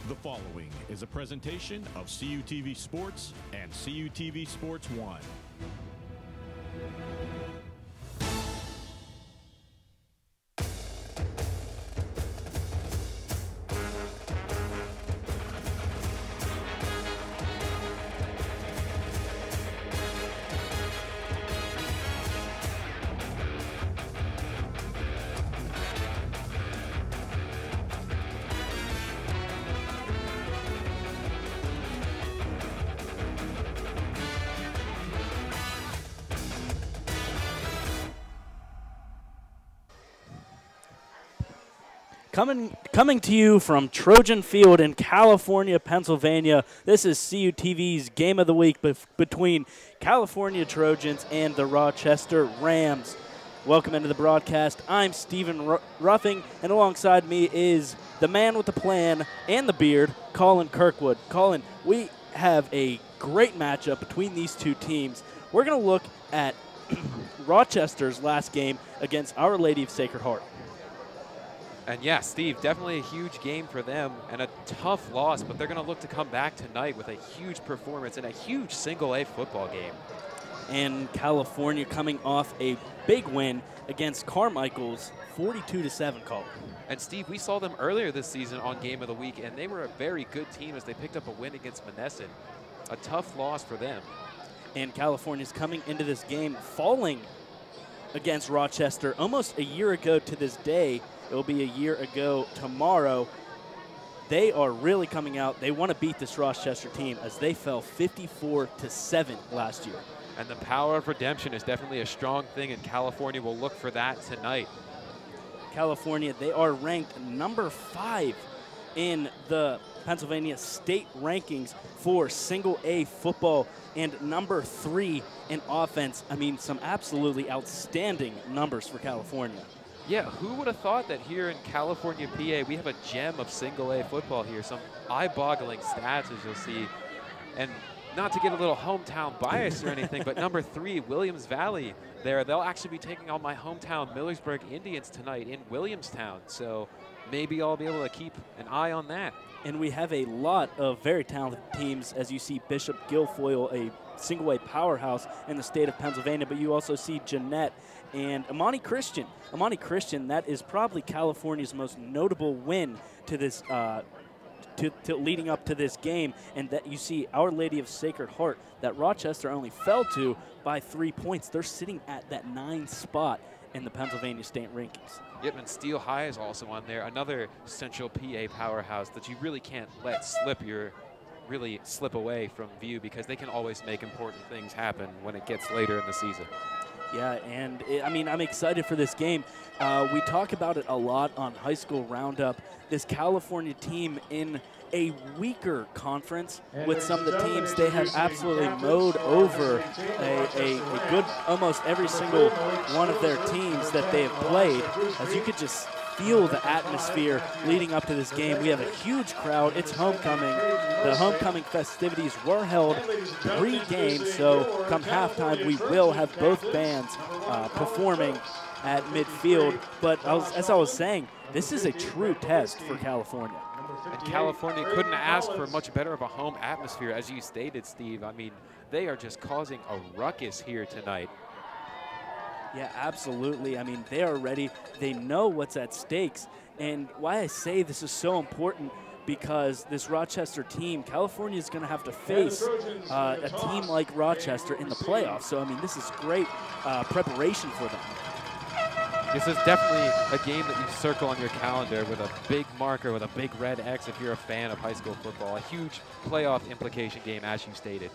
The following is a presentation of CUTV Sports and CUTV Sports 1. Coming to you from Trojan Field in California, Pennsylvania, this is CUTV's Game of the Week between California Trojans and the Rochester Rams. Welcome into the broadcast. I'm Stephen Ruffing, and alongside me is the man with the plan and the beard, Colin Kirkwood. Colin, we have a great matchup between these two teams. We're going to look at Rochester's last game against Our Lady of Sacred Heart. And yeah, Steve, definitely a huge game for them and a tough loss, but they're going to look to come back tonight with a huge performance and a huge single-A football game. And California coming off a big win against Carmichael's 42-7 call. And Steve, we saw them earlier this season on Game of the Week, and they were a very good team as they picked up a win against Monessen. A tough loss for them. And California's coming into this game falling against Rochester almost a year ago to this day. It will be a year ago tomorrow. They are really coming out. They want to beat this Rochester team as they fell 54-7 last year. And the power of redemption is definitely a strong thing, and California will look for that tonight. California, they are ranked number 5 in the Pennsylvania state rankings for single-A football and number 3 in offense. I mean, some absolutely outstanding numbers for California. Yeah, who would have thought that here in California, PA, we have a gem of single-A football here. Some eye-boggling stats, as you'll see. And not to get a little hometown bias or anything, but number 3, Williams Valley there. They'll actually be taking on my hometown Millersburg Indians tonight in Williamstown. So maybe I'll be able to keep an eye on that. And we have a lot of very talented teams, as you see Bishop Guilfoyle, a single-A powerhouse in the state of Pennsylvania, but you also see Jeanette and Amani Christian. Amani Christian, that is probably California's most notable win to this, leading up to this game, and that you see Our Lady of Sacred Heart that Rochester only fell to by 3 points. They're sitting at that 9th spot in the Pennsylvania state rankings. Yep, and Steel High is also on there, another central PA powerhouse that you really can't let slip away from view, because they can always make important things happen when it gets later in the season. Yeah, and I mean, I'm excited for this game. We talk about it a lot on High School Roundup. This California team in a weaker conference with some of the teams, they have absolutely mowed over a good, almost every single one of their teams that they have played. As you could just feel the atmosphere leading up to this game. We have a huge crowd. It's homecoming. The homecoming festivities were held pre-game, so come halftime, we will have both bands performing at midfield. But as I was saying, this is a true test for California. And California couldn't ask for much better of a home atmosphere, as you stated, Steve. I mean, they are just causing a ruckus here tonight. Yeah, absolutely. I mean, they are ready. They know what's at stakes. And why I say this is so important, because this Rochester team, California is going to have to face a team like Rochester in the playoffs. So, I mean, this is great preparation for them. This is definitely a game that you circle on your calendar with a big marker, with a big red X if you're a fan of high school football. A huge playoff implication game, as you stated.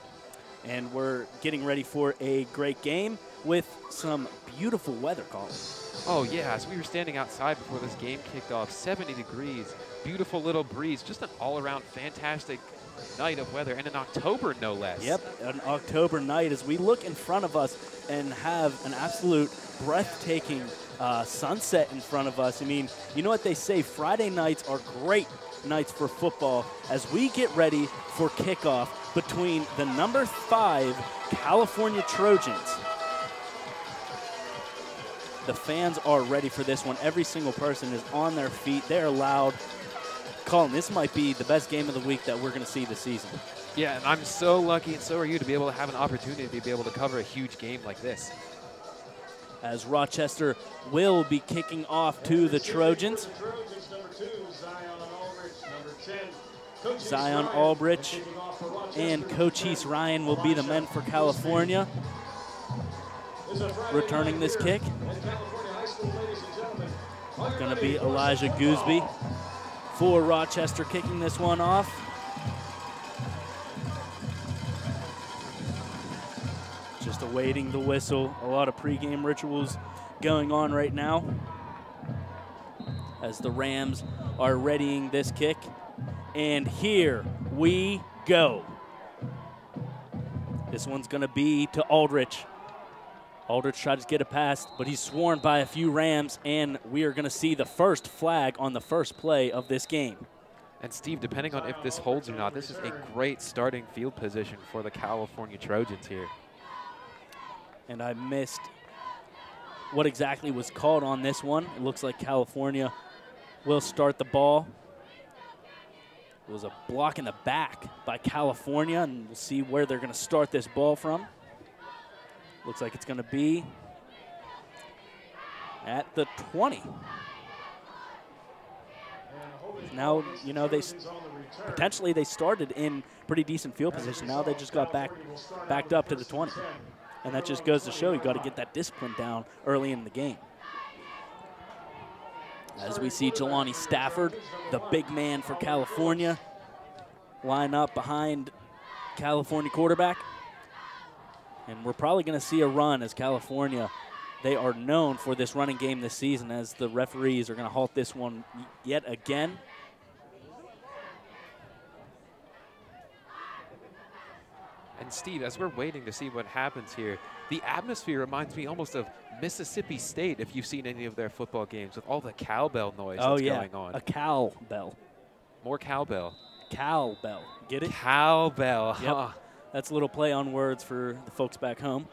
And we're getting ready for a great game with some beautiful weather, Colin. Oh, yeah. As we were standing outside before this game kicked off, 70 degrees, beautiful little breeze, just an all-around fantastic night of weather, and in October, no less. Yep, an October night as we look in front of us and have an absolute breathtaking sunset in front of us. I mean, you know what they say, Friday nights are great nights for football as we get ready for kickoff between the number 5 California Trojans. The fans are ready for this one. Every single person is on their feet. They are loud. Colin, this might be the best game of the week that we're going to see this season. Yeah, and I'm so lucky, and so are you, to be able to have an opportunity to be able to cover a huge game like this. As Rochester will be kicking off to the Trojans. Zion Albridge and Cochise Ryan will be the men for California. Returning this kick. Going to be Elijah Gooseby for Rochester kicking this one off. Just awaiting the whistle. A lot of pregame rituals going on right now as the Rams are readying this kick. And here we go. This one's going to be to Aldrich. Aldrich tried to get a pass, but he's swarmed by a few Rams, and we are going to see the first flag on the first play of this game. And Steve, depending on if this holds or not, this is a great starting field position for the California Trojans here. And I missed what exactly was called on this one. It looks like California will start the ball. It was a block in the back by California, and we'll see where they're going to start this ball from. Looks like it's going to be at the 20. Now, you know, potentially they started in pretty decent field position. Now they just got backed up to the 20. And that just goes to show you got to get that discipline down early in the game. As we see Jelani Stafford, the big man for California, line up behind California quarterback. And we're probably going to see a run as California, they are known for this running game this season, as the referees are going to halt this one yet again. And Steve, as we're waiting to see what happens here, the atmosphere reminds me almost of Mississippi State, if you've seen any of their football games, with all the cowbell noise that's going on. A cowbell. More cowbell. Cowbell. Get it? Cowbell. Yep. Huh. That's a little play on words for the folks back home.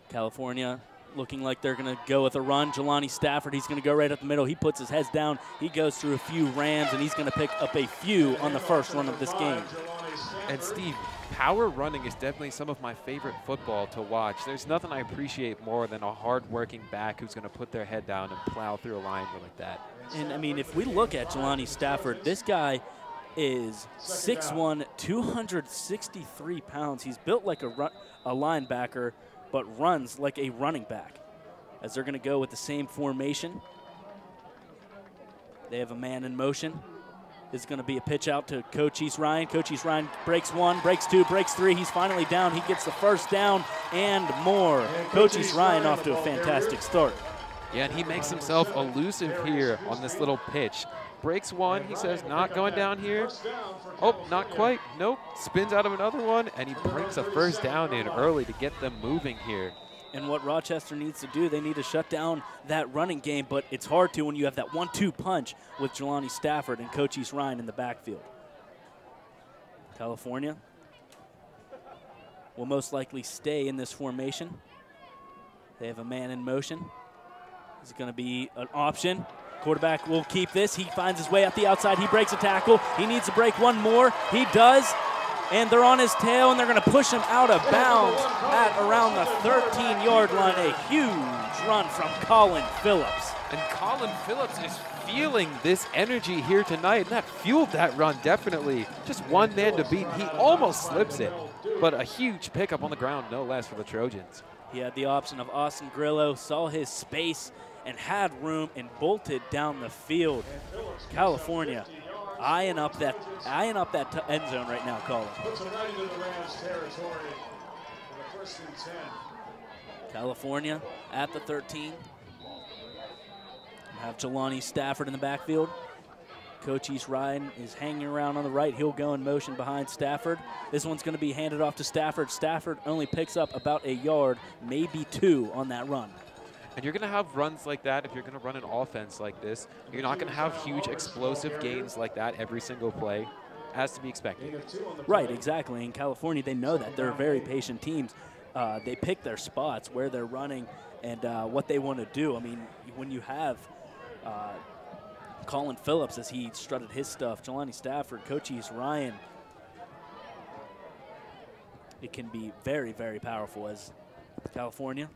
California looking like they're going to go with a run. Jelani Stafford, he's going to go right up the middle. He puts his head down. He goes through a few Rams, and he's going to pick up a few on the first run of this game. And Steve, power running is definitely some of my favorite football to watch. There's nothing I appreciate more than a hard-working back who's going to put their head down and plow through a lineman like that. And, I mean, if we look at Jelani Stafford, this guy is 6'1", 263 pounds. He's built like a linebacker, but runs like a running back. As they're going to go with the same formation. They have a man in motion. It's going to be a pitch out to Cochise Ryan. Cochise Ryan breaks one, breaks two, breaks three. He's finally down. He gets the first down and more. Cochise Ryan off to a fantastic start. Yeah, and he makes himself elusive here on this little pitch. Breaks one, he says, not going down here. Oh, not quite. Nope. Spins out of another one, and he brings a first down in early to get them moving here. And what Rochester needs to do, they need to shut down that running game, but it's hard to when you have that 1-2 punch with Jelani Stafford and Cochise Ryan in the backfield. California will most likely stay in this formation. They have a man in motion. It's going to be an option. Quarterback will keep this. He finds his way up the outside. He breaks a tackle. He needs to break one more. He does. And they're on his tail, and they're going to push him out of bounds at around the 13-yard line. A huge run from Colin Phillips. And Colin Phillips is feeling this energy here tonight, and that fueled that run definitely. Just one man to beat. He almost slips it, but a huge pickup on the ground, no less, for the Trojans. He had the option of Austin Grillo, saw his space, and had room and bolted down the field. California eyeing up that end zone right now, Colin. Puts him right into the Rams territory. For the 1st and 10. California at the 13. We have Jelani Stafford in the backfield. Cochise Ryan is hanging around on the right. He'll go in motion behind Stafford. This one's going to be handed off to Stafford. Stafford only picks up about a yard, maybe two on that run. And you're going to have runs like that if you're going to run an offense like this. You're not going to have huge explosive gains like that every single play, as to be expected. Right, exactly. In California, they know that. They're very patient teams. They pick their spots, where they're running, and what they want to do. I mean, when you have Colin Phillips as he strutted his stuff. Jelani Stafford, Cochise Ryan. It can be very, very powerful as California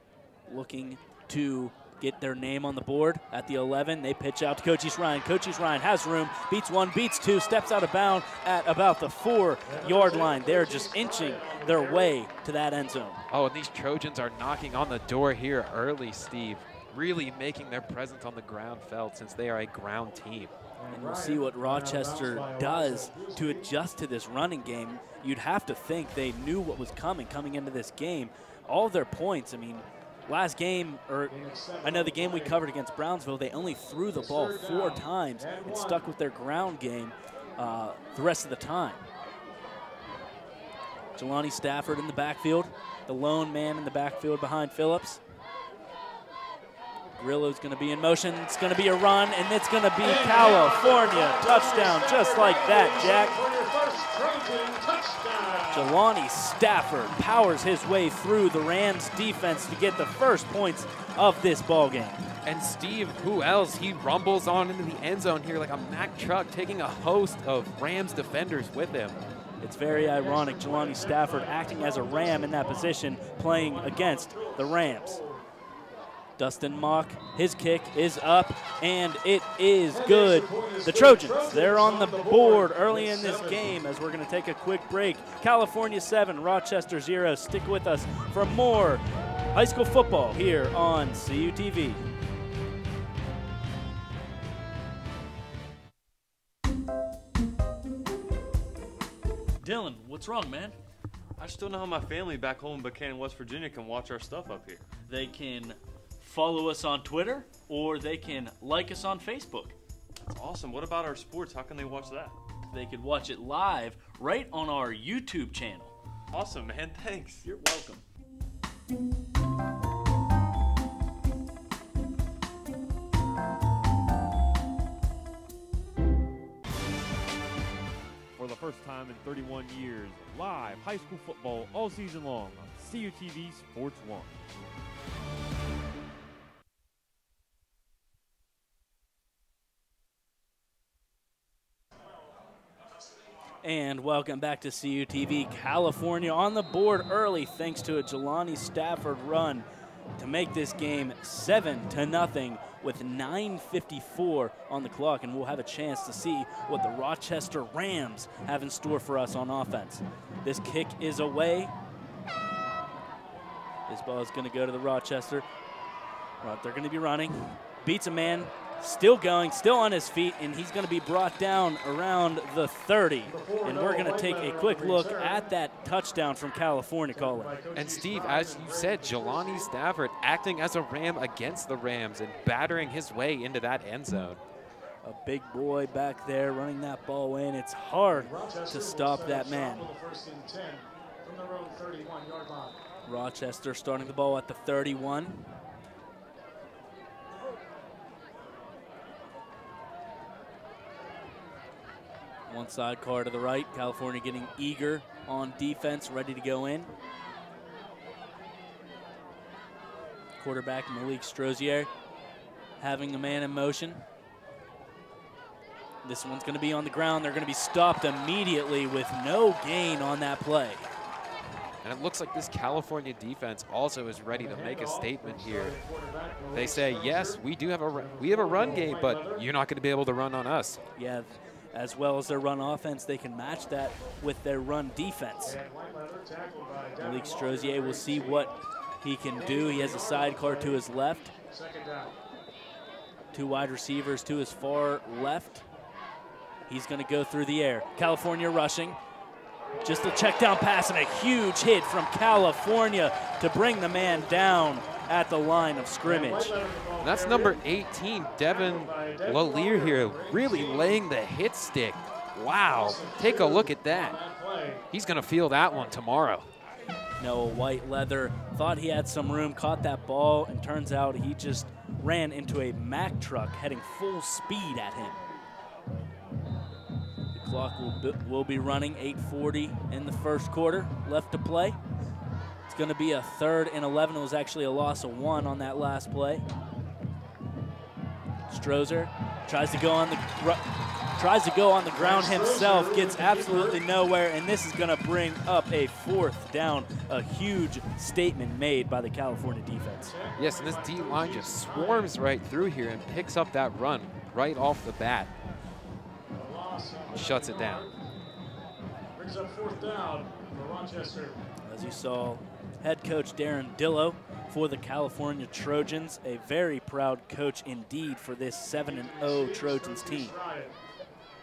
looking to get their name on the board at the 11. They pitch out to Cochise Ryan. Cochise Ryan has room, beats one, beats two, steps out of bounds at about the 4-yard line. They're just inching their way to that end zone. Oh, and these Trojans are knocking on the door here early, Steve. Really making their presence on the ground felt since they are a ground team. And we'll see what Rochester does to adjust to this running game. You'd have to think they knew what was coming into this game. All their points, I mean, last game, or I know the game we covered against Brownsville, they only threw the ball 4 times and stuck with their ground game the rest of the time. Jelani Stafford in the backfield, the lone man in the backfield behind Phillips. Grillo's going to be in motion. It's going to be a run, and it's going to be California. Touchdown just like that, Jack. Jelani Stafford powers his way through the Rams defense to get the first points of this ball game. And Steve, who else? He rumbles on into the end zone here like a Mack truck, taking a host of Rams defenders with him. It's very ironic, Jelani Stafford acting as a Ram in that position, playing against the Rams. Dustin Mock, his kick is up, and it is good. The Trojans, they're on the board early in this game as we're going to take a quick break. California 7, Rochester 0. Stick with us for more high school football here on CUTV. Dylan, what's wrong, man? I just don't know how my family back home in Buchanan, West Virginia can watch our stuff up here. They can follow us on Twitter, or they can like us on Facebook. That's awesome. What about our sports? How can they watch that? They could watch it live right on our YouTube channel. Awesome, man. Thanks. You're welcome. For the first time in 31 years, live high school football all season long on CUTV Sports 1. And welcome back to CUTV. California on the board early thanks to a Jelani Stafford run to make this game 7-0 with 9:54 on the clock. And we'll have a chance to see what the Rochester Rams have in store for us on offense. This kick is away. This ball is going to go to the Rochester. They're going to be running. Beats a man. Still going, still on his feet, and he's going to be brought down around the 30. And we're going to take a quick look at that touchdown from California, Colin. And Steve, as you said, Jelani Stafford acting as a Ram against the Rams and battering his way into that end zone. A big boy back there running that ball in. It's hard to stop that man. Rochester starting the ball at the 31. One side car to the right. California getting eager on defense, ready to go in. Quarterback Malik Strozier having a man in motion. This one's going to be on the ground. They're going to be stopped immediately with no gain on that play. And it looks like this California defense also is ready to make a statement here. They say, yes, we have a run game, but you're not going to be able to run on us. Yeah. As well as their run offense, they can match that with their run defense. Malik Strozier will see what he can do. He has a sidecar to his left. 2 wide receivers to his far left. He's going to go through the air. California rushing. Just a check down pass and a huge hit from California to bring the man down at the line of scrimmage. And that's number 18, Devin Lalier here, really laying the hit stick. Wow, take a look at that. He's going to feel that one tomorrow. Noah White Leather thought he had some room, caught that ball, and turns out he just ran into a Mack truck heading full speed at him. The clock will be running, 8:40 in the first quarter, left to play. It's going to be a 3rd and 11. It was actually a loss of 1 on that last play. Strozer Tries to go on the ground himself, gets absolutely nowhere, and this is going to bring up a 4th down. A huge statement made by the California defense. Yes, and this D-line just swarms right through here and picks up that run right off the bat. Shuts it down. Brings up 4th down for Rochester. As you saw, head coach Darren Dillo for the California Trojans, a very proud coach indeed for this 7-0 Trojans team.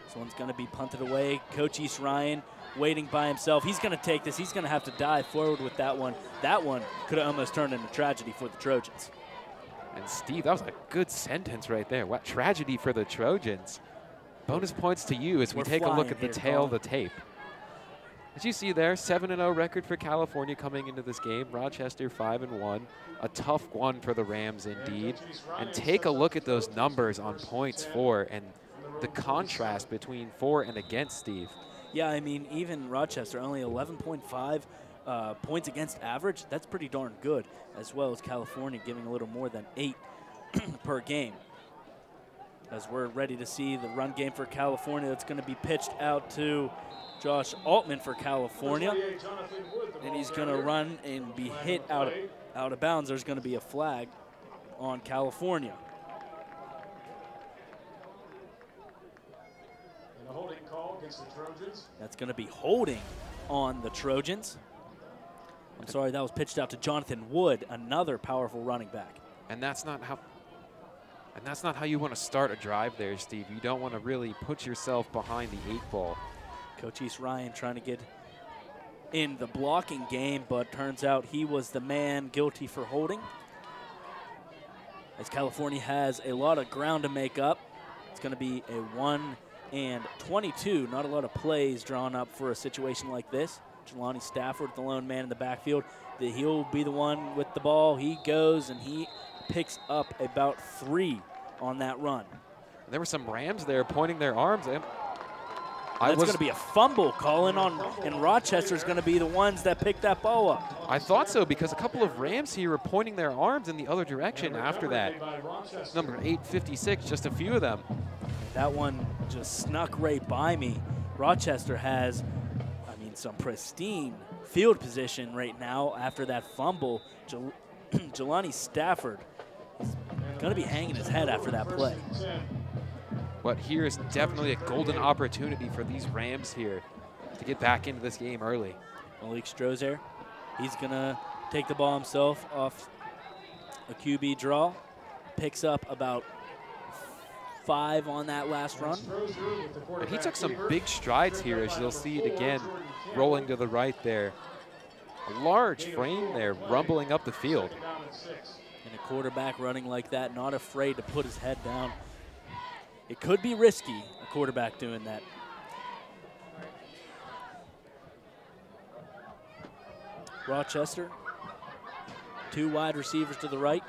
This one's going to be punted away. Coach East Ryan waiting by himself. He's going to take this. He's going to have to dive forward with that one. That one could have almost turned into tragedy for the Trojans. And Steve, that was a good sentence right there. What tragedy for the Trojans. Bonus points to you as we take a look at the tail of the tape. As you see there, 7-0 record for California coming into this game. Rochester 5-1. A tough one for the Rams indeed. And take a look at those numbers on points for and the contrast between for and against, Steve. Yeah, I mean, even Rochester, only 11.5 points against average. That's pretty darn good, as well as California giving a little more than 8 per game. As we're ready to see the run game for California, that's going to be pitched out to Josh Altman for California. And he's going to run and be hit out of bounds. There's going to be a flag on California. And a holding call against the Trojans. That's going to be holding on the Trojans. I'm sorry, that was pitched out to Jonathan Wood, another powerful running back. And that's not how you want to start a drive there, Steve. You don't want to really put yourself behind the 8 ball. Coach East Ryan trying to get in the blocking game, but turns out he was the man guilty for holding. As California has a lot of ground to make up, it's going to be a 1 and 22. Not a lot of plays drawn up for a situation like this. Jelani Stafford, the lone man in the backfield. He'll be the one with the ball. He goes and he picks up about 3 on that run. There were some Rams there pointing their arms. That's going to be a fumble calling on, and Rochester's going to be the ones that pick that ball up. I thought so, because a couple of Rams here were pointing their arms in the other direction after that. Number 856, just a few of them. That one just snuck right by me. Rochester has, I mean, some pristine field position right now after that fumble. Jelani Stafford is going to be hanging his head after that play. But here is definitely a golden opportunity for these Rams here to get back into this game early. Malik Strozer, he's going to take the ball himself off a QB draw. Picks up about 5 on that last run. And he took some big strides here, as you'll see it again, rolling to the right there. A large frame there, rumbling up the field. And a quarterback running like that, not afraid to put his head down. It could be risky, a quarterback doing that. Rochester, 2 wide receivers to the right.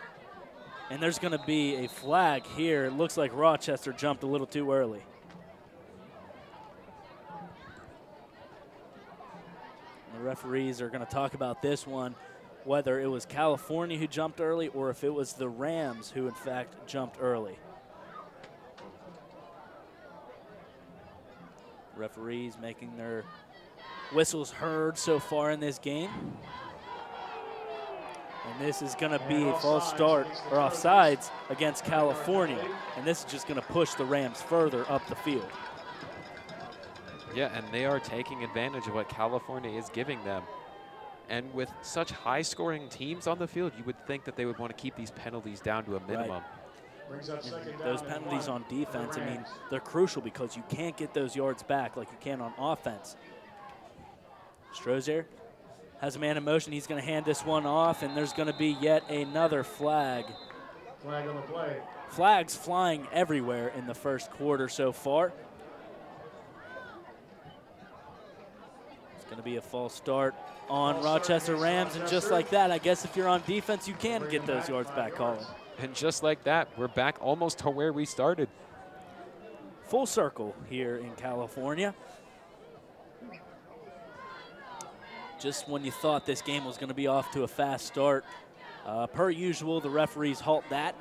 And there's going to be a flag here. It looks like Rochester jumped a little too early. The referees are going to talk about this one, whether it was California who jumped early or if it was the Rams who, in fact, jumped early. Referees making their whistles heard so far in this game. And this is going to be a false start, or offsides, against California. And this is just going to push the Rams further up the field. Yeah, and they are taking advantage of what California is giving them. And with such high-scoring teams on the field, you would think that they would want to keep these penalties down to a minimum. Right. Those penalties on defense, I mean, they're crucial because you can't get those yards back like you can on offense. Strozer has a man in motion. He's going to hand this one off, and there's going to be yet another flag. Flag on the play. Flags flying everywhere in the first quarter so far. It's going to be a false start on Rochester Rams, and just like that, I guess if you're on defense, you can get those yards back, Colin. And just like that, we're back almost to where we started. Full circle here in California. Just when you thought this game was going to be off to a fast start, per usual, the referees halt that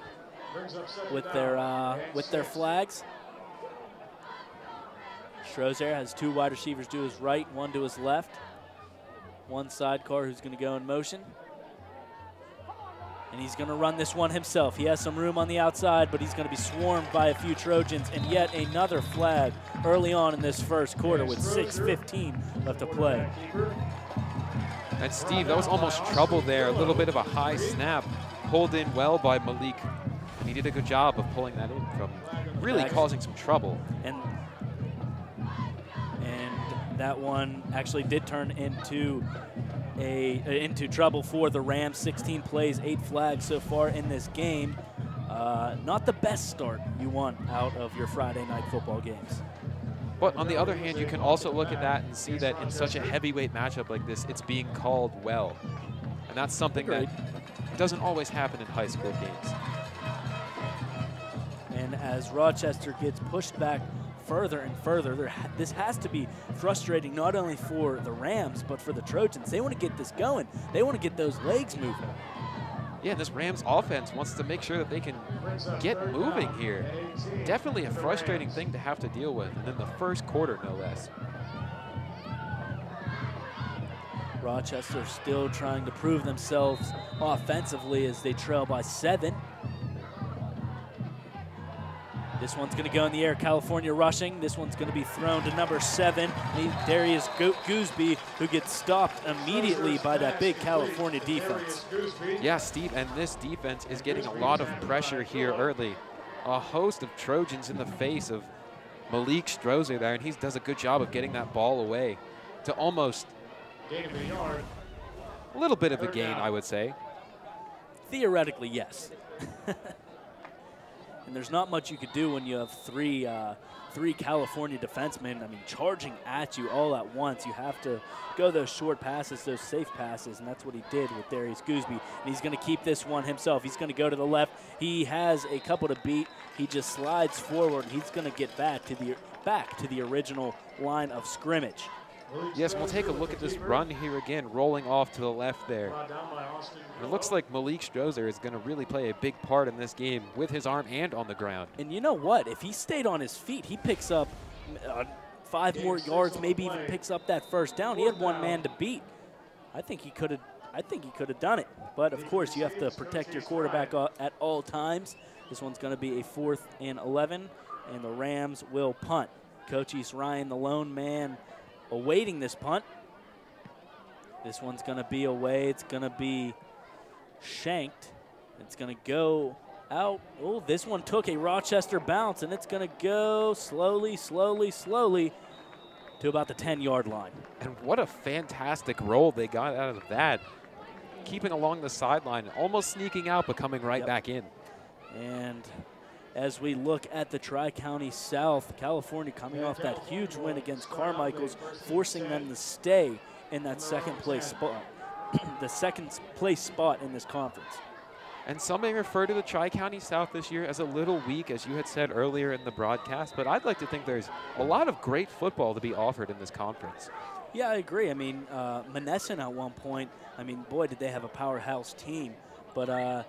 with their flags. Strozer has 2 wide receivers to his right, 1 to his left. 1 sidecar who's going to go in motion. And he's going to run this one himself. He has some room on the outside, but he's going to be swarmed by a few Trojans. And yet another flag early on in this first quarter with 6:15 left to play. And Steve, that was almost trouble there. A little bit of a high snap, pulled in well by Malik. He did a good job of pulling that in from really causing some trouble. And that one actually did turn into trouble for the Rams. 16 plays, 8 flags so far in this game. Not the best start you want out of your Friday night football games. But on the other hand, you can also look at that and see that in such a heavyweight matchup like this, it's being called well. And that's something that doesn't always happen in high school games. And as Rochester gets pushed back further and further, this has to be frustrating not only for the Rams, but for the Trojans. They want to get this going. They want to get those legs moving. Yeah, this Rams offense wants to make sure that they can get moving here. Definitely a frustrating thing to have to deal with, and in the first quarter, no less. Rochester still trying to prove themselves offensively as they trail by 7. This one's going to go in the air. California rushing. This one's going to be thrown to number 7, Darius Gooseby, who gets stopped immediately by that big California defense. Yeah, Steve, and this defense is getting a lot of pressure here early. A host of Trojans in the face of Malik Strozer there, and he does a good job of getting that ball away to almost a little bit of a gain, I would say. Theoretically, yes. And there's not much you could do when you have three California defensemen, I mean, charging at you all at once. You have to go those short passes, those safe passes, and that's what he did with Darius Gooseby. And he's going to keep this one himself. He's going to go to the left. He has a couple to beat. He just slides forward, and he's going to get back to the original line of scrimmage. Yes, we'll take a look at this run here again, rolling off to the left there. And it looks like Malik Strozer is going to really play a big part in this game with his arm and on the ground. And you know what? If he stayed on his feet, he picks up 5 more yards, maybe even picks up that first down. He had 1 man to beat. I think he could have done it. But of course, you have to protect your quarterback at all times. This one's going to be a 4th and 11, and the Rams will punt. Coach East Ryan, the lone man, awaiting this punt. This one's going to be away. It's going to be shanked. It's going to go out. Oh, this one took a Rochester bounce, and it's going to go slowly, slowly, slowly to about the 10-yard line. And what a fantastic roll they got out of that. Keeping along the sideline, almost sneaking out, but coming right back in. And as we look at the Tri-County South, California coming off that huge win against Carmichael's, forcing them to stay in that second place spot, the second place spot in this conference. And some may refer to the Tri-County South this year as a little weak, as you had said earlier in the broadcast, but I'd like to think there's a lot of great football to be offered in this conference. Yeah, I agree. I mean, Monessen at one point, I mean, boy, did they have a powerhouse team. But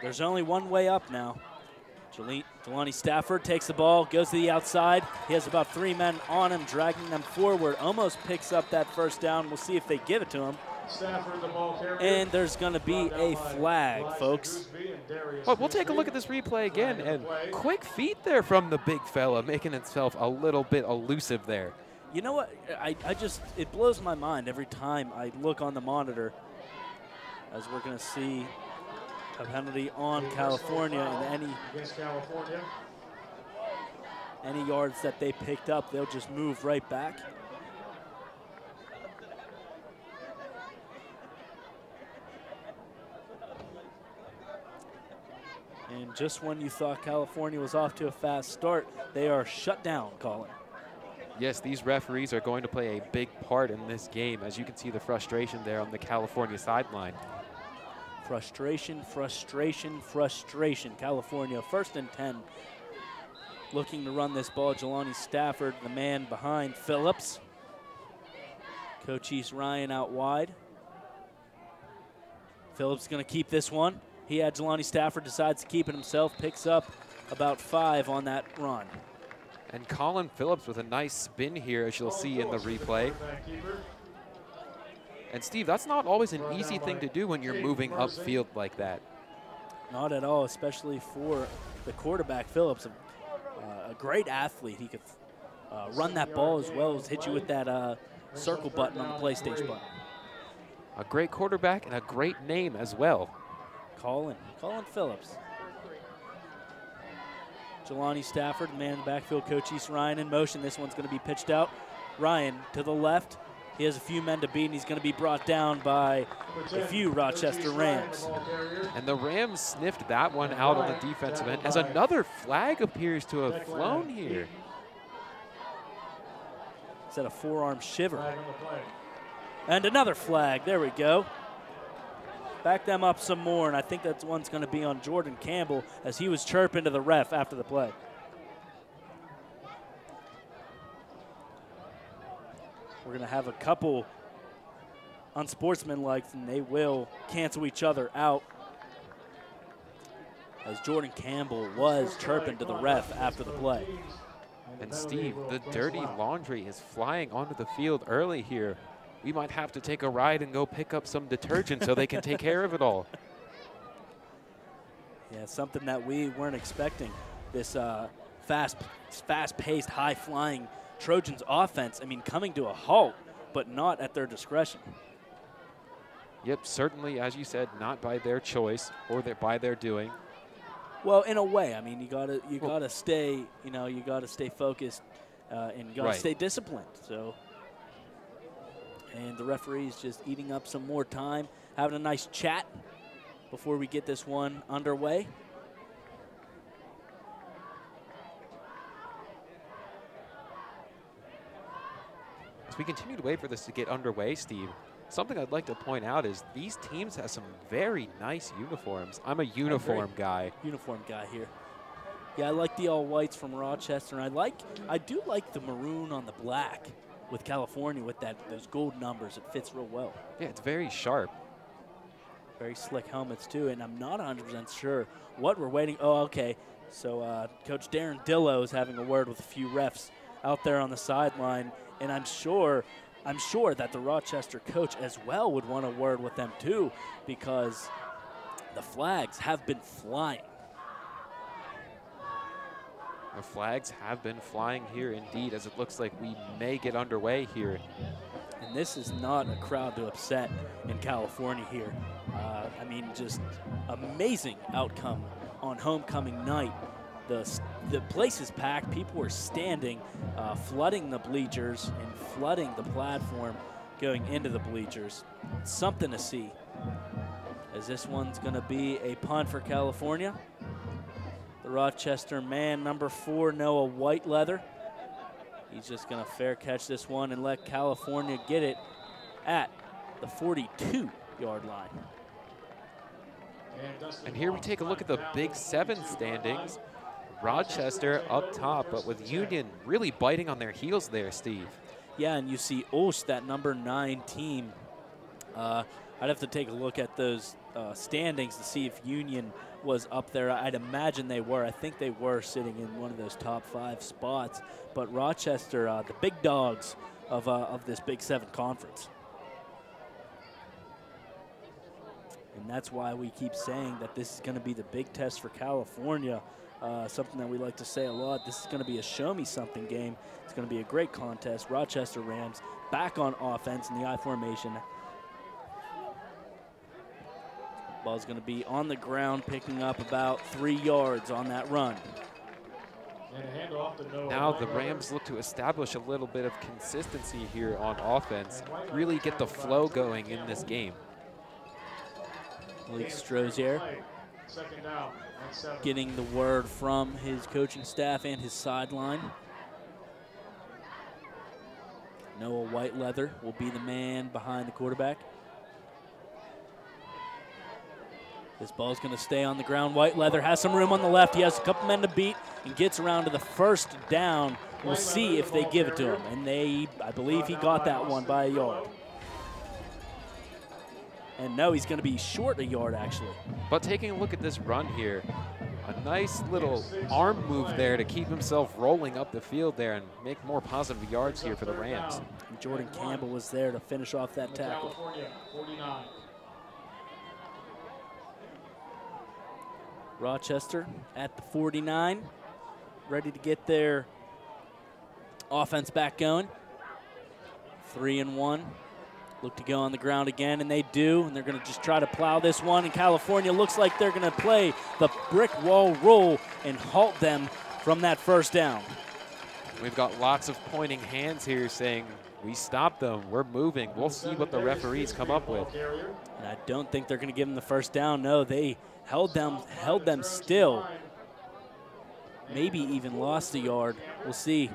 there's only one way up now. Jelani Stafford takes the ball, goes to the outside. He has about 3 men on him, dragging them forward. Almost picks up that first down. We'll see if they give it to him. And there's going to be a flag, folks. But we'll take a look at this replay again. And quick feet there from the big fella, making itself a little bit elusive there. You know what? It blows my mind every time I look on the monitor, as we're going to see a penalty on California, and any yards that they picked up, they'll just move right back. And just when you thought California was off to a fast start, they are shut down, Colin. Yes, these referees are going to play a big part in this game, as you can see the frustration there on the California sideline. Frustration, frustration, frustration. California, 1st and 10. Looking to run this ball. Jelani Stafford, the man behind Phillips. Coach East Ryan out wide. Phillips going to keep this one. he had Jelani Stafford, decides to keep it himself, picks up about 5 on that run. And Colin Phillips with a nice spin here, as you'll see in the replay. And Steve, that's not always an easy thing to do when you're moving upfield like that. Not at all, especially for the quarterback, Phillips, a great athlete. He could run that ball as well as hit you with that circle button on the PlayStation button. A great quarterback and a great name as well. Colin Phillips. Jelani Stafford, the man in the backfield, Coach East Ryan in motion. This one's going to be pitched out. Ryan to the left. He has a few men to beat, and he's going to be brought down by a few Rochester Rams. And the Rams sniffed that one out on the defensive end as another flag appears to have flown here. Is that a forearm shiver? And another flag. There we go. Back them up some more, and I think that one's going to be on Jordan Campbell as he was chirping to the ref after the play. We're going to have a couple unsportsmanlike, and they will cancel each other out as Jordan Campbell was chirping to the ref after the play. And Steve, the dirty laundry is flying onto the field early here. We might have to take a ride and go pick up some detergent so they can take care of it all. Yeah, something that we weren't expecting. This fast-paced, high-flying Trojans offense, I mean, coming to a halt, but not at their discretion. Yep, certainly, as you said, not by their choice or by their doing. Well, in a way, I mean, you gotta stay, you gotta stay focused, and you gotta stay disciplined. So, and the referee's just eating up some more time, having a nice chat before we get this one underway. As we continue to wait for this to get underway, Steve, something I'd like to point out is these teams have some very nice uniforms. I'm a uniform guy. Uniform guy here. Yeah, I like the all whites from Rochester, and I do like the maroon on the black with California with those gold numbers. It fits real well. Yeah, it's very sharp. Very slick helmets too, and I'm not 100% sure what we're waiting. Oh, okay. So Coach Darren Dillo is having a word with a few refs out there on the sideline. And I'm sure that the Rochester coach as well would want a word with them too, because the flags have been flying. The flags have been flying here indeed, as it looks like we may get underway here. And this is not a crowd to upset in California here. I mean, just amazing outcome on homecoming night. The place is packed. People are standing, flooding the bleachers and flooding the platform going into the bleachers. Something to see, as this one's going to be a punt for California. The Rochester man, number 4, Noah Whiteleather. He's just going to fair catch this one and let California get it at the 42-yard line. And here we take a look at the Big 7 standings. Rochester up top, but with Union really biting on their heels there, Steve. Yeah, and you see Ulsh, that number 9 team. I'd have to take a look at those standings to see if Union was up there. I'd imagine they were. I think they were sitting in one of those top 5 spots. But Rochester, the big dogs of this Big 7 conference. And that's why we keep saying that this is going to be the big test for California. Something that we like to say a lot. This is going to be a show-me-something game. It's going to be a great contest. Rochester Rams back on offense in the I formation. Ball's going to be on the ground, picking up about 3 yards on that run. Now the Rams look to establish a little bit of consistency here on offense, really get the flow going in this game. Malik Strozier getting the word from his coaching staff and his sideline. Noah Whiteleather will be the man behind the quarterback. This ball's going to stay on the ground. Whiteleather has some room on the left. He has a couple men to beat and gets around to the first down. We'll see if they give it to him. And I believe he got that one by a yard. And no, he's going to be short a yard, actually. But taking a look at this run here, a nice little arm move there to keep himself rolling up the field there and make more positive yards here for the Rams. And Jordan Campbell was there to finish off that tackle. California, 49. Rochester at the 49, ready to get their offense back going. 3-1. Look to go on the ground again, and they do, and they're going to just try to plow this one. And California looks like they're going to play the brick wall roll and halt them from that first down. We've got lots of pointing hands here saying, we stopped them, we're moving. We'll see what the referees come up with. And I don't think they're going to give them the first down. No, they held them still. Maybe even lost a yard. We'll see.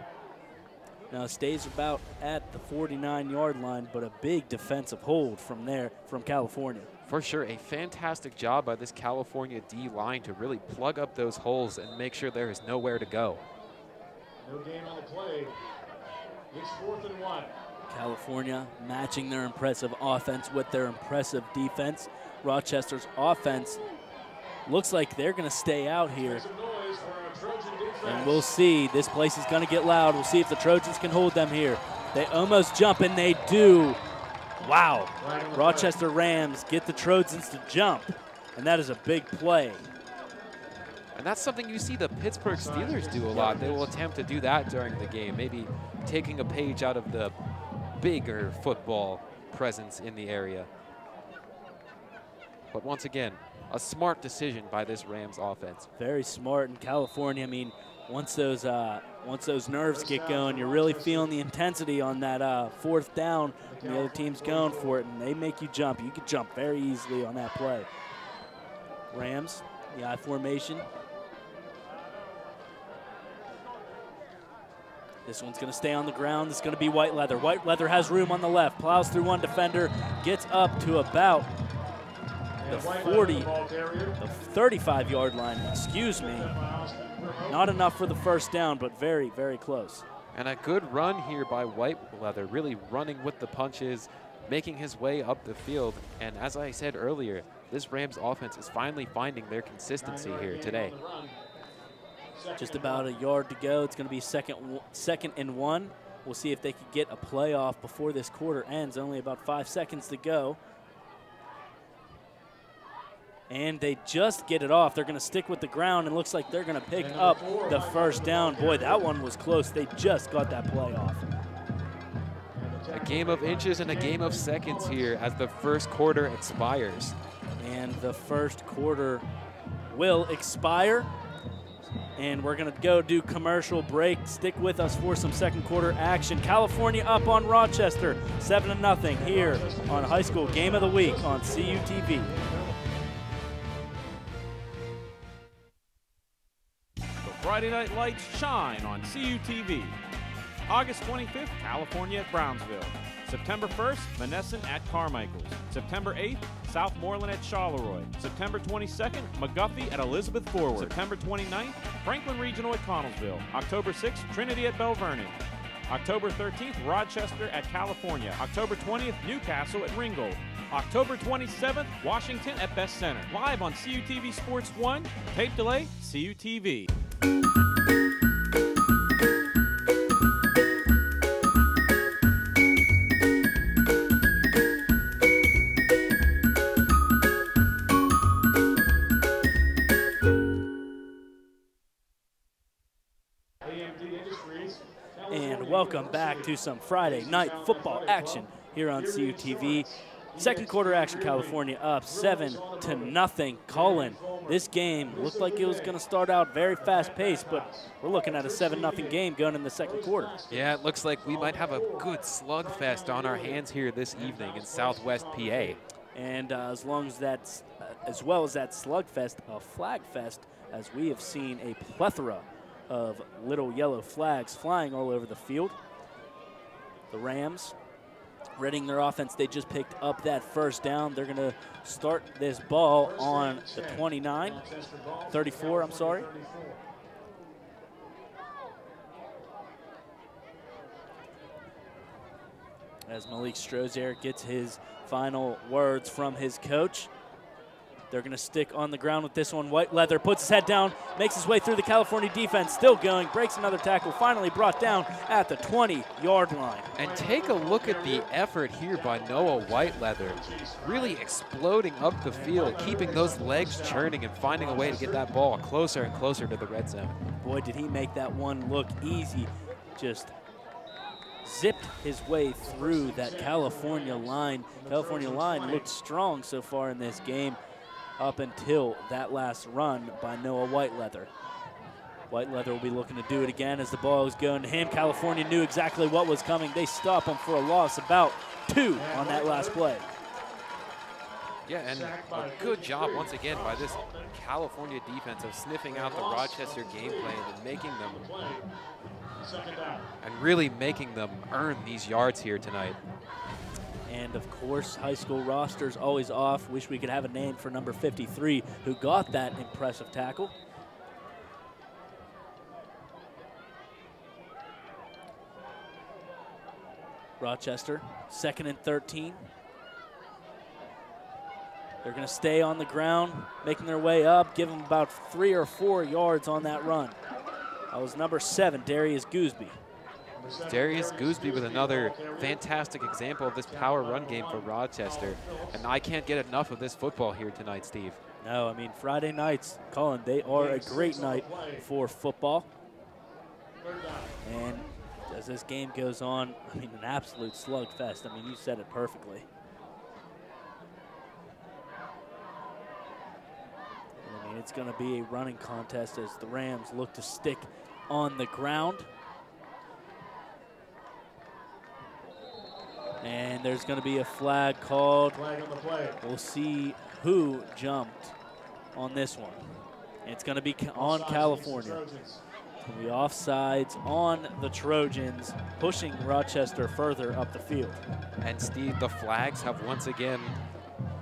Now it stays about at the 49-yard line, but a big defensive hold from there from California. For sure, a fantastic job by this California D-line to really plug up those holes and make sure there is nowhere to go. No gain on the play. It's 4th and 1. California matching their impressive offense with their impressive defense. Rochester's offense looks like they're going to stay out here. And we'll see. This place is going to get loud. We'll see if the Trojans can hold them here. They almost jump, and they do. Wow. Rochester Rams get the Trojans to jump, and that is a big play. And that's something you see the Pittsburgh Steelers do a lot. They will attempt to do that during the game, maybe taking a page out of the bigger football presence in the area. But once again, a smart decision by this Rams offense. Very smart in California. I mean, once those nerves get going, you're really feeling the intensity on that 4th down, and the other team's going for it, and they make you jump. You can jump very easily on that play. Rams, the I formation. This one's going to stay on the ground. It's going to be White Leather. White Leather has room on the left, plows through one defender, gets up to about the 35-yard line, excuse me. Not enough for the first down, but very, very close. And a good run here by White Leather, really running with the punches, making his way up the field. And as I said earlier, this Rams offense is finally finding their consistency here today. Just about a yard to go. It's going to be second and 1. We'll see if they can get a playoff before this quarter ends. Only about 5 seconds to go. And they just get it off. They're going to stick with the ground, and looks like they're going to pick up the first down. Boy, that one was close. They just got that play off. A game of inches and a game of seconds here as the first quarter expires. And the first quarter will expire. And we're going to go do commercial break. Stick with us for some second quarter action. California up on Rochester, 7-0 here on High School Game of the Week on CUTV. Friday Night Lights shine on CUTV. August 25th, California at Brownsville. September 1st, Monessen at Carmichael's. September 8th, Southmoreland at Charleroi. September 22nd, McGuffey at Elizabeth Forward. September 29th, Franklin Regional at Connellsville. October 6th, Trinity at Belle Vernon. October 13th, Rochester at California. October 20th, Newcastle at Ringgold. October 27th, Washington at Best Center. Live on CUTV Sports 1. Tape delay, CUTV. And welcome back to some Friday night football action here on CUTV. Second quarter action, California up 7-0. Colin, this game looked like it was going to start out very fast-paced, but we're looking at a 7-0 game going in the second quarter. Yeah, it looks like we might have a good slugfest on our hands here this evening in Southwest PA. And as well as that slugfest, a flag fest, as we have seen a plethora of little yellow flags flying all over the field. The Rams readying their offense. They just picked up that first down. They're going to start this ball on the 34, I'm sorry. as Malik Strozier gets his final words from his coach. They're going to stick on the ground with this one. White Leather puts his head down, makes his way through the California defense, still going, breaks another tackle, finally brought down at the 20-yard line. And take a look at the effort here by Noah White Leather, really exploding up the field, keeping those legs churning and finding a way to get that ball closer and closer to the red zone. Boy, did he make that one look easy. Just zipped his way through that California line. California line looked strong so far in this game, up until that last run by Noah White Leather. White Leather will be looking to do it again as the ball is going to him. California knew exactly what was coming. They stop him for a loss, about 2 on that last play. Yeah, and a good job once again by this California defense of sniffing out the Rochester game plan and making them, and really making them earn these yards here tonight. And of course, high school roster's always off. Wish we could have a name for number 53 who got that impressive tackle. Rochester, 2nd and 13. They're going to stay on the ground, making their way up, give them about 3 or 4 yards on that run. That was number 7, Darius Gooseby. Darius Gooseby with another fantastic example of this power run game for Rochester. And I can't get enough of this football here tonight, Steve. No, I mean, Friday nights, Colin, they are a great night for football. And as this game goes on, I mean, an absolute slugfest. I mean, you said it perfectly. And I mean, it's going to be a running contest as the Rams look to stick on the ground. And there's going to be a flag called. We'll see who jumped on this one. It's going to be on California. It's going to be offsides on the Trojans, pushing Rochester further up the field. And Steve, the flags have once again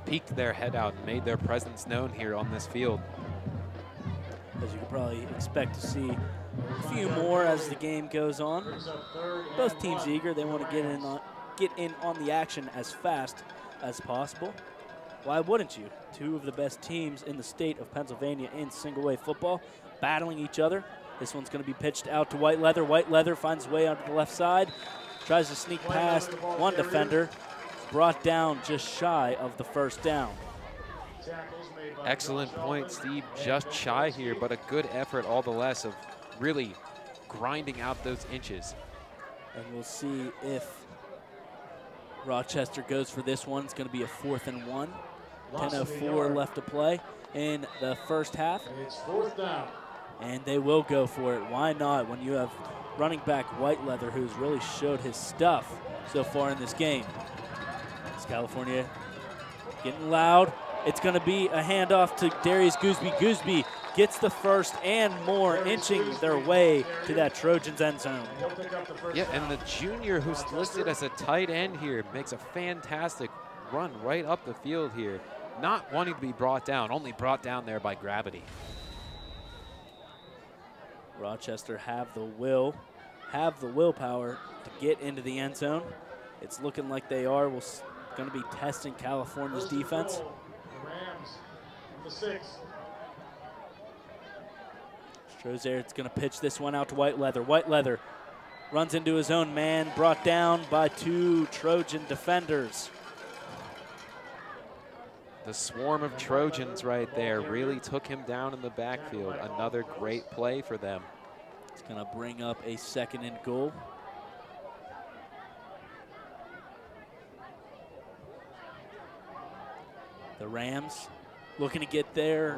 peeked their head out and made their presence known here on this field. As you could probably expect to see a few more as the game goes on. Both teams eager. They want to get in on the action as fast as possible. Why wouldn't you? 2 of the best teams in the state of Pennsylvania in single-A football battling each other. This one's going to be pitched out to White Leather. White Leather finds his way onto the left side, tries to sneak past one defender, brought down just shy of the first down. Excellent point, Steve. Just shy here, but a good effort all the less of really grinding out those inches. And we'll see if Rochester goes for this one. It's going to be a 4th and 1. 10:04 left to play in the first half. It's 4th down. And they will go for it. Why not when you have running back White Leather, who's really showed his stuff so far in this game. It's California getting loud. It's going to be a handoff to Darius Gooseby. Gooseby gets the first and more, inching their way to that Trojans end zone. Yeah, and the junior who's listed as a tight end here makes a fantastic run right up the field here. Not wanting to be brought down, only brought down there by gravity. Rochester have the willpower to get into the end zone. It's looking like they are. We're going to be testing California's defense. Rams on the 6. Strozer's going to pitch this one out to White Leather. White Leather runs into his own man, brought down by 2 Trojan defenders. The swarm of Trojans right there really took him down in the backfield. Another great play for them. It's going to bring up a 2nd and goal. The Rams looking to get their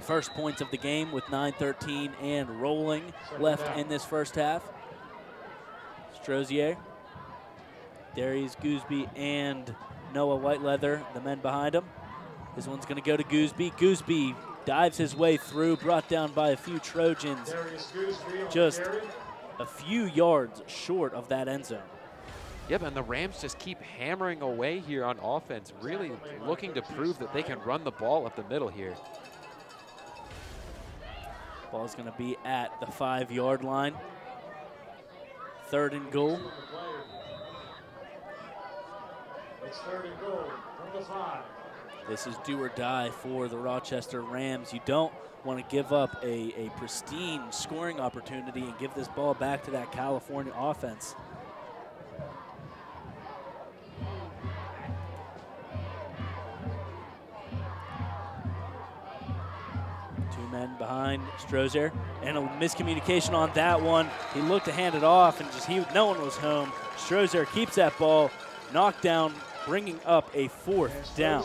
first points of the game with 9:13 and rolling left in this first half. Strozier, Darius Gooseby, and Noah White Leather, the men behind him. This one's going to go to Gooseby. Gooseby dives his way through, brought down by a few Trojans, just a few yards short of that end zone. Yep, and the Rams just keep hammering away here on offense, really looking to prove that they can run the ball up the middle here. Ball's going to be at the 5-yard line. 3rd and goal. It's 3rd and goal from the 5. This is do or die for the Rochester Rams. You don't want to give up a pristine scoring opportunity and give this ball back to that California offense. Two men behind Strozier, and a miscommunication on that one. He looked to hand it off, and no one was home. Strozier keeps that ball knocked down, bringing up a 4th down.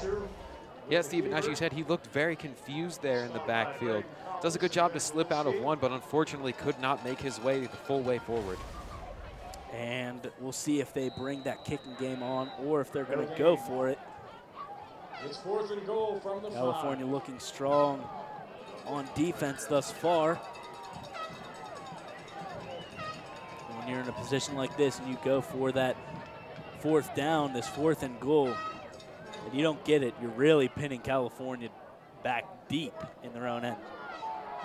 Yeah, Steven, as you said, he looked very confused there in the backfield. Does a good job to slip out of one, but unfortunately could not make his way the full way forward. And we'll see if they bring that kicking game on or if they're going to go for it. It's 4th and goal from the 5. California looking strong on defense thus far. When you're in a position like this and you go for that 4th down, this 4th and goal, and you don't get it, you're really pinning California back deep in their own end.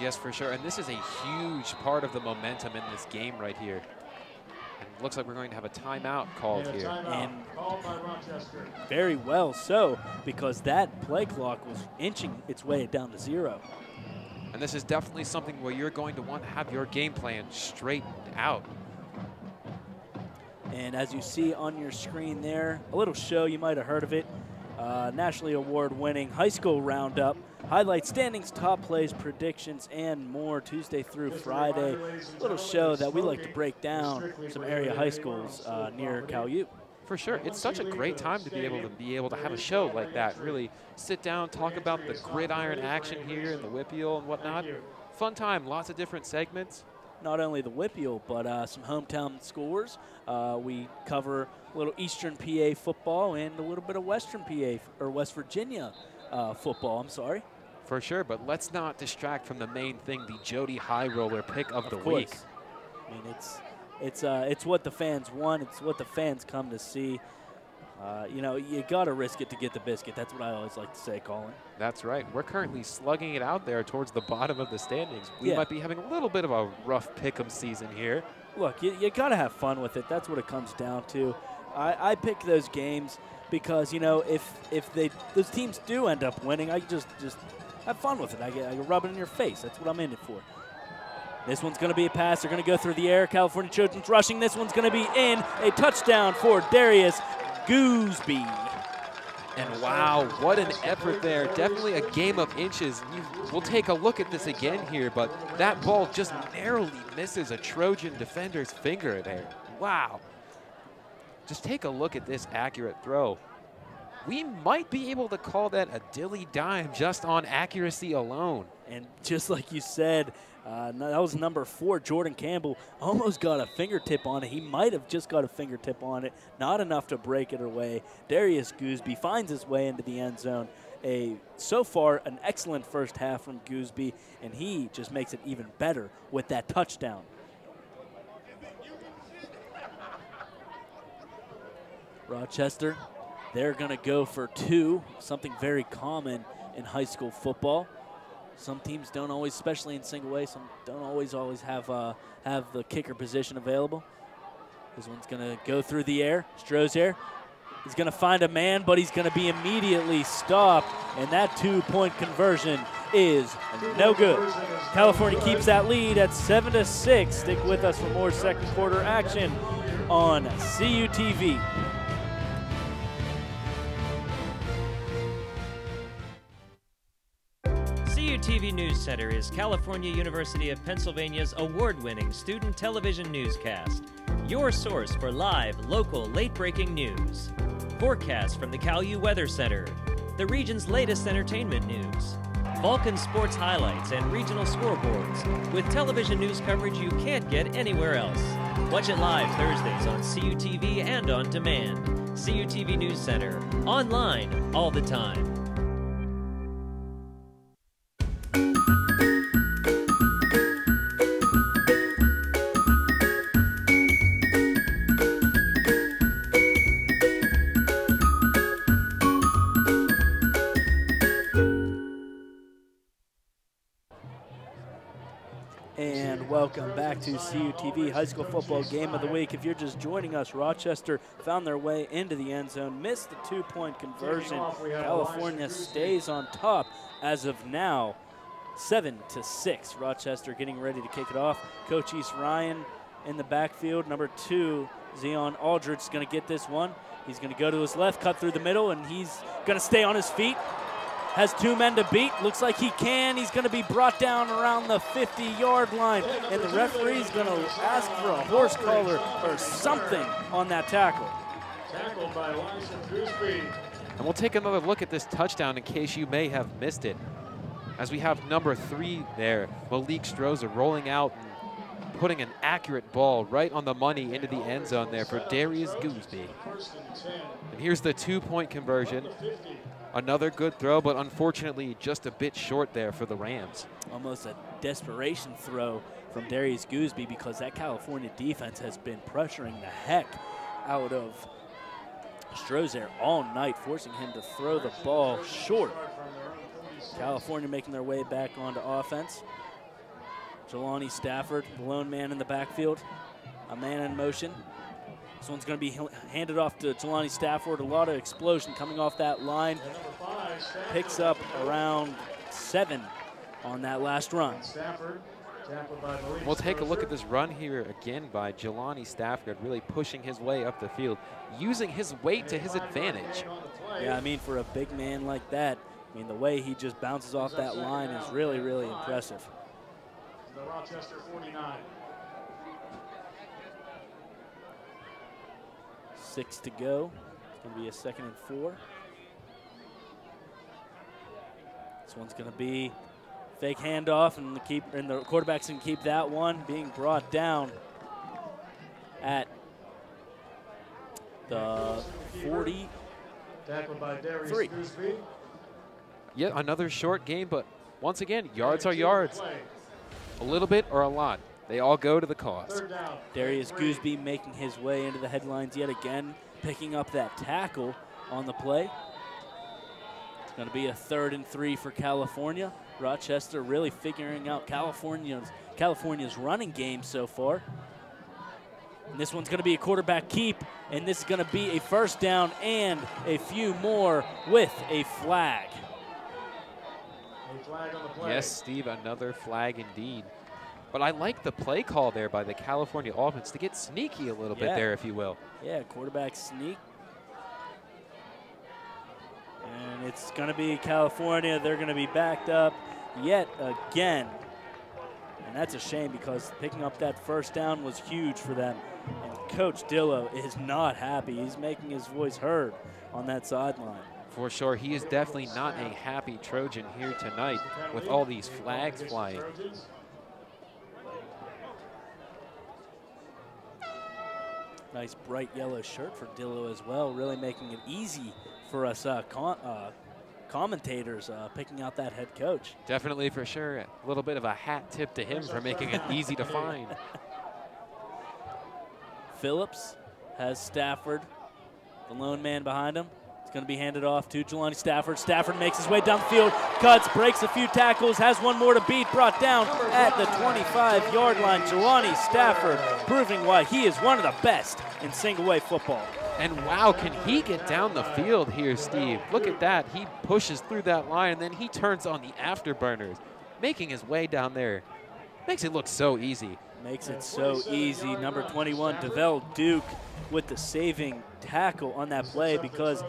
Yes, for sure. And this is a huge part of the momentum in this game right here. And it looks like we're going to have a timeout called here. And called by Rochester. very well so, because that play clock was inching its way down to 0. And this is definitely something where you're going to want to have your game plan straightened out. And as you see on your screen there, a little show, you might have heard of it. Nationally award-winning high school roundup, highlights, standings, top plays, predictions, and more Tuesday through Friday. A little show that we like to break down some area high schools near Cal U. For sure, it's such a great time to be able to have a show like that. Really sit down, talk about the gridiron action here and the whippeal and whatnot. Fun time, lots of different segments. Not only the whippeal, but some hometown scores. We cover a little Eastern PA football and a little bit of Western PA, or West Virginia football, I'm sorry. For sure, but let's not distract from the main thing, the Jody High Roller pick of the week. I mean, it's what the fans want. It's what the fans come to see. You know, you got to risk it to get the biscuit. That's what I always like to say, Colin. That's right. We're currently slugging it out there towards the bottom of the standings. We might be having a little bit of a rough pick'em season here. Look, you got to have fun with it. That's what it comes down to. I pick those games because, you know, if those teams do end up winning, I just have fun with it. I rub it in your face. That's what I'm in it for. This one's going to be a pass. They're going to go through the air. California Trojans rushing. This one's going to be in. A touchdown for Darius Gooseby. And wow, what an effort there. Definitely a game of inches. We'll take a look at this again here, but that ball just narrowly misses a Trojan defender's finger there. Wow. Just take a look at this accurate throw. We might be able to call that a dilly dime just on accuracy alone. And just like you said, that was number 4, Jordan Campbell, almost got a fingertip on it. He might have just got a fingertip on it, not enough to break it away. Darius Gooseby finds his way into the end zone. So far, an excellent first half from Gooseby, and he just makes it even better with that touchdown. Rochester, they're going to go for 2, something very common in high school football. Some teams don't always, especially in single A, some don't always have the kicker position available. This one's going to go through the air. Strozier, he's going to find a man, but he's going to be immediately stopped, and that 2-point conversion is no good. California keeps that lead at 7-6. Stick with us for more second quarter action on CUTV. CUTV News Center is California University of Pennsylvania's award-winning student television newscast. Your source for live, local, late-breaking news. Forecasts from the Cal U Weather Center. The region's latest entertainment news. Vulcan sports highlights and regional scoreboards. With television news coverage you can't get anywhere else. Watch it live Thursdays on CUTV and on demand. CUTV News Center. Online all the time. welcome back to CUTV High School Football Game of the Week. If you're just joining us, Rochester found their way into the end zone, missed the 2-point conversion. California stays on top as of now, 7-6. Rochester getting ready to kick it off. Coach East Ryan in the backfield. Number 2, Zion Aldridge is going to get this one. He's going to go to his left, cut through the middle, and he's going to stay on his feet. Has 2 men to beat. Looks like he can. He's going to be brought down around the 50-yard line, and the referee's going to ask for a horse collar or something on that tackle. Tackled by Elijah Gooseby. And we'll take another look at this touchdown in case you may have missed it. As we have number 3 there, Malik Stroza rolling out and putting an accurate ball right on the money into the end zone there for Darius Gooseby. And here's the 2-point conversion. Another good throw, but unfortunately just a bit short there for the Rams. Almost a desperation throw from Darius Gooseby because that California defense has been pressuring the heck out of Strozer all night, forcing him to throw the ball short. California making their way back onto offense. Jelani Stafford, the lone man in the backfield, a man in motion. This one's going to be handed off to Jelani Stafford. A lot of explosion coming off that line. Picks up around 7 on that last run. We'll take a look at this run here again by Jelani Stafford, really pushing his way up the field, using his weight to his advantage. Yeah, I mean, for a big man like that, I mean, the way he just bounces off that line is really, really impressive. The Rochester 49. 6 to go. It's going to be a 2nd and 4. This one's going to be fake handoff, and the quarterback's going to keep that one. Being brought down at the 43. Tackled by Darius Gooseby. Yet another short game, but once again, yards are yards. A little bit or a lot. They all go to the cause. Darius Gooseby making his way into the headlines yet again, picking up that tackle on the play. It's going to be a 3rd and 3 for California. Rochester really figuring out California's running game so far. And this one's going to be a quarterback keep, and this is going to be a 1st down and a few more with a flag. A flag on the play. Yes, Steve, another flag indeed. But I like the play call there by the California offense to get sneaky a little bit there, if you will. Yeah, quarterback sneak. And it's going to be California. They're going to be backed up yet again. And that's a shame because picking up that 1st down was huge for them. And Coach Dillo is not happy. He's making his voice heard on that sideline. For sure, he is definitely not a happy Trojan here tonight with all these flags flying. Nice bright yellow shirt for Dillo as well, really making it easy for us commentators picking out that head coach. Definitely, for sure. A little bit of a hat tip to him for making it easy to find. Phillips has Stafford, the lone man behind him. It's going to be handed off to Jelani Stafford. Stafford makes his way down the field, cuts, breaks a few tackles, has one more to beat, brought down at the 25-yard line. Jelani Stafford proving why he is one of the best in single-way football. And wow, can he get down the field here, Steve? Look at that. He pushes through that line, and then he turns on the afterburners, making his way down there. Makes it look so easy. Makes it so easy. Number 21, DeVell Duke, with the saving tackle on that play because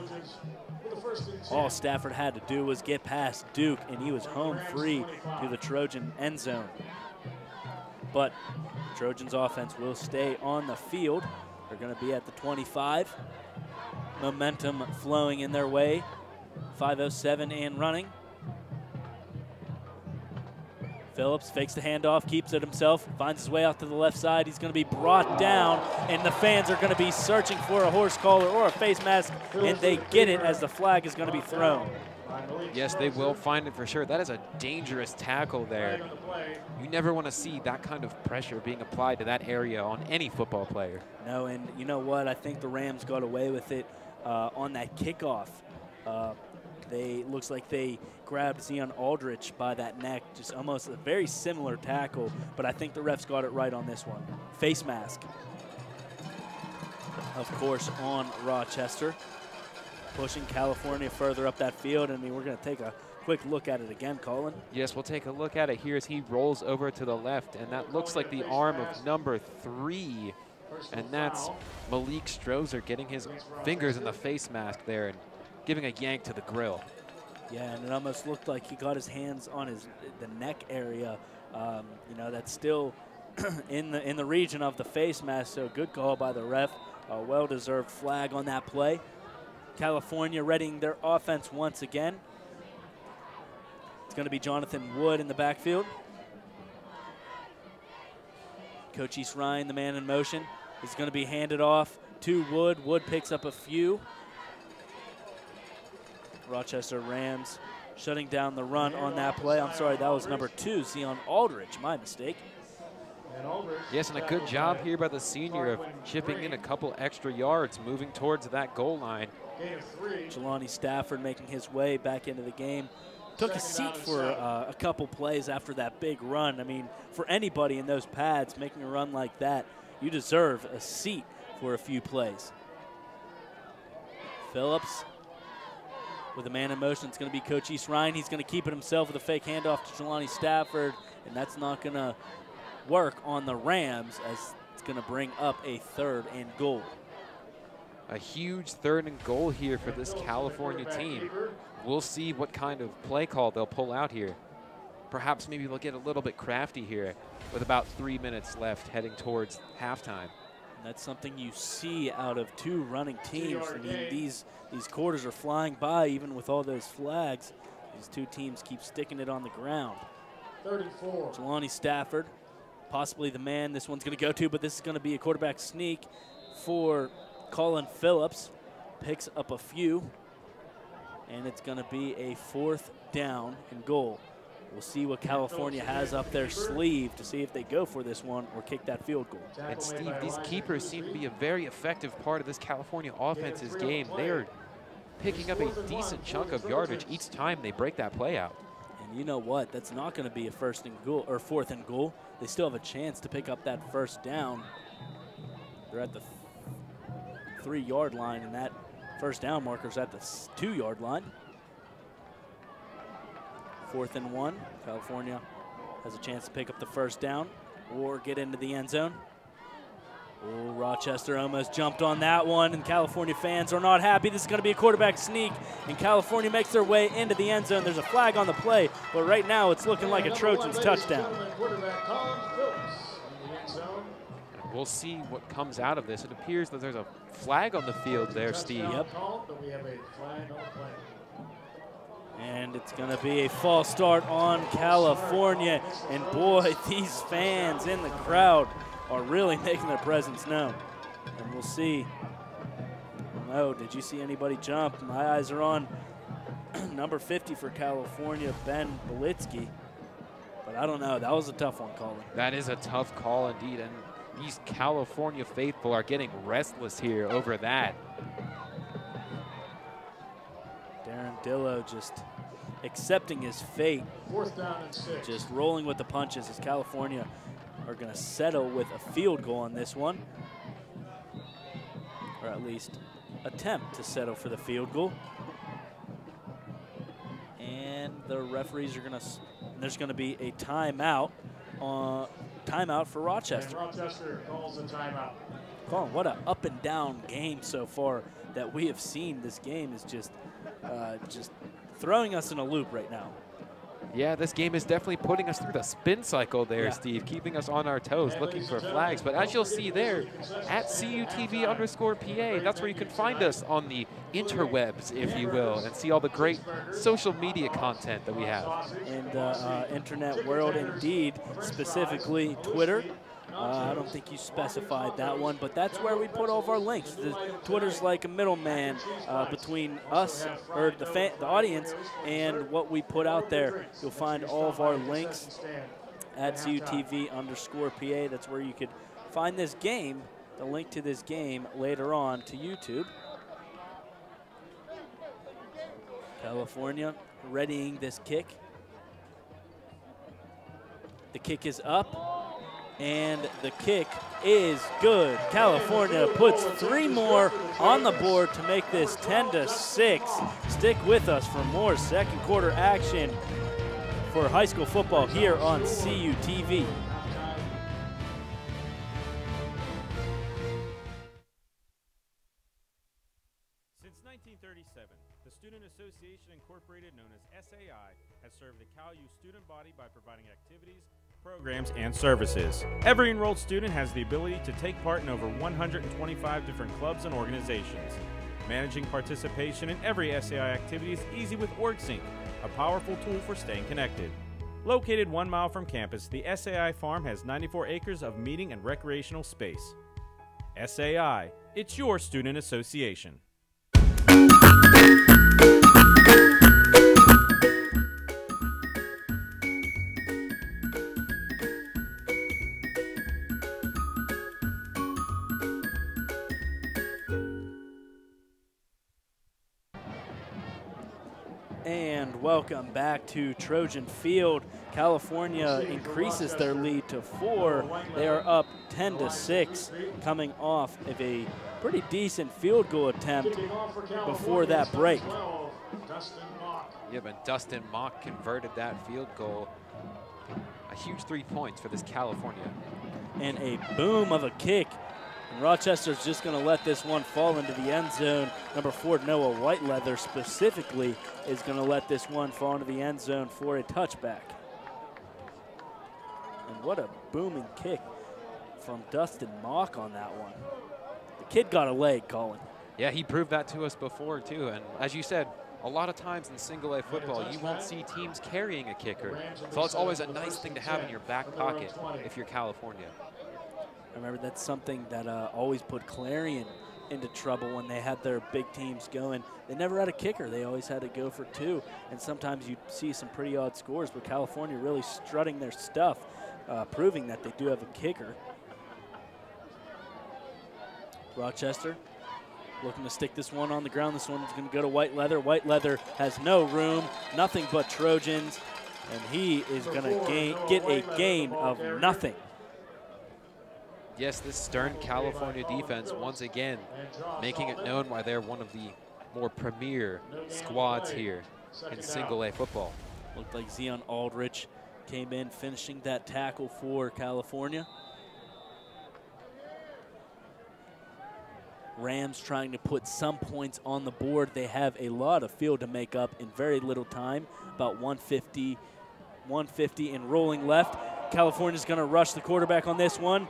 all Stafford had to do was get past Duke, and he was home free to the Trojan end zone. But the Trojans offense will stay on the field. They're going to be at the 25. Momentum flowing in their way. 5:07 and running. Phillips fakes the handoff, keeps it himself, finds his way out to the left side. He's going to be brought down, and the fans are going to be searching for a horse collar or a face mask, and they get it as the flag is going to be thrown. Yes, they will find it for sure. That is a dangerous tackle there. You never want to see that kind of pressure being applied to that area on any football player. No, and you know what? I think the Rams got away with it on that kickoff. looks like they grabbed Zion Aldrich by that neck, just almost a very similar tackle, but I think the refs got it right on this one. Face mask, of course, on Rochester, pushing California further up that field. I mean, we're going to take a quick look at it again, Colin. Yes, we'll take a look at it here as he rolls over to the left, and that looks like the arm of number 3, and that's Malik Strozer getting his fingers in the face mask there and giving a yank to the grill. Yeah, and it almost looked like he got his hands on the neck area. You know, that's still in the region of the face mask, so good call by the ref. A well-deserved flag on that play. California readying their offense once again. It's going to be Jonathan Wood in the backfield. Coach East Ryan, the man in motion, is going to be handed off to Wood. Wood picks up a few. Rochester Rams shutting down the run on that play. I'm sorry, that was number 2, Zion Aldrich. My mistake. Yes, and a good job here by the senior of chipping in a couple extra yards, moving towards that goal line. Jelani Stafford making his way back into the game. Took a seat for a couple plays after that big run. I mean, for anybody in those pads making a run like that, you deserve a seat for a few plays. Phillips with a man in motion. It's going to be Coach East Ryan. He's going to keep it himself with a fake handoff to Jelani Stafford, and that's not going to work on the Rams as it's going to bring up a 3rd and goal. A huge 3rd and goal here for this California team. We'll see what kind of play call they'll pull out here. Perhaps maybe they'll get a little bit crafty here with about 3 minutes left heading towards halftime. And that's something you see out of 2 running teams. I mean, these quarters are flying by even with all those flags. These 2 teams keep sticking it on the ground. 34. Jelani Stafford, possibly the man this one's going to go to, but this is going to be a quarterback sneak for Colin Phillips. Picks up a few, and it's going to be a 4th down and goal. We'll see what California has up their sleeve to see if they go for this one or kick that field goal. And Steve, these keepers seem to be a very effective part of this California offense's game. They are picking up a decent chunk of yardage each time they break that play out. And you know what? That's not going to be a 1st and goal or 4th and goal. They still have a chance to pick up that 1st down. They're at the 3-yard line, and that 1st down marker's at the 2-yard line. 4th and 1. California has a chance to pick up the 1st down or get into the end zone. Oh, Rochester almost jumped on that one, and California fans are not happy. This is going to be a quarterback sneak, and California makes their way into the end zone. There's a flag on the play, but right now it's looking like a Trojans touchdown. We'll see what comes out of this. It appears that there's a flag on the field there, Steve. Yep. And it's going to be a false start on California. And boy, these fans in the crowd are really making their presence known. And we'll see. Oh, did you see anybody jump? My eyes are on number 50 for California, Ben Belitsky. But I don't know. That was a tough one, Colin. That is a tough call indeed. And these California faithful are getting restless here over that. Darren Dillo just accepting his fate. 4th down and 6. Just rolling with the punches as California are going to settle with a field goal on this one. Or at least attempt to settle for the field goal. And the referees are going to, there's going to be a timeout. Timeout for Rochester. And Rochester calls a timeout. Colin, what an up and down game so far that we have seen. This game is just throwing us in a loop right now. Yeah, this game is definitely putting us through the spin cycle there, Steve, keeping us on our toes, looking for flags. But as you'll see there, at CUTV_PA, that's where you can find us on the interwebs, if you will, and see all the great social media content that we have. And internet world, indeed, specifically Twitter. I don't think you specified that one, but that's where we put all of our links. Twitter's like a middleman between us, or the audience, and what we put out there. You'll find all of our links at CUTV_PA. That's where you could find this game, the link to this game later on to YouTube. California readying this kick. The kick is up, and the kick is good. California puts 3 more on the board to make this 10-6. Stick with us for more second quarter action for high school football here on CUTV. Since 1937, the Student Association Incorporated, known as SAI, has served the CalU student body by providing activities, programs, and services. Every enrolled student has the ability to take part in over 125 different clubs and organizations. Managing participation in every SAI activity is easy with OrgSync, a powerful tool for staying connected. Located 1 mile from campus, the SAI Farm has 94 acres of meeting and recreational space. SAI, it's your student association. And welcome back to Trojan Field. California increases their lead to 4. They are up 10-6, coming off of a pretty decent field goal attempt before that break. Yeah, but Dustin Mock converted that field goal. A huge 3 points for this California. And a boom of a kick. And Rochester's just going to let this one fall into the end zone. Number 4, Noah Whiteleather specifically, is going to let this one fall into the end zone for a touchback. And what a booming kick from Dustin Mock on that one. The kid got a leg, Colin. Yeah, he proved that to us before, too. And as you said, a lot of times in single-A football, you won't see teams carrying a kicker. So it's always a nice thing to have in your back pocket if you're California. I remember that's something that always put Clarion into trouble when they had their big teams going. They never had a kicker. They always had to go for 2. And sometimes you'd see some pretty odd scores, but California really strutting their stuff, proving that they do have a kicker. Rochester looking to stick this one on the ground. This one's going to go to Whiteleather. Whiteleather has no room, nothing but Trojans, and he is going to get a gain of nothing. Yes, this stern California defense, once again, making it known why they're one of the more premier squads here in single-A football. Looked like Zion Aldrich came in, finishing that tackle for California. Rams trying to put some points on the board. They have a lot of field to make up in very little time, about 150 and rolling left. California's going to rush the quarterback on this one.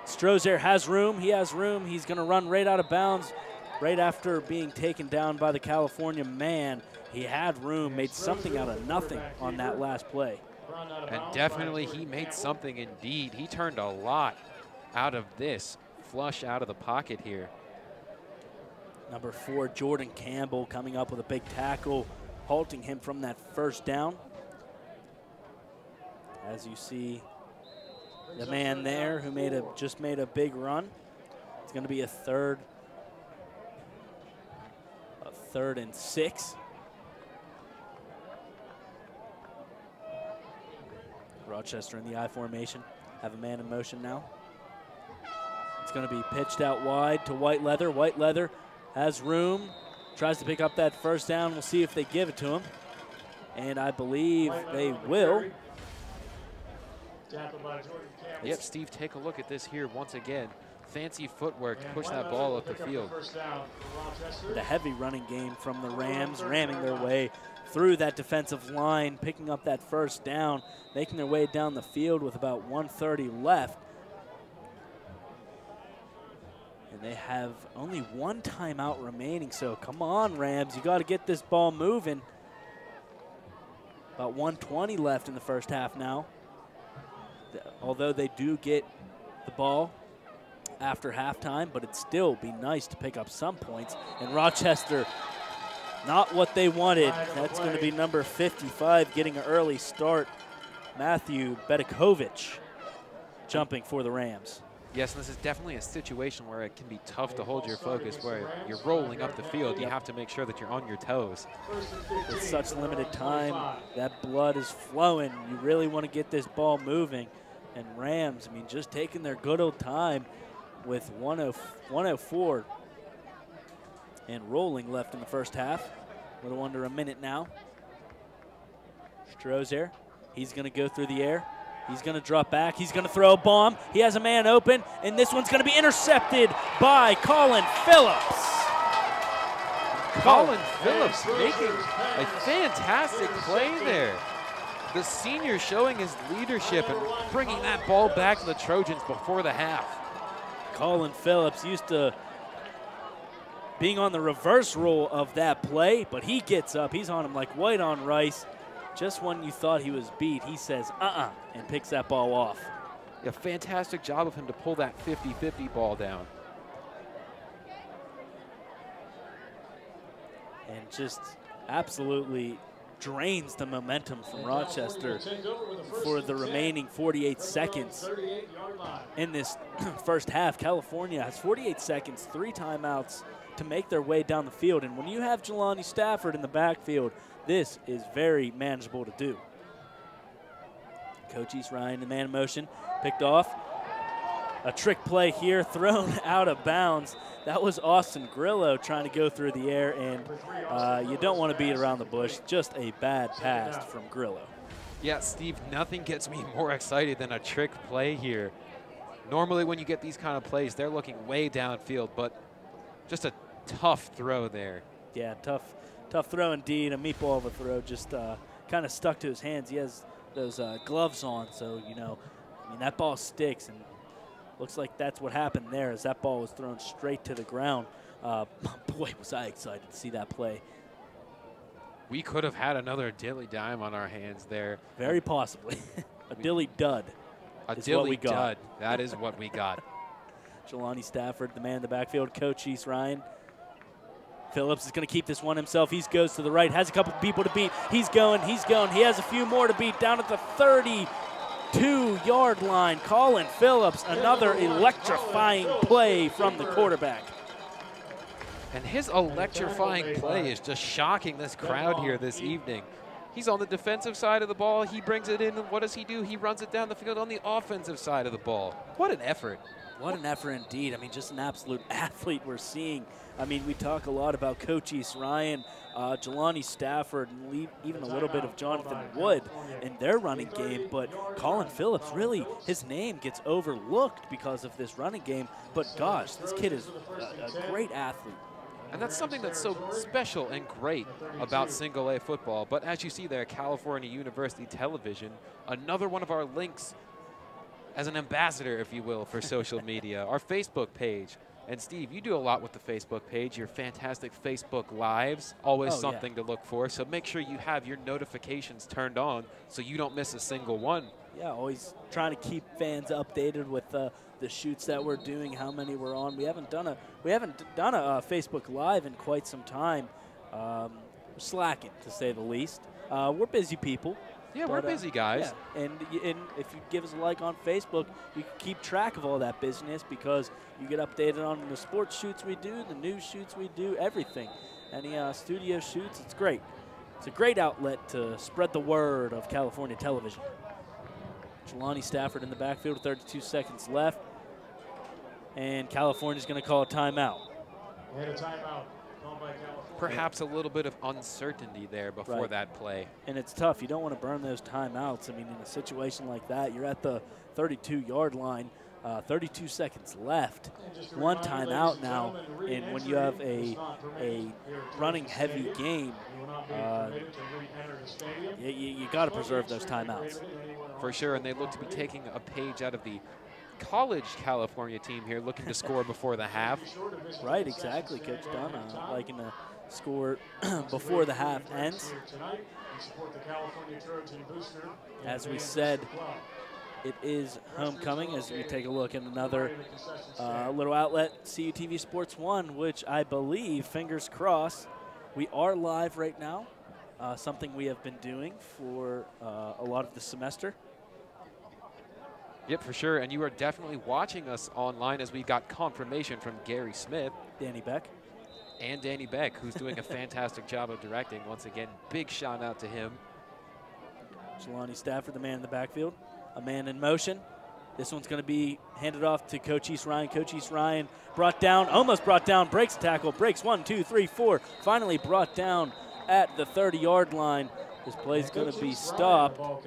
Strozier has room. He has room. He's going to run right out of bounds right after being taken down by the California man. He had room, made something out of nothing on that last play. And definitely he made something indeed. He turned a lot out of this flush out of the pocket here. Number 4, Jordan Campbell, coming up with a big tackle, halting him from that first down. As you see, the man there who just made a big run. It's going to be a third and 6. Rochester in the I formation, have a man in motion now. It's going to be pitched out wide to Whiteleather. Whiteleather has room, tries to pick up that first down. We'll see if they give it to him. And I believe they will. Yep, Steve, take a look at this here once again. Fancy footwork to push that ball up the field. The heavy running game from the Rams, ramming their way through that defensive line, picking up that first down, making their way down the field with about 1:30 left. And they have only 1 timeout remaining, so come on, Rams, you got to get this ball moving. About 1:20 left in the first half now. Although they do get the ball after halftime, but it'd still be nice to pick up some points. And Rochester, not what they wanted. That's going to be number 55 getting an early start. Matthew Bedikovich jumping for the Rams. Yes, and this is definitely a situation where it can be tough to hold your focus, where you're rolling up the field. You have to make sure that you're on your toes. With such limited time, that blood is flowing. You really want to get this ball moving. And Rams, I mean, just taking their good old time with 104 and rolling left in the first half. A little under a minute now. Strozier, he's going to go through the air. He's going to drop back. He's going to throw a bomb. He has a man open, and this one's going to be intercepted by Colin Phillips. Colin Phillips making a fantastic play there. The senior showing his leadership and bringing that ball back to the Trojans before the half. Colin Phillips used to being on the reverse roll of that play, but he gets up. He's on him like white on rice. Just when you thought he was beat, he says, and picks that ball off. A fantastic job of him to pull that 50-50 ball down. And just absolutely drains the momentum from Rochester for the remaining 48 seconds in this first half. California has 48 seconds, 3 timeouts to make their way down the field. And when you have Jelani Stafford in the backfield, this is very manageable to do. Coach East Ryan in man motion, picked off. A trick play here, thrown out of bounds. That was Austin Grillo trying to go through the air, and you don't want to beat around the bush. Just a bad pass from Grillo. Yeah, Steve, nothing gets me more excited than a trick play here. Normally when you get these kind of plays, they're looking way downfield, but just a tough throw there. Yeah, tough throw indeed. A meatball of a throw, just kind of stuck to his hands. He has those gloves on, so, you know, I mean, that ball sticks, and looks like that's what happened there as that ball was thrown straight to the ground. Boy, was I excited to see that play. We could have had another dilly dime on our hands there. Very possibly. A dilly dud. A dilly dud. That is what we got. Jelani Stafford, the man in the backfield. Coach East Ryan. Phillips is going to keep this one himself. He goes to the right, has a couple people to beat. He's going. He has a few more to beat down at the 32-yard line. Colin Phillips, another electrifying play from the quarterback. And his electrifying play is just shocking this crowd here this evening. He's on the defensive side of the ball. He brings it in, and what does he do? He runs it down the field on the offensive side of the ball. What an effort. What an effort indeed. I mean, just an absolute athlete we're seeing. I mean, we talk a lot about Coach East Ryan, Jelani Stafford, and even a little bit of Jonathan Wood in their running game, but Colin Phillips, really, his name gets overlooked because of this running game, but gosh, this kid is a great athlete. And that's something that's so special and great about single A football. But as you see there, California University Television, another one of our links as an ambassador, if you will, for social media, our Facebook page. And Steve, you do a lot with the Facebook page. Your fantastic Facebook Lives, always something to look for. So make sure you have your notifications turned on so you don't miss a single one. Yeah, always trying to keep fans updated with the shoots that we're doing, how many we're on. We haven't done a Facebook Live in quite some time. Slacking, to say the least. We're busy people. Yeah, we're busy guys. Yeah. And if you give us a like on Facebook, you can keep track of all that business because you get updated on the sports shoots we do, the news shoots we do, everything. Any studio shoots, it's great. It's a great outlet to spread the word of California television. Jelani Stafford in the backfield, 32 seconds left. And California's going to call a timeout. And a timeout called by California. Perhaps a little bit of uncertainty there before that play. And it's tough. You don't want to burn those timeouts. I mean, in a situation like that, you're at the 32-yard line, 32 seconds left. One timeout now, and when you have a running-heavy game, you got to preserve those timeouts. For sure, and they look to be taking a page out of the college California team here, looking to score before the half. Right, exactly. Coach Dunn liking to score before the half ends. As we said, it is homecoming as we take a look at another little outlet, CUTV Sports 1, which I believe, fingers crossed, we are live right now, something we have been doing for a lot of the semester. Yep, for sure. And you are definitely watching us online as we got confirmation from Gary Smith. Danny Beck. And Danny Beck, who's doing a fantastic job of directing. Once again, big shout out to him. Jelani Stafford, the man in the backfield. A man in motion. This one's going to be handed off to Coach East Ryan. Coach East Ryan brought down, almost brought down, breaks tackle, breaks 1, 2, 3, 4. Finally brought down at the 30-yard line. This play's going to be stopped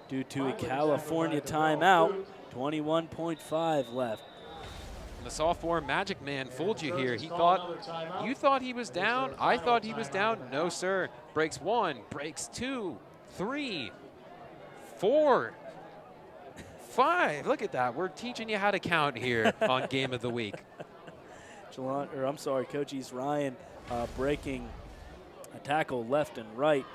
due to a California timeout. 21.5 left. The sophomore Magic Man fooled you here. You thought he was down. I thought he was down. No, sir. Breaks 1, breaks 2, 3, 4, 5. Look at that. We're teaching you how to count here on Game of the Week. Coach East Ryan breaking a tackle left and right,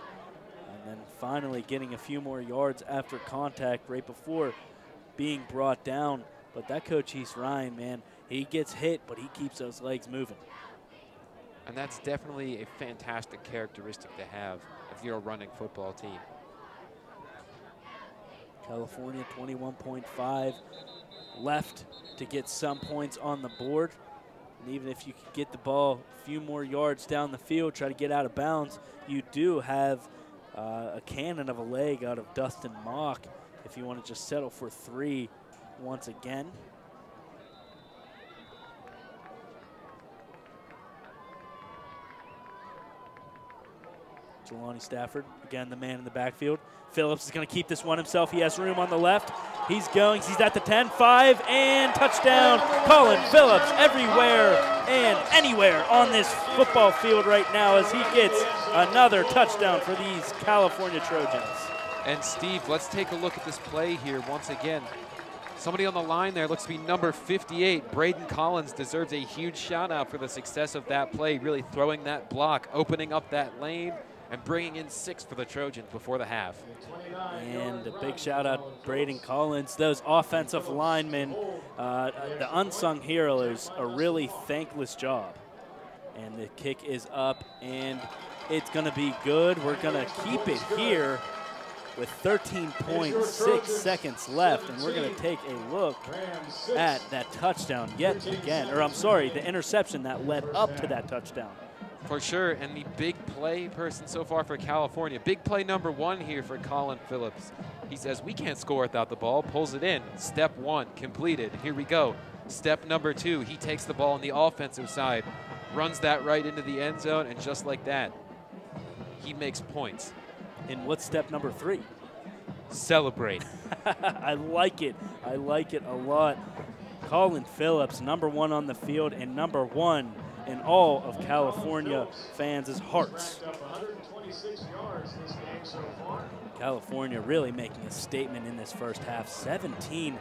and then finally getting a few more yards after contact right before being brought down. But that Coach East Ryan, man, he gets hit, but he keeps those legs moving. And that's definitely a fantastic characteristic to have if you're a running football team. California 21.5 left to get some points on the board. And even if you could get the ball a few more yards down the field, try to get out of bounds, you do have a cannon of a leg out of Dustin Mock if you want to just settle for 3 once again. Jelani Stafford, again the man in the backfield. Phillips is going to keep this one himself. He has room on the left. He's going. He's at the 10, 5, and touchdown. Colin Phillips everywhere and anywhere on this football field right now as he gets another touchdown for these California Trojans. And Steve, let's take a look at this play here once again. Somebody on the line there looks to be number 58. Braden Collins deserves a huge shout out for the success of that play, really throwing that block, opening up that lane, and bringing in 6 for the Trojans before the half. And a big shout out Braden Collins. Those offensive linemen, the unsung heroes, a really thankless job. And the kick is up, and it's going to be good. We're going to keep it here with 13.6 seconds left, and we're going to take a look at that touchdown yet again. Or I'm sorry, the interception that led up to that touchdown. For sure, and the big play person so far for California. Big play number 1 here for Colin Phillips. He says, we can't score without the ball, pulls it in. Step 1, completed. Here we go. Step number 2, he takes the ball on the offensive side, runs that right into the end zone, and just like that, he makes points. And what's step number 3? Celebrate. I like it. I like it a lot. Colin Phillips, number 1 on the field and number 1 in all of California fans' hearts. California really making a statement in this first half, 17-6,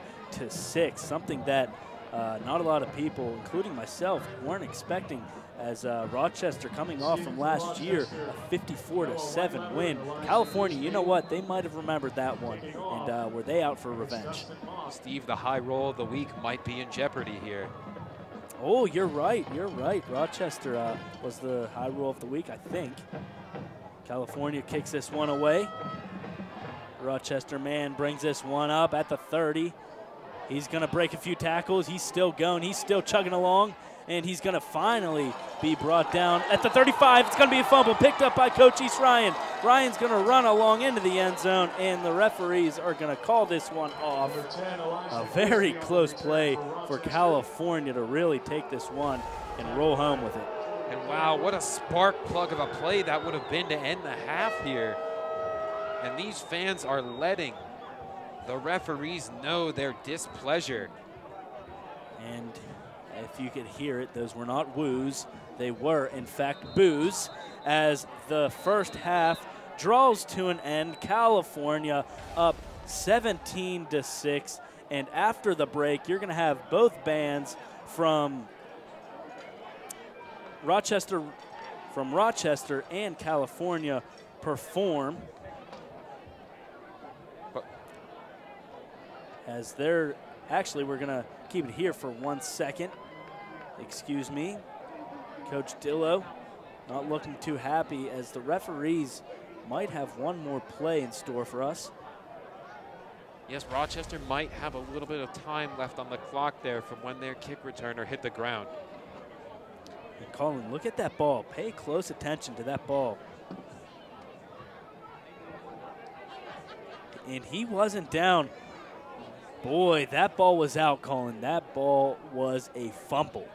something that not a lot of people, including myself, weren't expecting, as Rochester coming off from last year, a 54-7 win. California, you know what? They might have remembered that one, and were they out for revenge? Steve, the high roll of the week might be in jeopardy here. Oh, you're right. You're right. Rochester was the high roll of the week, I think. California kicks this one away. Rochester man brings this one up at the 30. He's going to break a few tackles. He's still going. He's still chugging along. And he's going to finally be brought down at the 35. It's going to be a fumble picked up by Coach East Ryan. Ryan's going to run along into the end zone, and the referees are going to call this one off. A very close play for California to really take this one and roll home with it. And wow, what a spark plug of a play that would have been to end the half here. And these fans are letting the referees know their displeasure. And if you could hear it, those were not woos. They were, in fact, boos, as the first half draws to an end. California up 17-6. And after the break, you're going to have both bands from Rochester and California perform. As they're actually, we're going to keep it here for 1 second. Excuse me. Coach Dillo not looking too happy, as the referees might have one more play in store for us. Yes, Rochester might have a little bit of time left on the clock there from when their kick returner hit the ground. And Colin, look at that ball. Pay close attention to that ball. And he wasn't down. Boy, that ball was out, Colin. That ball was a fumble.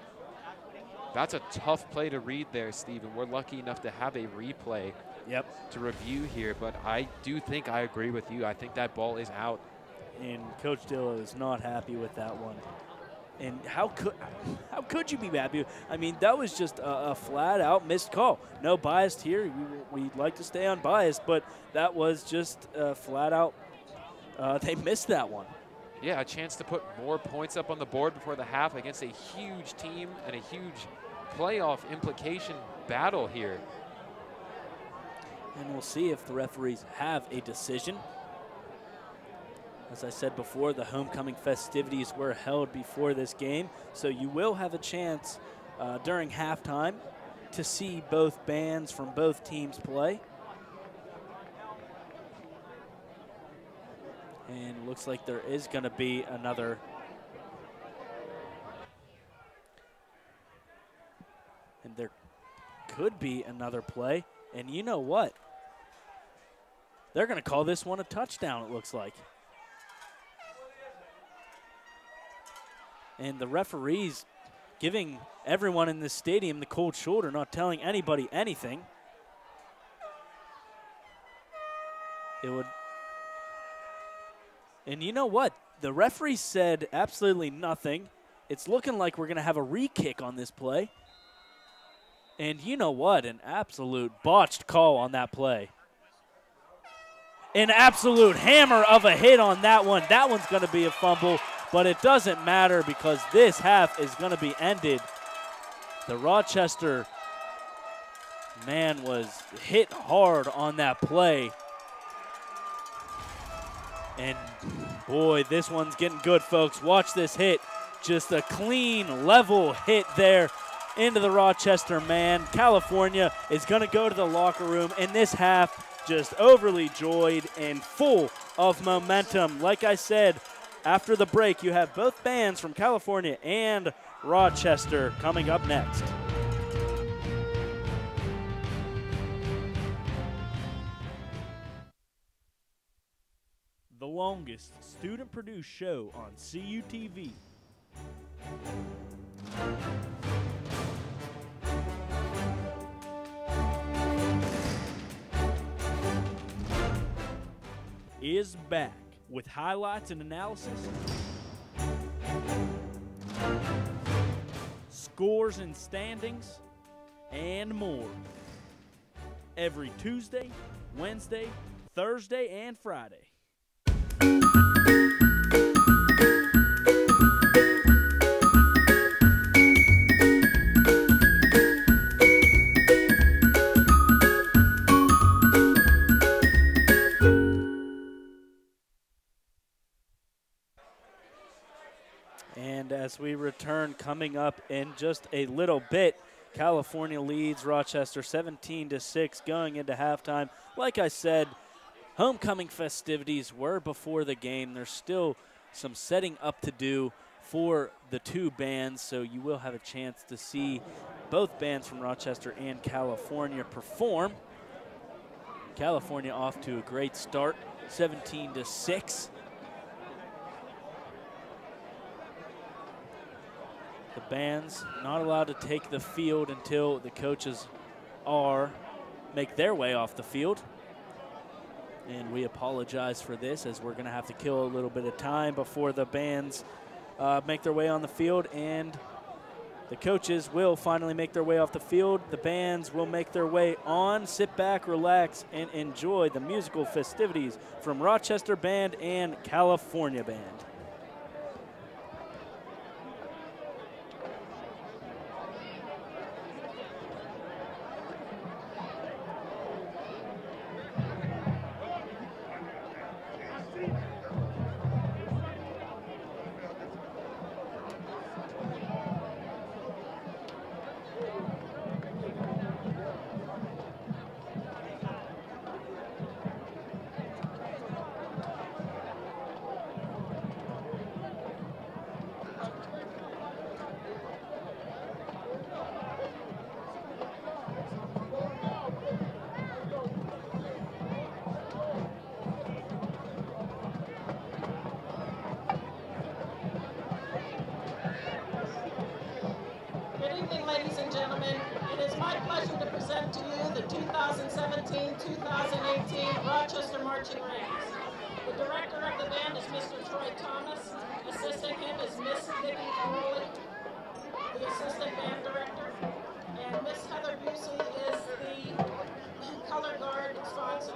That's a tough play to read there, Stephen. We're lucky enough to have a replay to review here, but I do think I agree with you. I think that ball is out. And Coach Dillo is not happy with that one. And how could you be happy? I mean, that was just a flat-out missed call. No bias here. We'd like to stay unbiased, but that was just flat-out. They missed that one. Yeah, a chance to put more points up on the board before the half against a huge team and a huge playoff implication battle here. And we'll see if the referees have a decision. As I said before, the homecoming festivities were held before this game, so you will have a chance during halftime to see both bands from both teams play. And looks like there is going to be another. And there could be another play. And you know what? They're going to call this one a touchdown, it looks like. And the referees giving everyone in this stadium the cold shoulder, not telling anybody anything. And you know what? The referee said absolutely nothing. It's looking like we're going to have a re-kick on this play. And you know what? An absolute botched call on that play. An absolute hammer of a hit on that one. That one's going to be a fumble, but it doesn't matter because this half is going to be ended. The Rochester man was hit hard on that play. And boy, this one's getting good, folks. Watch this hit. Just a clean, level hit there into the Rochester man. California is going to go to the locker room in this half just overly joyed and full of momentum. Like I said, after the break, you have both bands from California and Rochester coming up next. The longest student-produced show on CUTV. Is back with highlights and analysis, scores and standings, and more. Every Tuesday, Wednesday, Thursday, and Friday. And as we return coming up in just a little bit, California leads Rochester 17-6 going into halftime. Like I said, homecoming festivities were before the game. There's still some setting up to do for the two bands, so you will have a chance to see both bands from Rochester and California perform. California off to a great start, 17-6. The bands not allowed to take the field until the coaches make their way off the field. And we apologize for this, as we're going to have to kill a little bit of time before the bands make their way on the field. And the coaches will finally make their way off the field. The bands will make their way on. Sit back, relax, and enjoy the musical festivities from Rochester Band and California Band. 2017-2018 Rochester Marching Ranks. The director of the band is Mr. Troy Thomas. Assisting him is Miss Vicki Crowley, the assistant band director. And Miss Heather Busey is the color guard sponsor.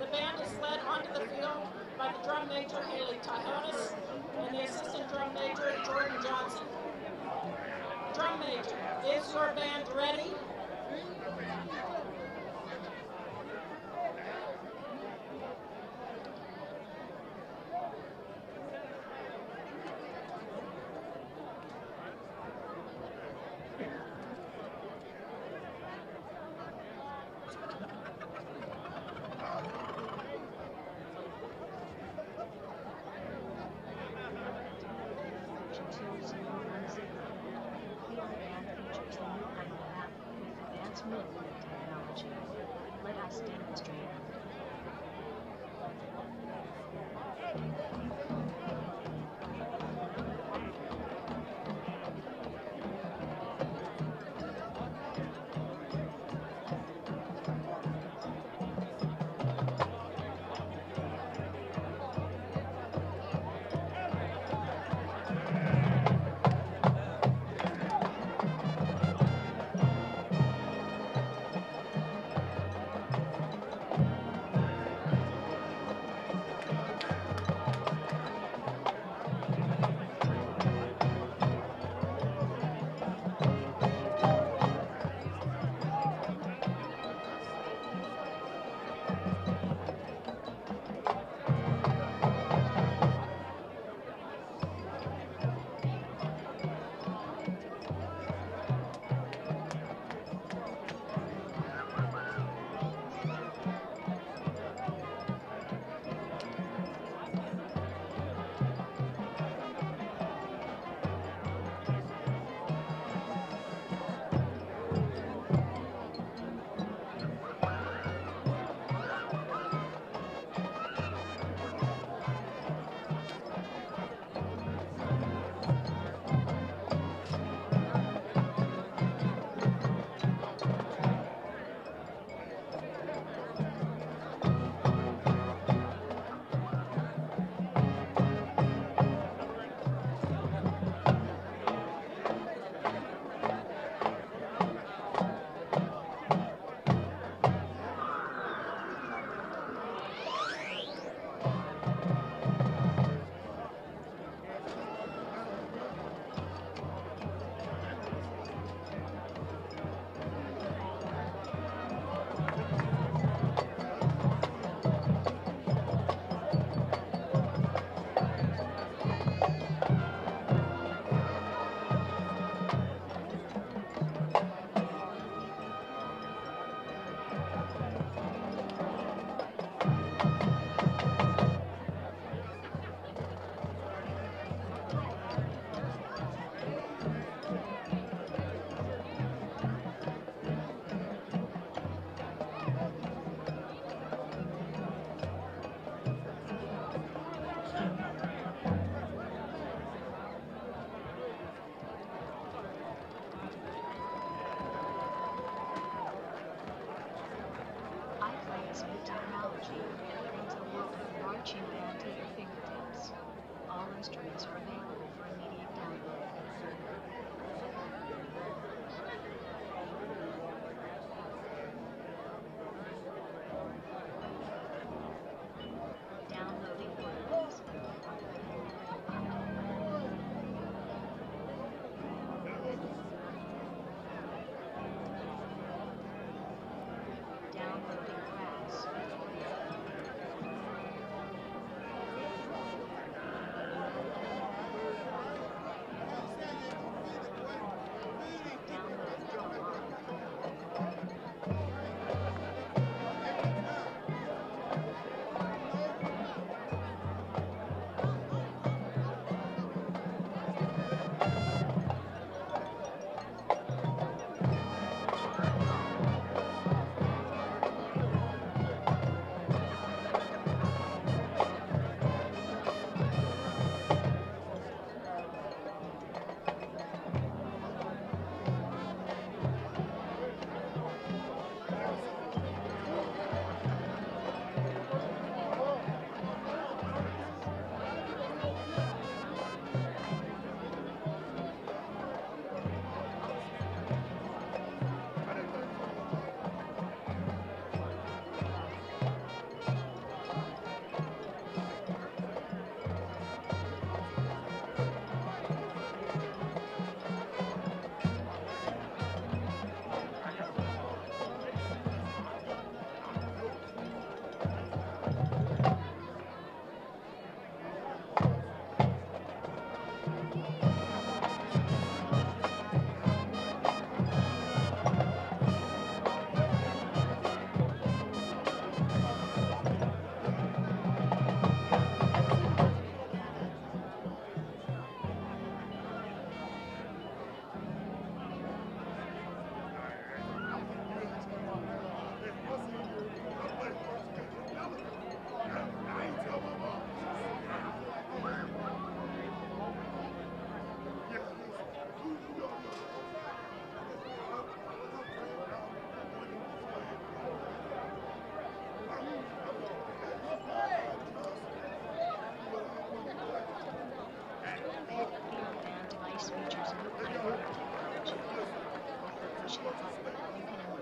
The band is led onto the field by the drum major Haley Tyhonis and the assistant drum major Jordan Johnson. Drum major, is your band ready? Let us demonstrate.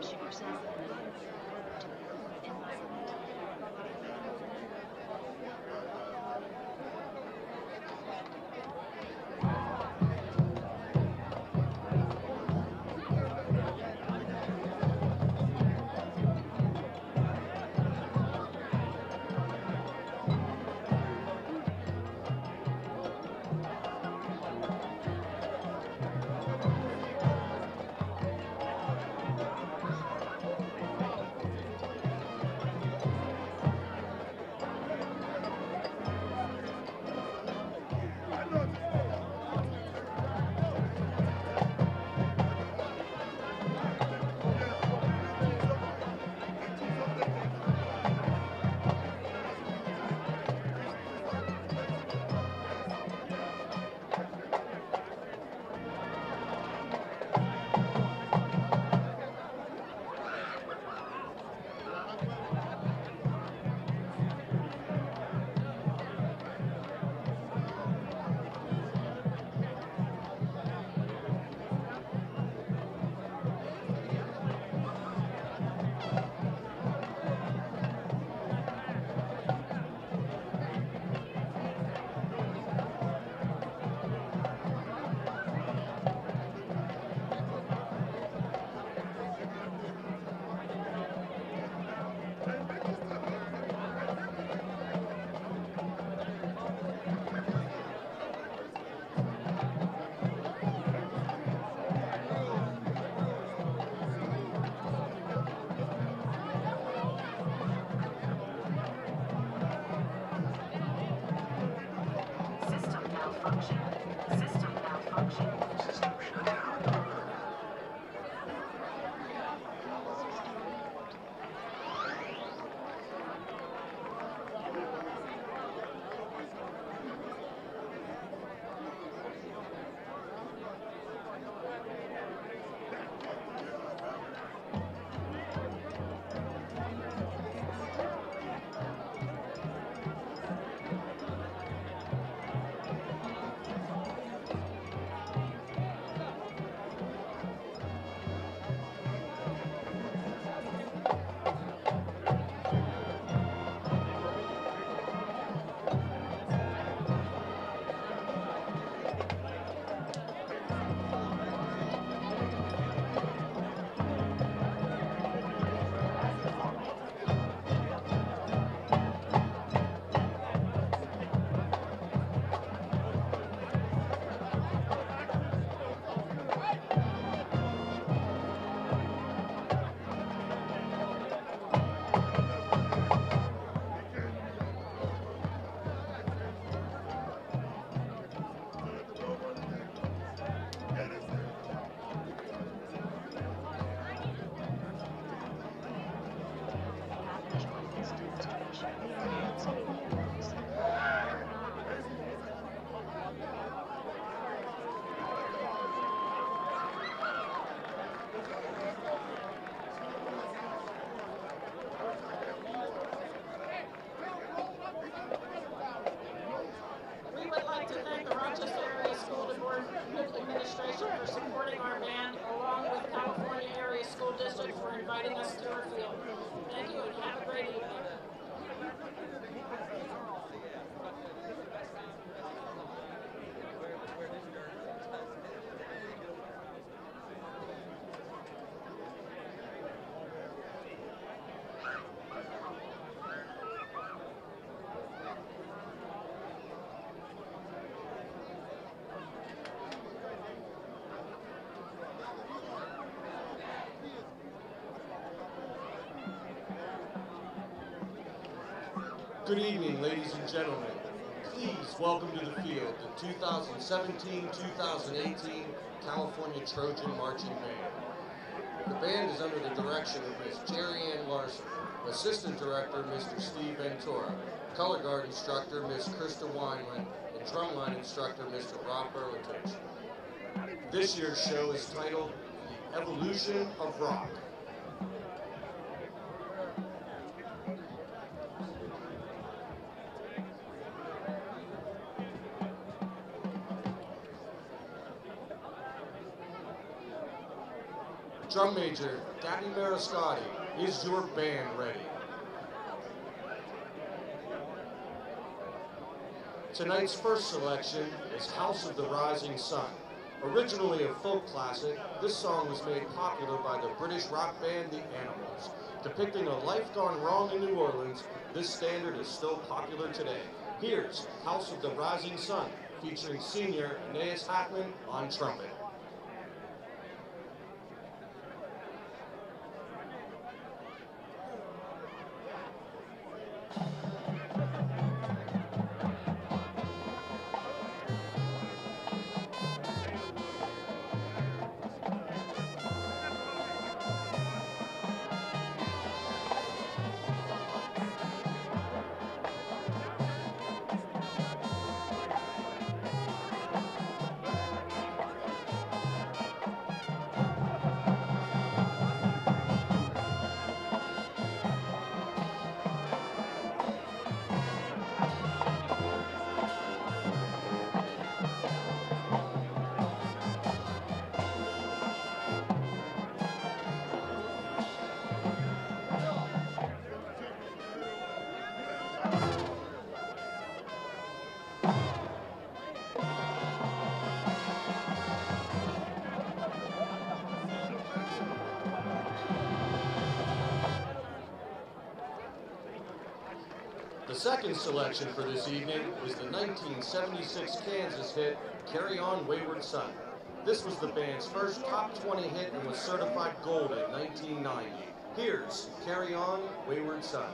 Shoot yourself in the foot to improve environment. Administration for supporting our band, along with California Area School District for inviting us to our field. Thank you and have a great evening. Good evening, ladies and gentlemen. Please welcome to the field the 2017-2018 California Trojan Marching Band. The band is under the direction of Ms. Jerry Ann Larson, Assistant Director Mr. Steve Ventura, Color Guard Instructor Ms. Krista Wineland, and Drumline Instructor Mr. Rob Berlitich. This year's show is titled The Evolution of Rock. Drum major Gabby Mariscotti, is your band ready? Tonight's first selection is House of the Rising Sun. Originally a folk classic, this song was made popular by the British rock band The Animals. Depicting a life gone wrong in New Orleans, this standard is still popular today. Here's House of the Rising Sun, featuring senior Aeneas Hackman on trumpet. The second selection for this evening is the 1976 Kansas hit, Carry On Wayward Son. This was the band's first top 20 hit and was certified gold in 1990. Here's Carry On Wayward Son.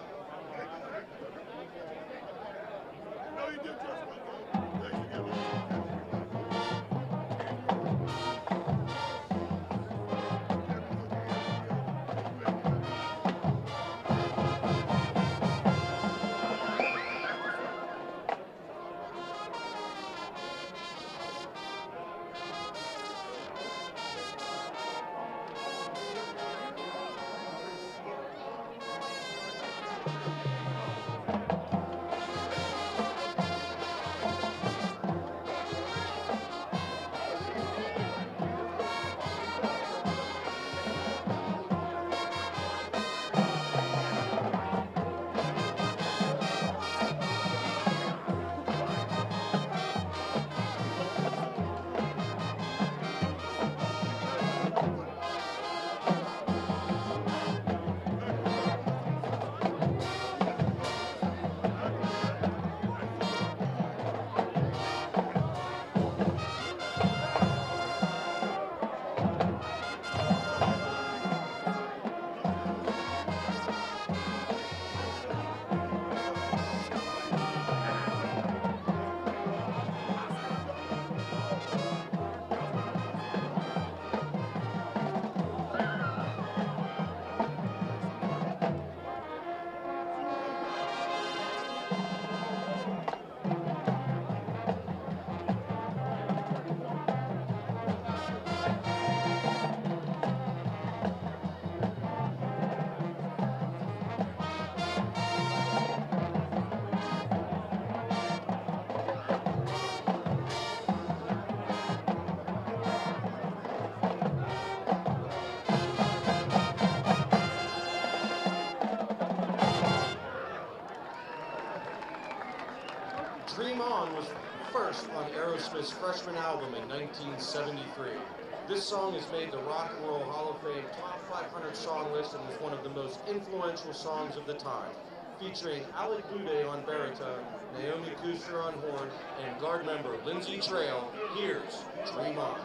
Dream On was first on Aerosmith's freshman album in 1973. This song has made the Rock and Roll Hall of Fame top 500 song list and was one of the most influential songs of the time, featuring Alec Boudet on baritone, Naomi Kuster on horn, and guard member Lindsey Trail. Here's Dream On.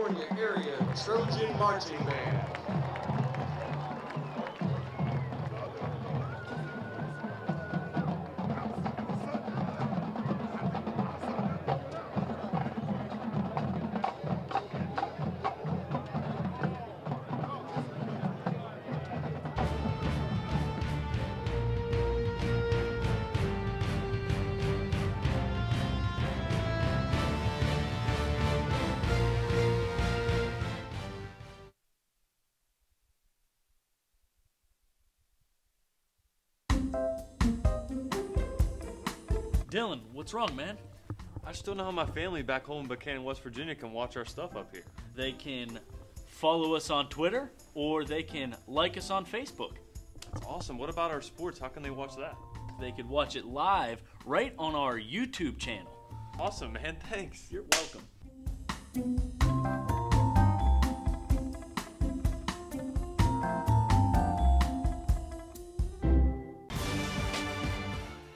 California Area Trojan Marching Band. Dylan, what's wrong, man? I just don't know how my family back home in Buchanan, West Virginia can watch our stuff up here. They can follow us on Twitter or they can like us on Facebook. That's awesome. What about our sports? How can they watch that? They could watch it live right on our YouTube channel. Awesome, man. Thanks. You're welcome.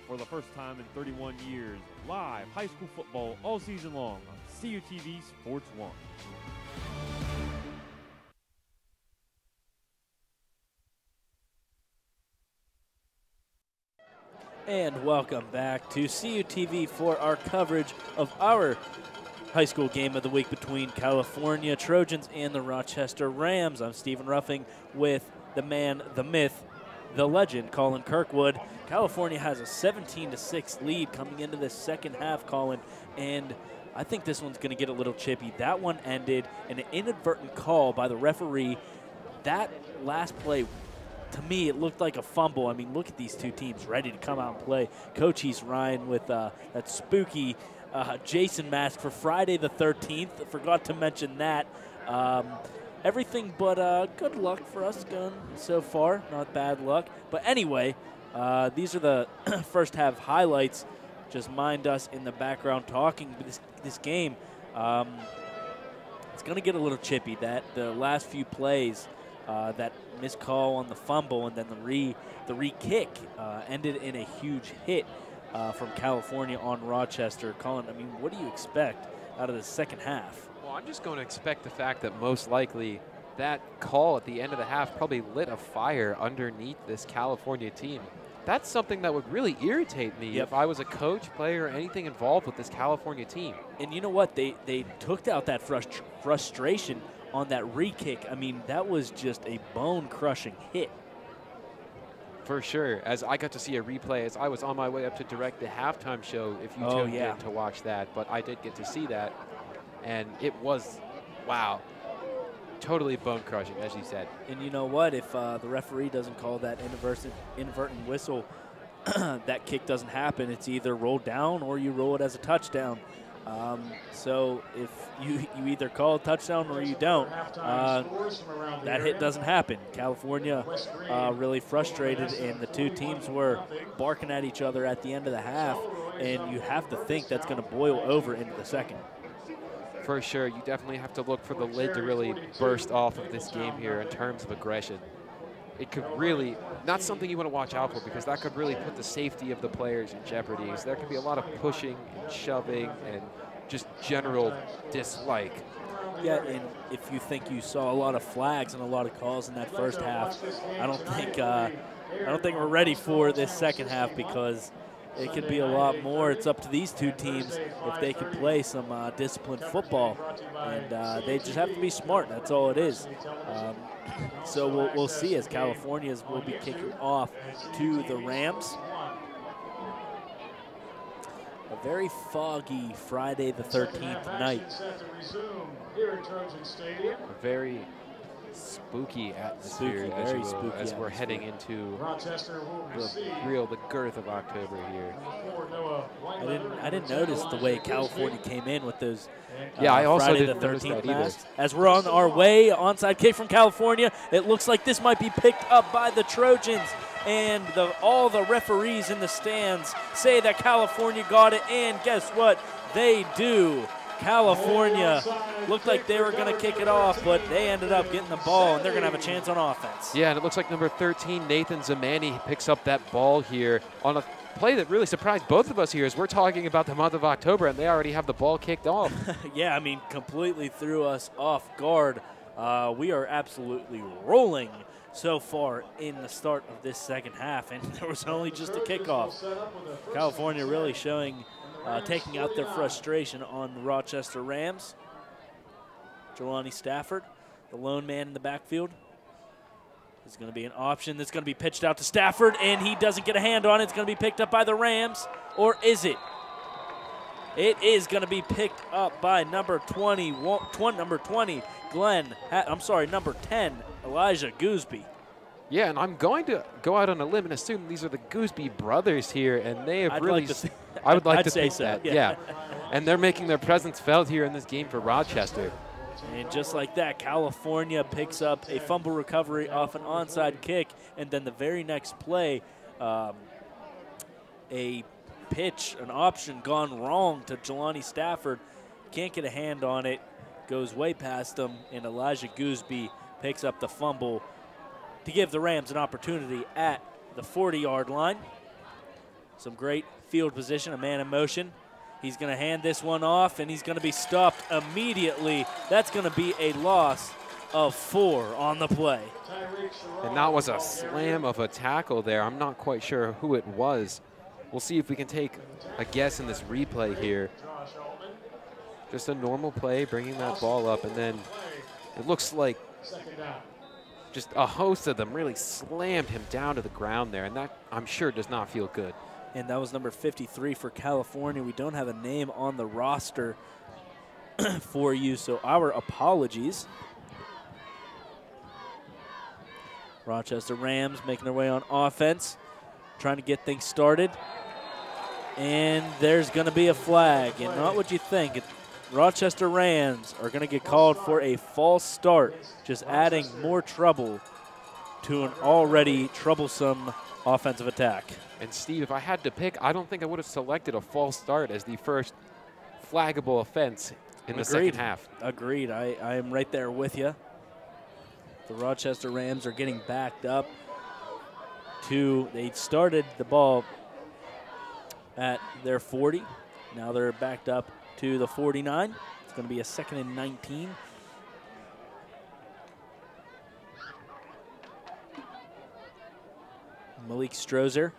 For the first time in 31 years, live high school football all season long on CUTV Sports 1. And welcome back to CUTV for our coverage of our high school game of the week between California Trojans and the Rochester Rams. I'm Stephen Ruffing with the man, the myth, the legend, Colin Kirkwood. California has a 17-6 lead coming into the second half, Colin, and I think this one's going to get a little chippy. That one ended in an inadvertent call by the referee. That last play, to me, it looked like a fumble. I mean, look at these two teams ready to come out and play. Coach He's Ryan with that spooky Jason mask for Friday the 13th. I forgot to mention that. Everything but good luck for us going so far. Not bad luck. But anyway, these are the first half highlights. Just mind us in the background talking this game. It's going to get a little chippy. The last few plays, that missed call on the fumble and then the re-kick ended in a huge hit from California on Rochester. Colin, I mean, what do you expect out of the second half? Well, I'm just going to expect the fact that most likely that call at the end of the half probably lit a fire underneath this California team. That's something that would really irritate me if I was a coach, player, or anything involved with this California team. And you know what? They took out that frustration on that re-kick. I mean, that was just a bone-crushing hit. For sure. As I got to see a replay as I was on my way up to direct the halftime show, if you tuned in to watch that. But I did get to see that, and it was, wow, totally bone-crushing, as you said. And you know what? If the referee doesn't call that inadvertent whistle, that kick doesn't happen. It's either rolled down or you roll it as a touchdown. So if you either call a touchdown or you don't, that hit doesn't happen. California really frustrated, and the two teams were barking at each other at the end of the half, and you have to think that's going to boil over into the second. For sure, you definitely have to look for the lid to really burst off of this game here in terms of aggression. It could really, not something you want to watch out for, because that could really put the safety of the players in jeopardy. So there could be a lot of pushing and shoving and just general dislike. Yeah, and if you think you saw a lot of flags and a lot of calls in that first half, I don't think we're ready for this second half, because it could be a lot more. It's up to these two teams if they can play some disciplined football, and they just have to be smart. That's all it is. So we'll see as California's will be kicking off to the Rams. A very foggy Friday the 13th night. A very spooky atmosphere as we're heading into the girth of October here. I didn't notice the way California came in with those I also Friday didn't the notice 13th that either. masks. As we're on our way, onside kick from California. It looks like this might be picked up by the Trojans, and all the referees in the stands say that California got it, and guess what? They do. California looked like they were going to kick it off, but they ended up getting the ball, and they're going to have a chance on offense. Yeah, and it looks like number 13, Nathan Zamani, picks up that ball here on a play that really surprised both of us here is we're talking about the month of October, and they already have the ball kicked off. Yeah, I mean, completely threw us off guard. We are absolutely rolling so far in the start of this second half, and there was only just a kickoff. California really showing, taking out their frustration on the Rochester Rams. Jelani Stafford, the lone man in the backfield. It's going to be an option that's going to be pitched out to Stafford, and he doesn't get a hand on it. It's going to be picked up by the Rams, or is it? It is going to be picked up by number 20, number 10, Elijah Gooseby. Yeah, and I'm going to go out on a limb and assume these are the Gooseby brothers here, and they have really. I would like to think so, that. yeah. And they're making their presence felt here in this game for Rochester. And just like that, California picks up a fumble recovery off an onside kick, and then the very next play, a pitch, an option gone wrong to Jelani Stafford. Can't get a hand on it, goes way past him, and Elijah Gooseby picks up the fumble to give the Rams an opportunity at the 40-yard line. Some great field position, a man in motion. He's going to hand this one off, and he's going to be stopped immediately. That's going to be a loss of 4 on the play. And that was a slam of a tackle there. I'm not quite sure who it was. We'll see if we can take a guess in this replay here. Just a normal play, bringing that ball up, and then it looks like just a host of them really slammed him down to the ground there, and that, I'm sure, does not feel good. And that was number 53 for California. We don't have a name on the roster for you, so our apologies. Rochester Rams making their way on offense, trying to get things started. And there's going to be a flag, and not what you think. Rochester Rams are going to get called for a false start, just adding more trouble to an already troublesome offensive attack. And Steve, if I had to pick, I don't think I would have selected a false start as the first flaggable offense in the second half. Agreed. I am right there with you. The Rochester Rams are getting backed up they started the ball at their 40. Now they're backed up to the 49. It's going to be a 2nd and 19. Malik Strozer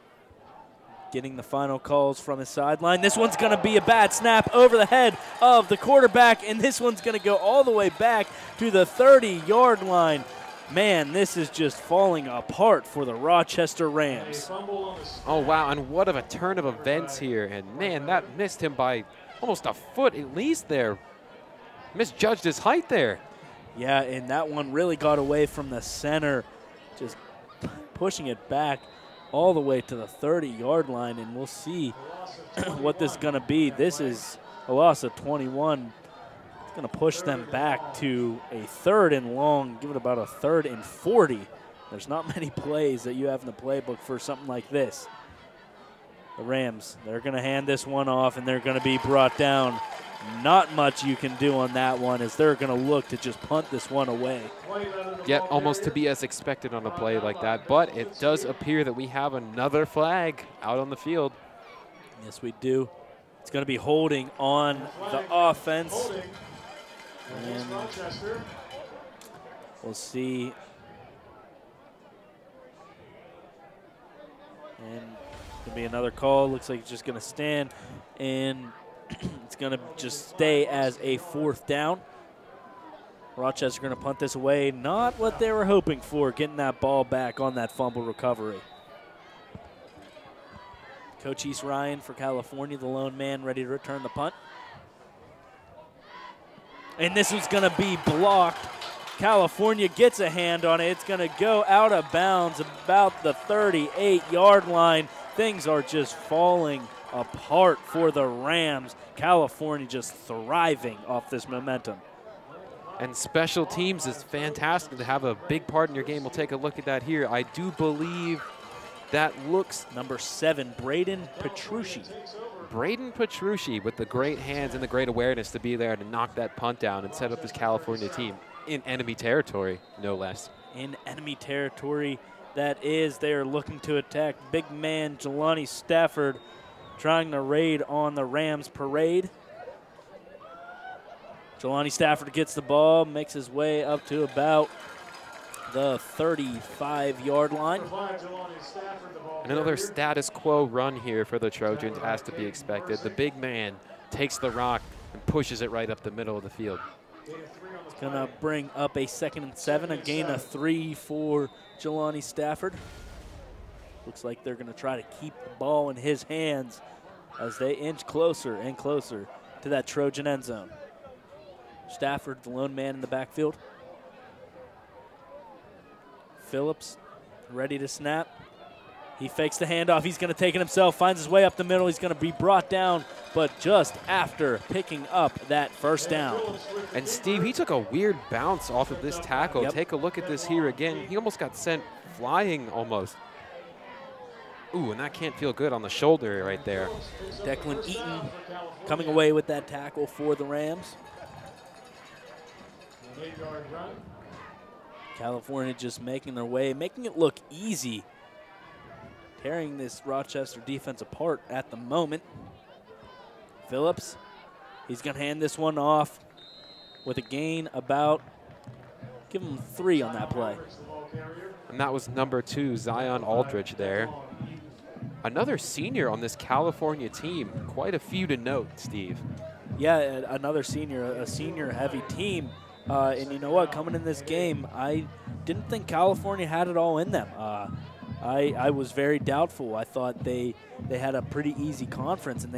getting the final calls from his sideline. This one's going to be a bad snap over the head of the quarterback, and this one's going to go all the way back to the 30-yard line. Man, this is just falling apart for the Rochester Rams. Oh, wow, and what of a turn of events here. And, man, that missed him by almost a foot at least there. Misjudged his height there. Yeah, and that one really got away from the center, just pushing it back all the way to the 30-yard line, and we'll see what this is going to be. This is a loss of 21. It's going to push them back to a 3rd and long, give it about a 3rd and 40. There's not many plays that you have in the playbook for something like this. The Rams, they're going to hand this one off, and they're going to be brought down. Not much you can do on that one, as they're going to look to just punt this one away. Yet almost to be as expected on a play like that, but it does appear that we have another flag out on the field. Yes, we do. It's going to be holding on the offense. And we'll see. And going to be another call. Looks like it's just going to stand, and it's going to just stay as a 4th down. Rochester going to punt this away. Not what they were hoping for, getting that ball back on that fumble recovery. Coach East Ryan for California, the lone man, ready to return the punt. And this is going to be blocked. California gets a hand on it. It's going to go out of bounds about the 38-yard line. Things are just falling apart for the Rams. California just thriving off this momentum. And special teams is fantastic to have a big part in your game. We'll take a look at that here. I do believe that looks number 7, Braden Petrucci. Braden Petrucci with the great hands and the great awareness to be there to knock that punt down and set up this California team in enemy territory, no less. In enemy territory, that is. They are looking to attack big man Jelani Stafford, trying to raid on the Rams parade. Jelani Stafford gets the ball, makes his way up to about the 35-yard line. And another status quo run here for the Trojans has to be expected. The big man takes the rock and pushes it right up the middle of the field. It's going to bring up a 2nd and 7, a gain of 3 for Jelani Stafford. Looks like they're going to try to keep the ball in his hands as they inch closer and closer to that Trojan end zone. Stafford, the lone man in the backfield. Phillips ready to snap. He fakes the handoff. He's going to take it himself, finds his way up the middle. He's going to be brought down, but just after picking up that first down. And Steve, he took a weird bounce off of this tackle. Yep. Take a look at this here again. He almost got sent flying almost. Ooh, and that can't feel good on the shoulder right there. Declan Eaton coming away with that tackle for the Rams. California just making their way, making it look easy, tearing this Rochester defense apart at the moment. Phillips, he's going to hand this one off with a gain about, give him 3 on that play. And that was number 2, Zion Aldridge there. Another senior on this California team. Quite a few to note, Steve. Yeah, another senior, a senior-heavy team. And you know what? Coming in this game, I didn't think California had it all in them. I was very doubtful. I thought they had a pretty easy conference, and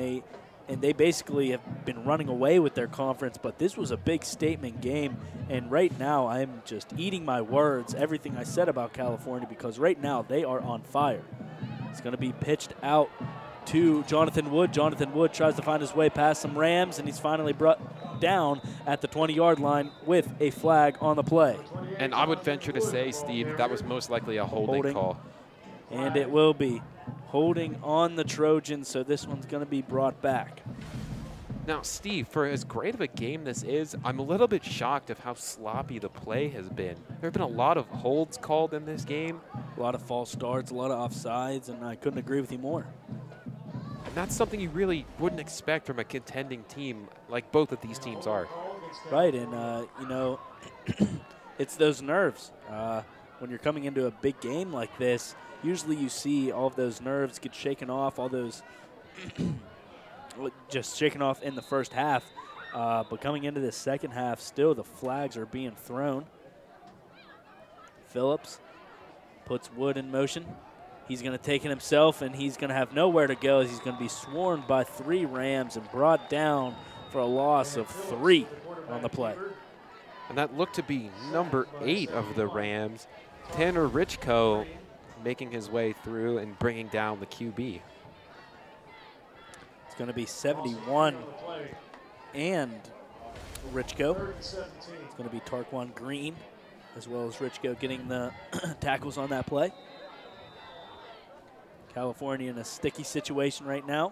they basically have been running away with their conference. But this was a big statement game, and right now I'm just eating my words, everything I said about California, because right now they are on fire. It's going to be pitched out to Jonathan Wood. Jonathan Wood tries to find his way past some Rams, and he's finally brought down at the 20-yard line with a flag on the play. And I would venture to say, Steve, that was most likely a holding call. And it will be holding on the Trojans, so this one's going to be brought back. Now, Steve, for as great of a game this is, I'm a little bit shocked of how sloppy the play has been. There have been a lot of holds called in this game. A lot of false starts, a lot of offsides, and I couldn't agree with you more. And that's something you really wouldn't expect from a contending team like both of these teams are. Right, and, you know, it's those nerves. When you're coming into a big game like this, usually you see all of those nerves get shaken off, all those just shaken off in the first half. But coming into the second half, still the flags are being thrown. Phillips puts Wood in motion. He's going to take it himself, and he's going to have nowhere to go as he's going to be swarmed by 3 Rams and brought down for a loss of 3 on the play. And that looked to be number 8 of the Rams, Tanner Richco, making his way through and bringing down the QB. It's going to be 71 and Richco. It's going to be Tarquan Green as well as Richco getting the tackles on that play. California in a sticky situation right now,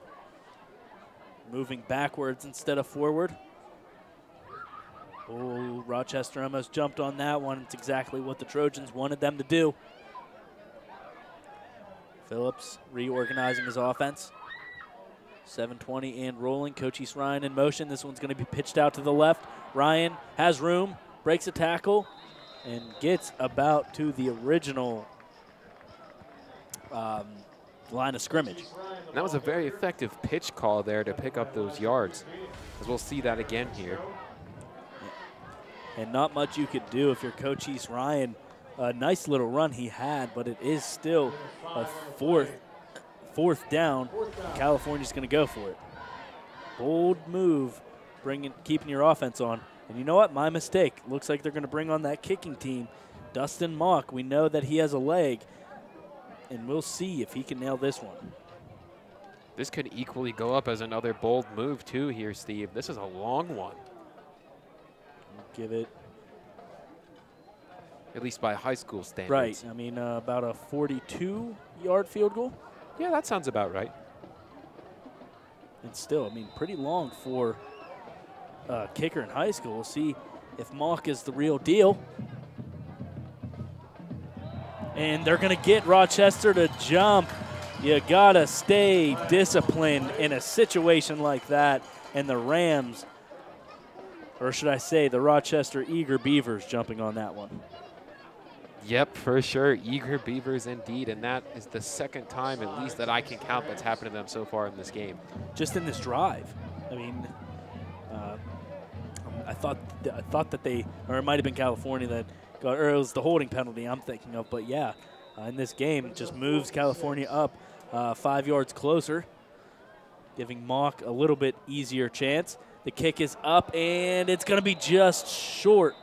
moving backwards instead of forward. Oh, Rochester almost jumped on that one. It's exactly what the Trojans wanted them to do. Phillips reorganizing his offense. 7:20 and rolling. Coach East Ryan in motion. This one's going to be pitched out to the left. Ryan has room, breaks a tackle, and gets about to the original line of scrimmage. And that was a very effective pitch call there to pick up those yards, as we'll see that again here. And not much you could do if you're Coach East Ryan. A nice little run he had, but it is still a fourth down. California's going to go for it. Bold move, keeping your offense on. And you know what? My mistake. Looks like they're going to bring on that kicking team. Dustin Mock, we know that he has a leg, and we'll see if he can nail this one. This could equally go up as another bold move too here, Steve. This is a long one. Give it. At least by high school standards. Right. I mean, about a 42-yard field goal. Yeah, that sounds about right. And still, I mean, pretty long for a kicker in high school. We'll see if Mock is the real deal. And they're going to get Rochester to jump. You got to stay disciplined in a situation like that. And the Rams, or should I say the Rochester Eager Beavers, jumping on that one. Yep, for sure. Eager Beavers indeed. And that is the second time, at least, that I can count that's happened to them so far in this game. Just in this drive. I mean, I thought that they, or it might have been California that got, or it was the holding penalty I'm thinking of. But yeah, in this game, it just moves California up 5 yards closer, giving Mock a little bit easier chance. The kick is up, and it's going to be just short.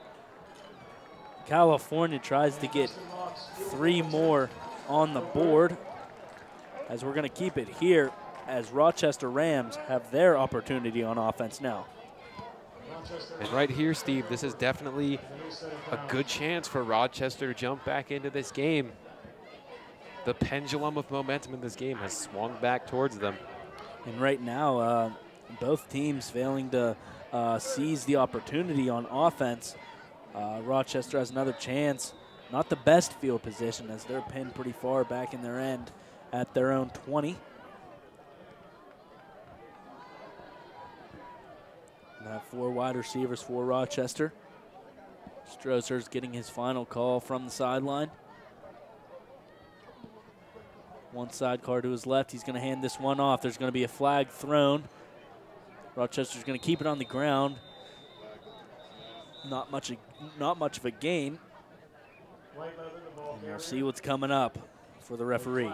California tries to get 3 more on the board, as we're going to keep it here as Rochester Rams have their opportunity on offense now. And right here, Steve, this is definitely a good chance for Rochester to jump back into this game. The pendulum of momentum in this game has swung back towards them. And right now, both teams failing to seize the opportunity on offense. Rochester has another chance. Not the best field position, as they're pinned pretty far back in their end at their own 20. And have 4 wide receivers for Rochester. Stroser's getting his final call from the sideline. One sidecar to his left. He's going to hand this one off. There's going to be a flag thrown. Rochester's going to keep it on the ground. Not much of a gain. And we'll see what's coming up for the referee.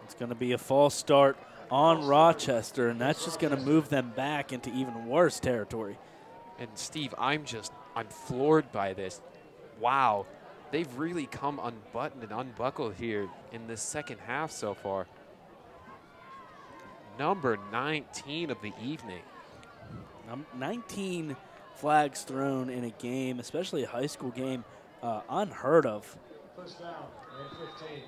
It's going to be a false start on Rochester, and that's just going to move them back into even worse territory. And Steve, I'm floored by this. Wow. They've really come unbuttoned and unbuckled here in this second half so far. Number 19 of the evening. 19 flags thrown in a game, especially a high school game, unheard of. First down and 15.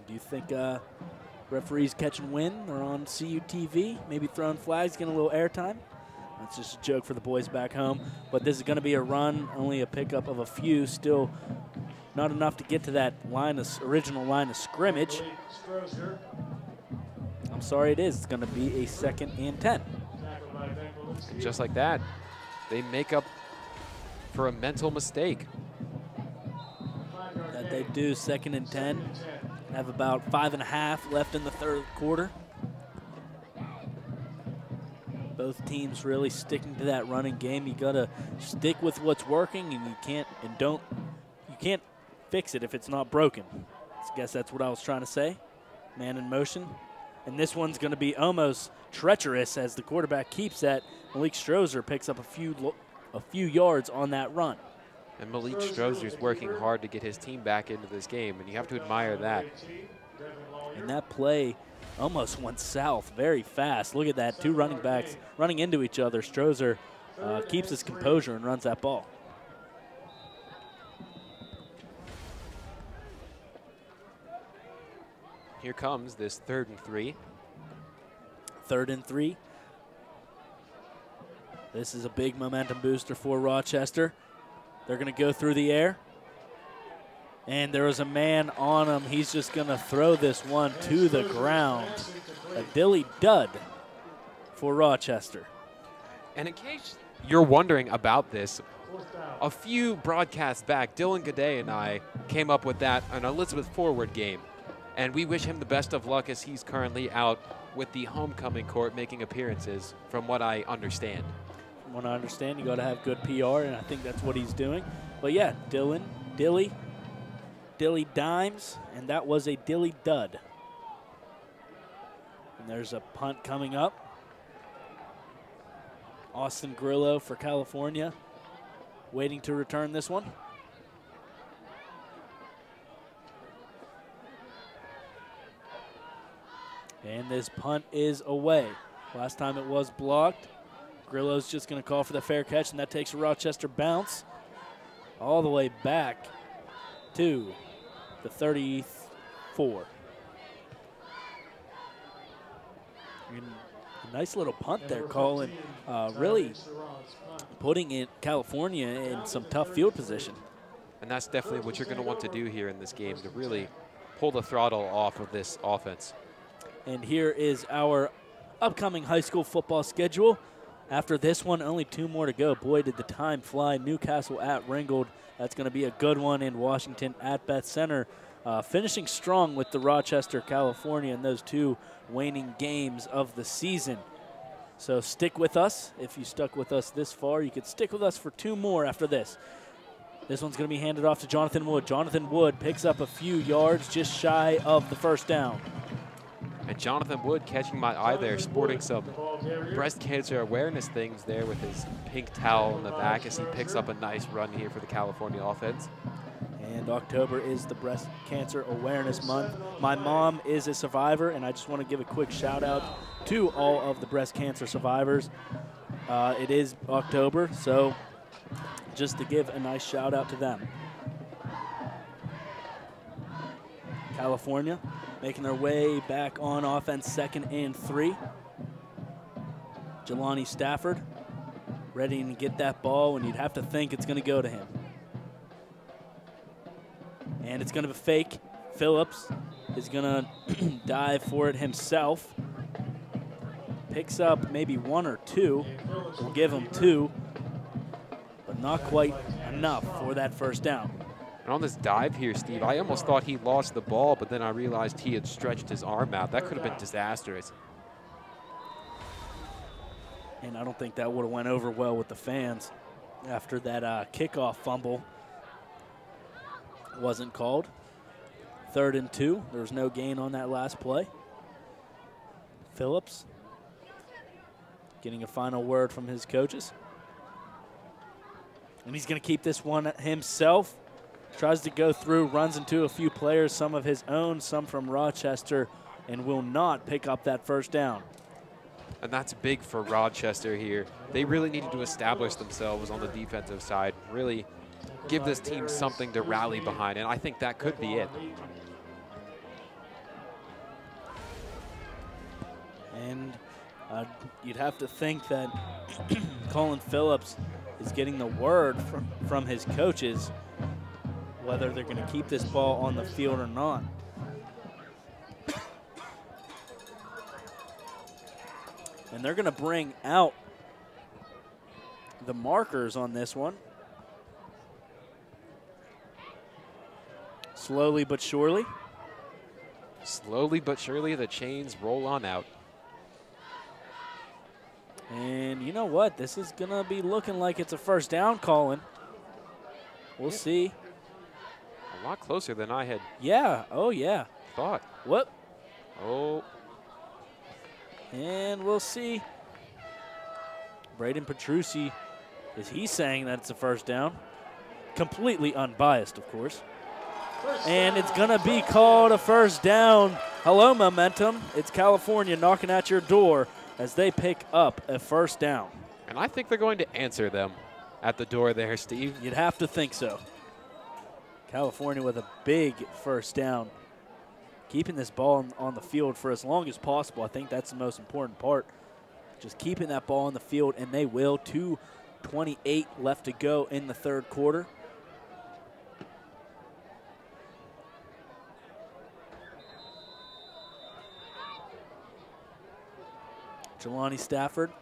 Do you think referees catching wind? They're on CUTV, maybe throwing flags, getting a little airtime? That's just a joke for the boys back home. But this is going to be a run, only a pickup of a few, still not enough to get to that original line of scrimmage. I'm sorry, it is. It's going to be a 2nd and 10. And just like that, they make up for a mental mistake. That they do, 2nd and 10. Have about 5.5 left in the third quarter. Both teams really sticking to that running game. You gotta stick with what's working, and you can't fix it if it's not broken. I guess that's what I was trying to say. Man in motion. And this one's going to be almost treacherous as the quarterback keeps that. Malik Stroser picks up a few yards on that run. And Malik Stroser's working hard to get his team back into this game, and you have to admire that. And that play almost went south very fast. Look at that, 2 running backs running into each other. Stroser keeps his composure and runs that ball. Here comes this 3rd and 3. 3rd and 3. This is a big momentum booster for Rochester. They're going to go through the air. And there is a man on him. He's just going to throw this one to the ground. A dilly dud for Rochester. And in case you're wondering about this, a few broadcasts back, Dylan Gaudet and I came up with that on Elizabeth Forward game. And we wish him the best of luck as he's currently out with the homecoming court making appearances, from what I understand. From what I understand, you got to have good PR, and I think that's what he's doing. But yeah, Dilly dimes, and that was a dilly dud. And there's a punt coming up. Austin Grillo for California, waiting to return this one. And this punt is away. Last time it was blocked. Grillo's just going to call for the fair catch, and that takes a Rochester bounce all the way back to the 34. You're A nice little punt there, Colin. Really putting California in some tough field position. And that's definitely what you're going to want to do here in this game, to really pull the throttle off of this offense. And here is our upcoming high school football schedule. After this one, only 2 more to go. Boy, did the time fly. Newcastle at Ringgold. That's going to be a good one. In Washington at Beth Center. Finishing strong with the Rochester, California, in those 2 waning games of the season. So stick with us. If you stuck with us this far, you could stick with us for 2 more after this. This one's going to be handed off to Jonathan Wood. Jonathan Wood picks up a few yards just shy of the first down. And Jonathan Wood catching my eye there, sporting some breast cancer awareness things there with his pink towel in the back as he picks up a nice run here for the California offense. And October is the Breast Cancer Awareness Month. My mom is a survivor, and I just want to give a quick shout out to all of the breast cancer survivors. It is October, so just to give a nice shout out to them. California making their way back on offense, 2nd and 3. Jelani Stafford ready to get that ball, and you'd have to think it's going to go to him. And it's going to be fake. Phillips is going to dive for it himself. Picks up maybe 1 or 2. We'll give him 2, but not quite enough for that first down. And on this dive here, Steve, I almost thought he lost the ball, but then I realized he had stretched his arm out. That could have been disastrous. And I don't think that would have went over well with the fans after that kickoff fumble wasn't called. 3rd and 2. There was no gain on that last play. Phillips getting a final word from his coaches. And he's going to keep this one himself. Tries to go through, runs into a few players, some of his own, some from Rochester, and will not pick up that first down. And that's big for Rochester here. They really needed to establish themselves on the defensive side, really give this team something to rally behind, and I think that could be it. And you'd have to think that Colin Phillips is getting the word from his coaches whether they're going to keep this ball on the field or not. And they're going to bring out the markers on this one. Slowly but surely. Slowly but surely, the chains roll on out. And you know what? This is going to be looking like it's a first down, Colin. We'll see. A lot closer than I had. Yeah. Oh, yeah. Thought. Whoop. Oh. And we'll see. Braden Petrucci, is he saying that it's a first down? Completely unbiased, of course. And it's going to be called a first down. Hello, momentum. It's California knocking at your door as they pick up a first down. And I think they're going to answer them at the door there, Steve. You'd have to think so. California with a big first down. Keeping this ball on the field for as long as possible. I think that's the most important part. Just keeping that ball on the field, and they will. 2:28 left to go in the third quarter. Jelani Stafford,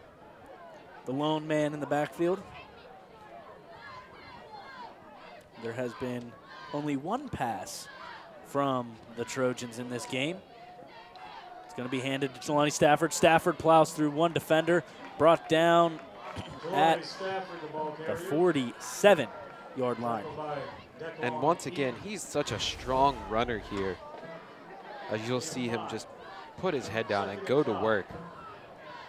the lone man in the backfield. There has been only one pass from the Trojans in this game. It's going to be handed to Jelani Stafford. Stafford plows through one defender, brought down at the 47-yard line. And once again, he's such a strong runner here. As you'll see him just put his head down and go to work.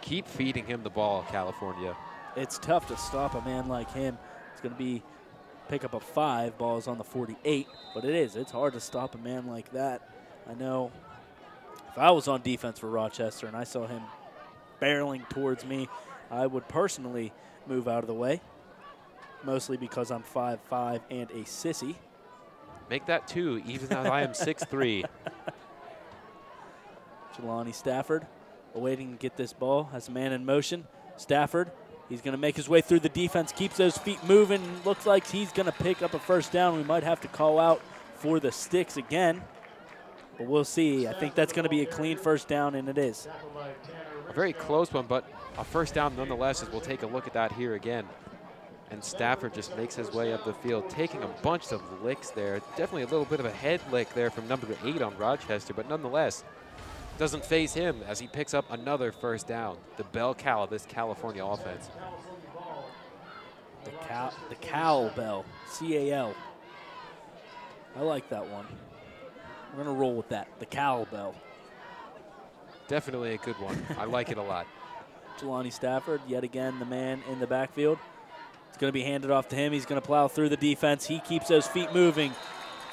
Keep feeding him the ball, California. It's tough to stop a man like him. It's going to be pick up a 5, balls on the 48, but it's hard to stop a man like that. I know if I was on defense for Rochester and I saw him barreling towards me, I would personally move out of the way, mostly because I'm 5'5" and a sissy. Make that 2, even though I am 6'3". Jelani Stafford awaiting to get this ball. Has a man in motion. Stafford, he's going to make his way through the defense, keeps those feet moving. Looks like he's going to pick up a first down. We might have to call out for the sticks again, but we'll see. I think that's going to be a clean first down, and it is. A very close one, but a first down nonetheless, as we'll take a look at that here again. And Stafford just makes his way up the field, taking a bunch of licks there. Definitely a little bit of a head lick there from number 8 on Rochester, but nonetheless, doesn't phase him as he picks up another first down. The bell cow of this California offense. The cowbell, C-A-L. I like that one. We're going to roll with that, the cowbell. Definitely a good one. I like it a lot. Jelani Stafford, yet again, the man in the backfield. It's going to be handed off to him. He's going to plow through the defense. He keeps those feet moving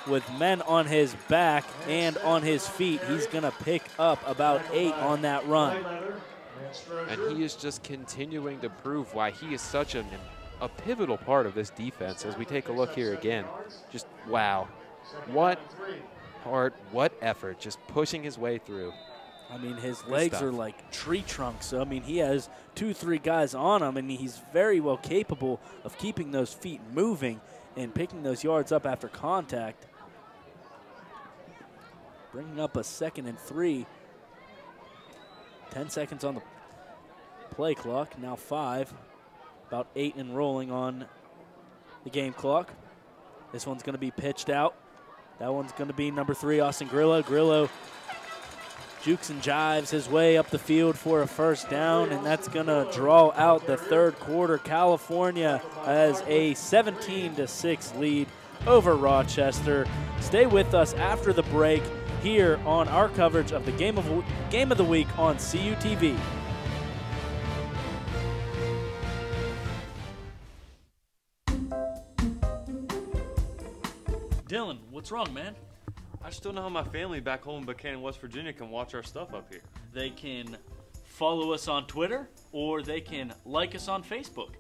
with men on his back and on his feet. He's going to pick up about 8 on that run. And he is just continuing to prove why he is such a pivotal part of this defense. As we take a look here again, just wow. What heart, what effort, just pushing his way through. I mean, his legs are like tree trunks. So, I mean, he has 2-3 guys on him, and he's very well capable of keeping those feet moving and picking those yards up after contact. Bringing up a 2nd and 3. 10 seconds on the play clock, now 5. About 8 and rolling on the game clock. This one's going to be pitched out. That one's going to be number 3, Austin Grillo. Grillo jukes and jives his way up the field for a first down, and that's going to draw out the third quarter. California has a 17-6 lead over Rochester. Stay with us after the break here on our coverage of the Game of the Week on CUTV. Dylan, what's wrong, man? I just don't know how my family back home in Buchanan, West Virginia can watch our stuff up here. They can follow us on Twitter, or they can like us on Facebook.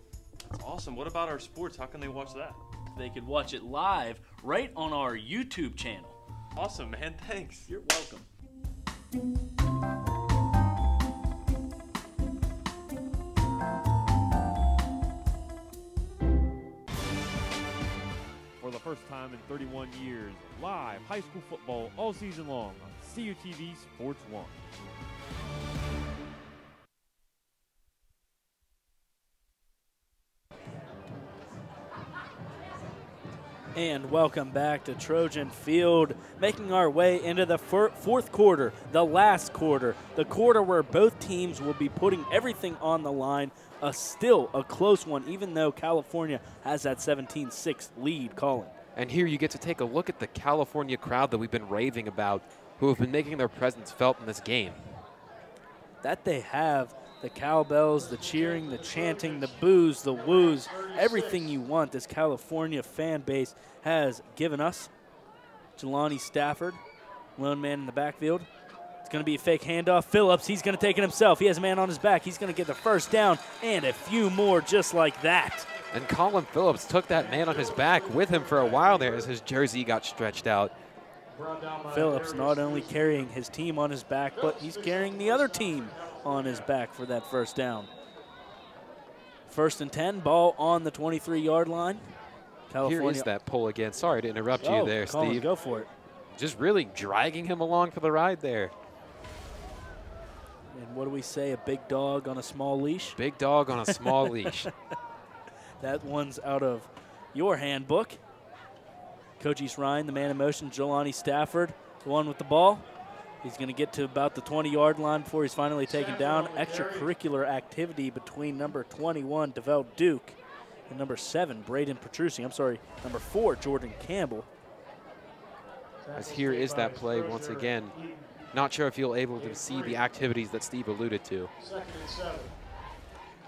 That's awesome. What about our sports? How can they watch that? They could watch it live right on our YouTube channel. Awesome, man. Thanks. You're welcome. For the first time in 31 years, live high school football all season long on CUTV Sports 1. And welcome back to Trojan Field, making our way into the fourth quarter, the last quarter, the quarter where both teams will be putting everything on the line. Still a close one, even though California has that 17-6 lead calling. And here you get to take a look at the California crowd that we've been raving about, who have been making their presence felt in this game. That they have. The cowbells, the cheering, the chanting, the boos, the woos, everything you want this California fan base has given us. Jelani Stafford, lone man in the backfield. It's going to be a fake handoff. Phillips, he's going to take it himself. He has a man on his back. He's going to get the first down and a few more just like that. And Colin Phillips took that man on his back with him for a while there as his jersey got stretched out. Phillips not only carrying his team on his back, but he's carrying the other team on his back for that first down. 1st and 10, ball on the 23-yard line. Here is that pull again. Sorry to interrupt you there, Colin, Steve. Go for it. Just really dragging him along for the ride there. And what do we say, a big dog on a small leash? Big dog on a small leash. That one's out of your handbook. Coach East Ryan, the man in motion, Jelani Stafford, the one with the ball. He's going to get to about the 20-yard line before he's finally taken down. Extracurricular activity between number 21, DeVell Duke, and number 7, Braden Petrucci. I'm sorry, number 4, Jordan Campbell. As here is that play once again. Not sure if you'll able to see the activities that Steve alluded to.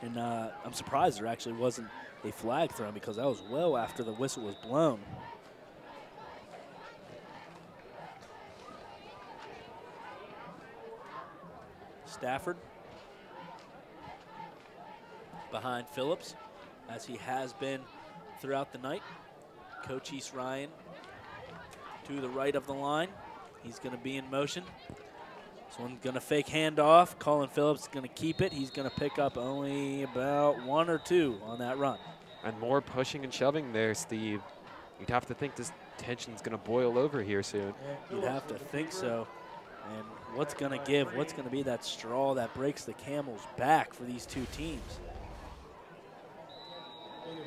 And I'm surprised there actually wasn't a flag thrown because that was well after the whistle was blown. Stafford behind Phillips, as he has been throughout the night. Coach East Ryan to the right of the line. He's going to be in motion. This one's going to fake handoff. Colin Phillips is going to keep it. He's going to pick up only about 1 or 2 on that run. And more pushing and shoving there, Steve. You'd have to think this tension's going to boil over here soon. You'd have to think so. And what's going to give? What's going to be that straw that breaks the camel's back for these two teams?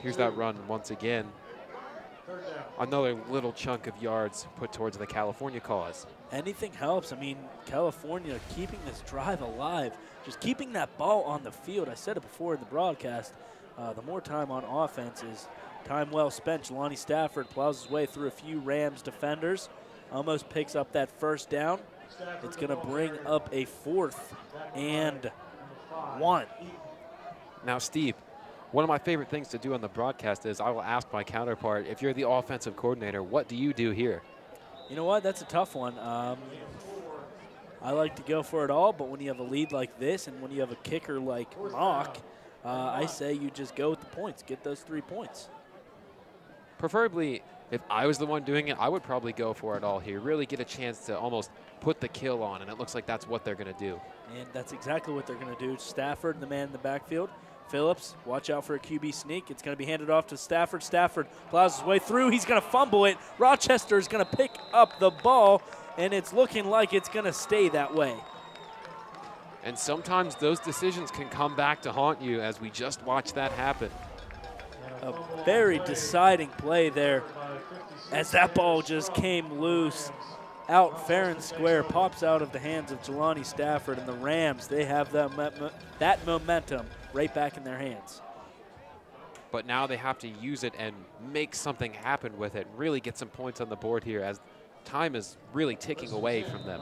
Here's that run once again. Another little chunk of yards put towards the California cause. Anything helps. I mean, California keeping this drive alive, just keeping that ball on the field. I said it before in the broadcast. The more time on offense is time well spent. Jelani Stafford plows his way through a few Rams defenders, almost picks up that first down. It's going to bring up a 4th and 1. Now, Steve, one of my favorite things to do on the broadcast is I will ask my counterpart, if you're the offensive coordinator, what do you do here? You know what? That's a tough one. I like to go for it all, but when you have a lead like this and when you have a kicker like Mock, I say you just go with the points. Get those 3 points. Preferably, if I was the one doing it, I would probably go for it all here. Really get a chance to almost put the kill on, and it looks like that's what they're going to do. And that's exactly what they're going to do. Stafford, the man in the backfield. Phillips, watch out for a QB sneak. It's going to be handed off to Stafford. Stafford plows his way through. He's going to fumble it. Rochester is going to pick up the ball, and it's looking like it's going to stay that way. And sometimes those decisions can come back to haunt you, as we just watched that happen. A very deciding play there as that ball just came loose. Out fair and square, pops out of the hands of Jelani Stafford, and the Rams, they have that momentum right back in their hands. But now they have to use it and make something happen with it, really get some points on the board here, as time is really ticking away from them.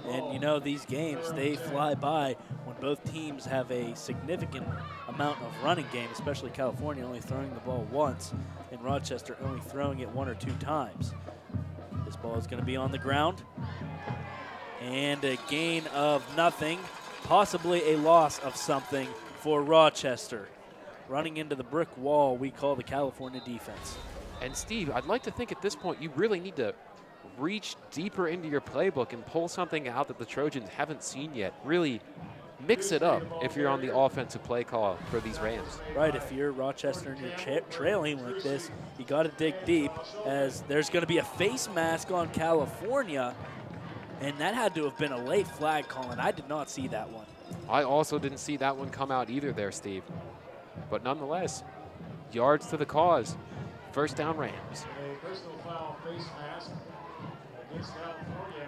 And you know, these games, they fly by when both teams have a significant amount of running game, especially California only throwing the ball once and Rochester only throwing it 1 or 2 times. This ball is going to be on the ground. And a gain of nothing, possibly a loss of something for Rochester. Running into the brick wall we call the California defense. And Steve, I'd like to think at this point you really need to reach deeper into your playbook and pull something out that the Trojans haven't seen yet. Really mix it up if you're on the offensive play call for these Rams. Right, if you're Rochester and you're trailing like this, you got to dig deep, as there's going to be a face mask on California, and that had to have been a late flag, Colin. I did not see that one. I also didn't see that one come out either there, Steve. But nonetheless, yards to the cause. First down, Rams. A personal foul face mask against California.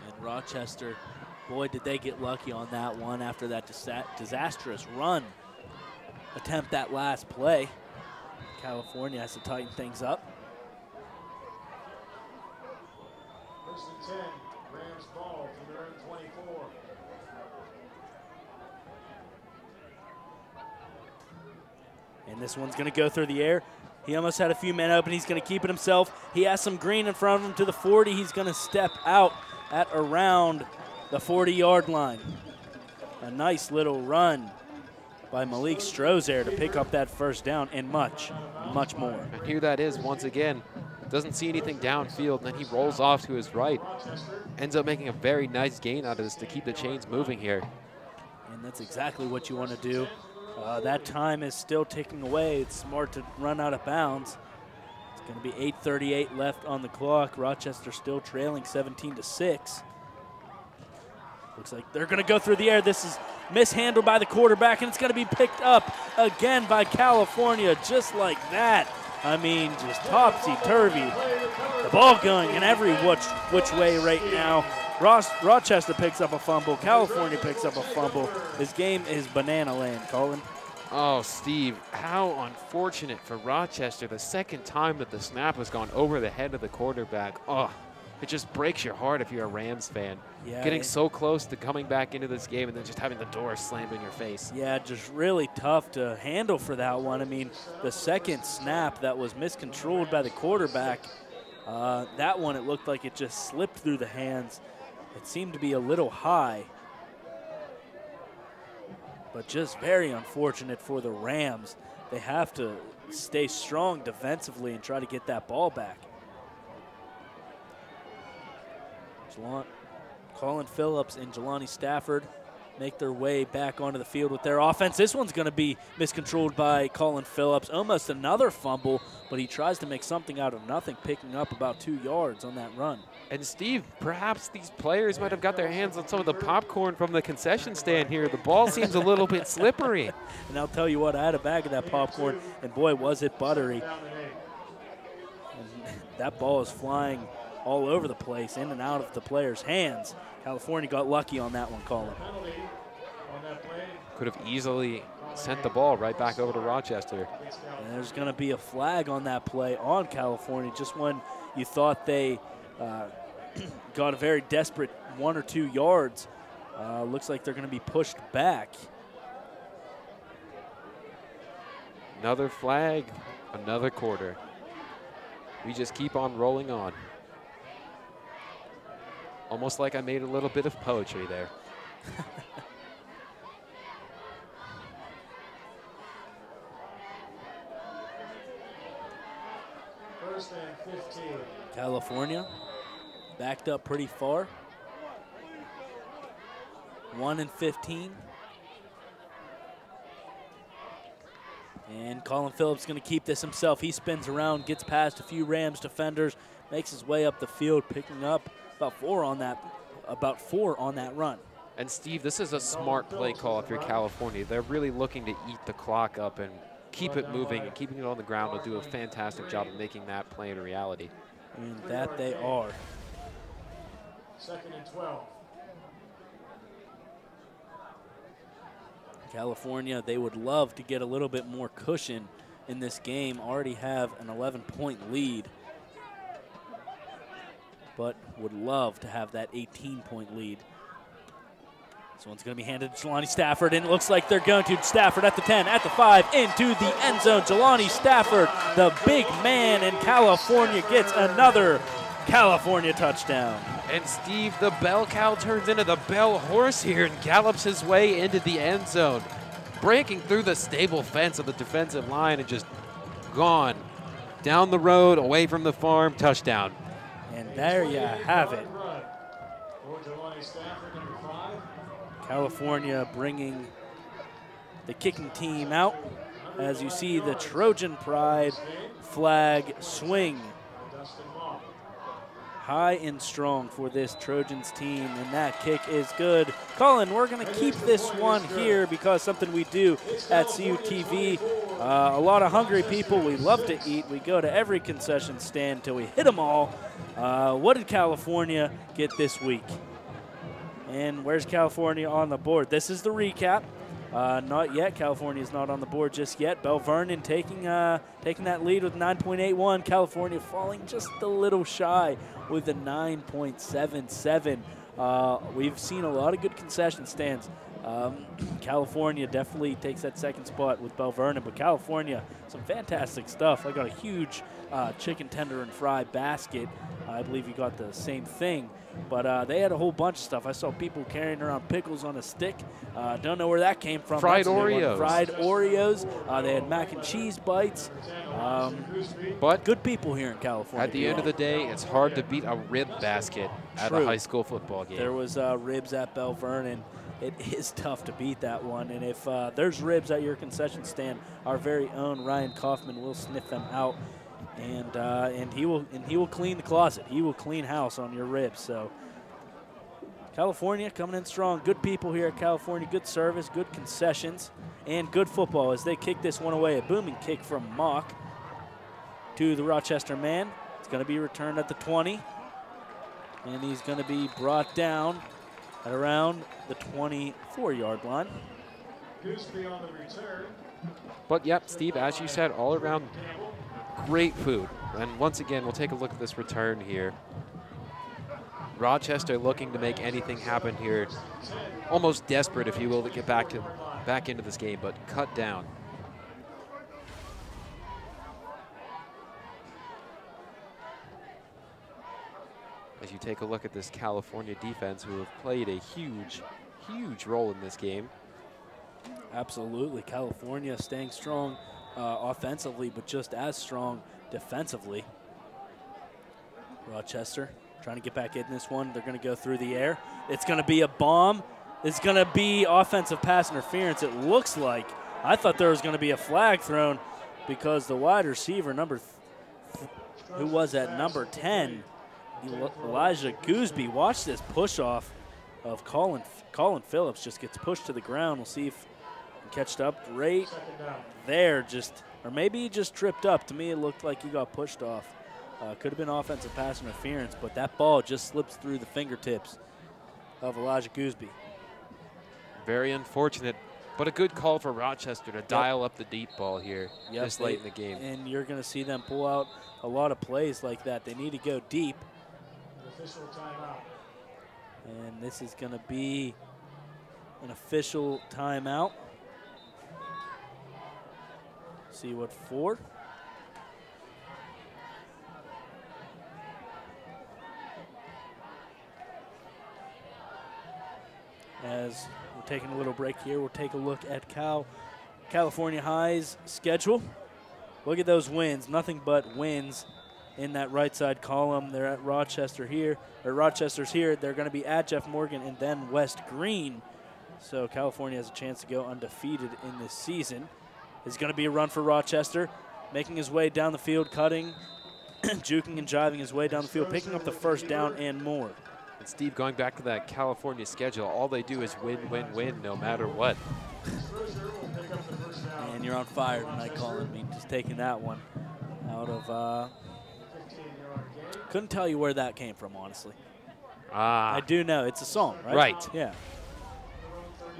And Rochester, boy, did they get lucky on that one after that disastrous run attempt that last play. California has to tighten things up. First and 10, Rams ball from their own 24. And this one's going to go through the air. He almost had a few men open. He's going to keep it himself. He has some green in front of him to the 40. He's going to step out at around the 40-yard line. A nice little run by Malik Strozair to pick up that first down and much, much more. And here that is once again. Doesn't see anything downfield, and then he rolls off to his right. Ends up making a very nice gain out of this to keep the chains moving here. And that's exactly what you want to do. That time is still ticking away. It's smart to run out of bounds. It's going to be 8:38 left on the clock. Rochester still trailing 17-6. Looks like they're going to go through the air. This is mishandled by the quarterback, and it's going to be picked up again by California, just like that. I mean, just topsy-turvy. The ball going in every which way right now. Rochester picks up a fumble. California picks up a fumble. This game is banana land, Colin. Oh, Steve, how unfortunate for Rochester. The second time that the snap has gone over the head of the quarterback. Oh, it just breaks your heart if you're a Rams fan. Yeah, getting so close to coming back into this game and then just having the door slammed in your face. Yeah, just really tough to handle for that one. I mean, the second snap that was miscontrolled by the quarterback, that one, it looked like it just slipped through the hands. It seemed to be a little high, but just very unfortunate for the Rams. They have to stay strong defensively and try to get that ball back. Colin Phillips and Jelani Stafford make their way back onto the field with their offense. This one's going to be miscontrolled by Colin Phillips. Almost another fumble, but he tries to make something out of nothing, picking up about 2 yards on that run. And Steve, perhaps these players might have got their hands on some of the popcorn from the concession stand here. The ball seems a little bit slippery. And I'll tell you what, I had a bag of that popcorn, and boy, was it buttery. And that ball is flying all over the place, in and out of the players' hands. California got lucky on that one, Colin. Could have easily sent the ball right back over to Rochester. And there's going to be a flag on that play on California, just when you thought they got a very desperate 1 or 2 yards. Looks like they're going to be pushed back. Another flag, another quarter. We just keep on rolling on. Almost like I made a little bit of poetry there. First and 15. California backed up pretty far. 1 and 15. And Colin Phillips going to keep this himself. He spins around, gets past a few Rams defenders, makes his way up the field, picking up about four on that run. And Steve, this is a smart play call if you're California. They're really looking to eat the clock up and keep it moving, and keeping it on the ground will do a fantastic job of making that play a reality. And that they are. 2nd and 12. California, they would love to get a little bit more cushion in this game, already have an 11-point lead, but would love to have that 18-point lead. This one's going to be handed to Jelani Stafford, and it looks like they're going to. Stafford at the 10, at the 5, into the end zone. Jelani Stafford, the big man in California, gets another California touchdown. And Steve, the bell cow turns into the bell horse here and gallops his way into the end zone, breaking through the stable fence of the defensive line and just gone down the road, away from the farm, touchdown. And there you have it. California bringing the kicking team out as you see the Trojan Pride flag swing high and strong for this Trojans team, and that kick is good. Colin, we're going to keep this one here because something we do at CUTV. A lot of hungry people, we love to eat. We go to every concession stand until we hit them all. What did California get this week? And where's California on the board? This is the recap. Not yet. California is not on the board just yet. Bell Vernon taking that lead with 9.81. California falling just a little shy with a 9.77. We've seen a lot of good concession stands. California definitely takes that second spot with Bell Vernon, but California, some fantastic stuff. I got a huge chicken tender and fry basket. I believe you got the same thing. But they had a whole bunch of stuff. I saw people carrying around pickles on a stick. Don't know where that came from. Fried Oreos. Fried Oreos. They had mac and cheese bites. But good people here in California. At the end of the day, it's hard to beat a rib basket at a high school football game. There was ribs at Bell Vernon. It is tough to beat that one. And if there's ribs at your concession stand, our very own Ryan Kaufman will sniff them out. And he will clean the closet. He will clean house on your ribs. So California coming in strong. Good people here at California. Good service, good concessions, and good football as they kick this one away. A booming kick from Mock to the Rochester man. It's going to be returned at the 20, and he's going to be brought down at around the 24-yard line. Gooseby on the return. But yep, Steve, as you said, all around great food. And once again, we'll take a look at this return here. Rochester looking to make anything happen here. Almost desperate, if you will, to get back into this game, but cut down. As you take a look at this California defense, who have played a huge, huge role in this game. Absolutely. California staying strong offensively, but just as strong defensively. Rochester trying to get back in this one. They're going to go through the air. It's going to be a bomb. It's going to be offensive pass interference, it looks like. I thought there was going to be a flag thrown because the wide receiver, who was at number 10, Elijah Gooseby, watch this push-off of Colin Phillips, just gets pushed to the ground. We'll see if he catched up right there, or maybe he just tripped up. To me, it looked like he got pushed off. Could have been offensive pass interference, but that ball just slips through the fingertips of Elijah Gooseby. Very unfortunate, but a good call for Rochester to dial up the deep ball here this late in the game. And you're going to see them pull out a lot of plays like that. They need to go deep. Official timeout. And this is going to be an official timeout. See what for. As we're taking a little break here, we'll take a look at California High's schedule. Look at those wins, nothing but wins in that right side column. They're at Rochester's here. They're going to be at Jeff Morgan and then West Green. So California has a chance to go undefeated in this season. It's going to be a run for Rochester, making his way down the field, cutting, juking and jiving his way down the field, picking up the first down and more. And Steve, going back to that California schedule, all they do is win, win, win, no matter what. And you're on fire tonight, Colin. Me just taking that one out of. Couldn't tell you where that came from, honestly. I do know it's a song, right? Right. Yeah.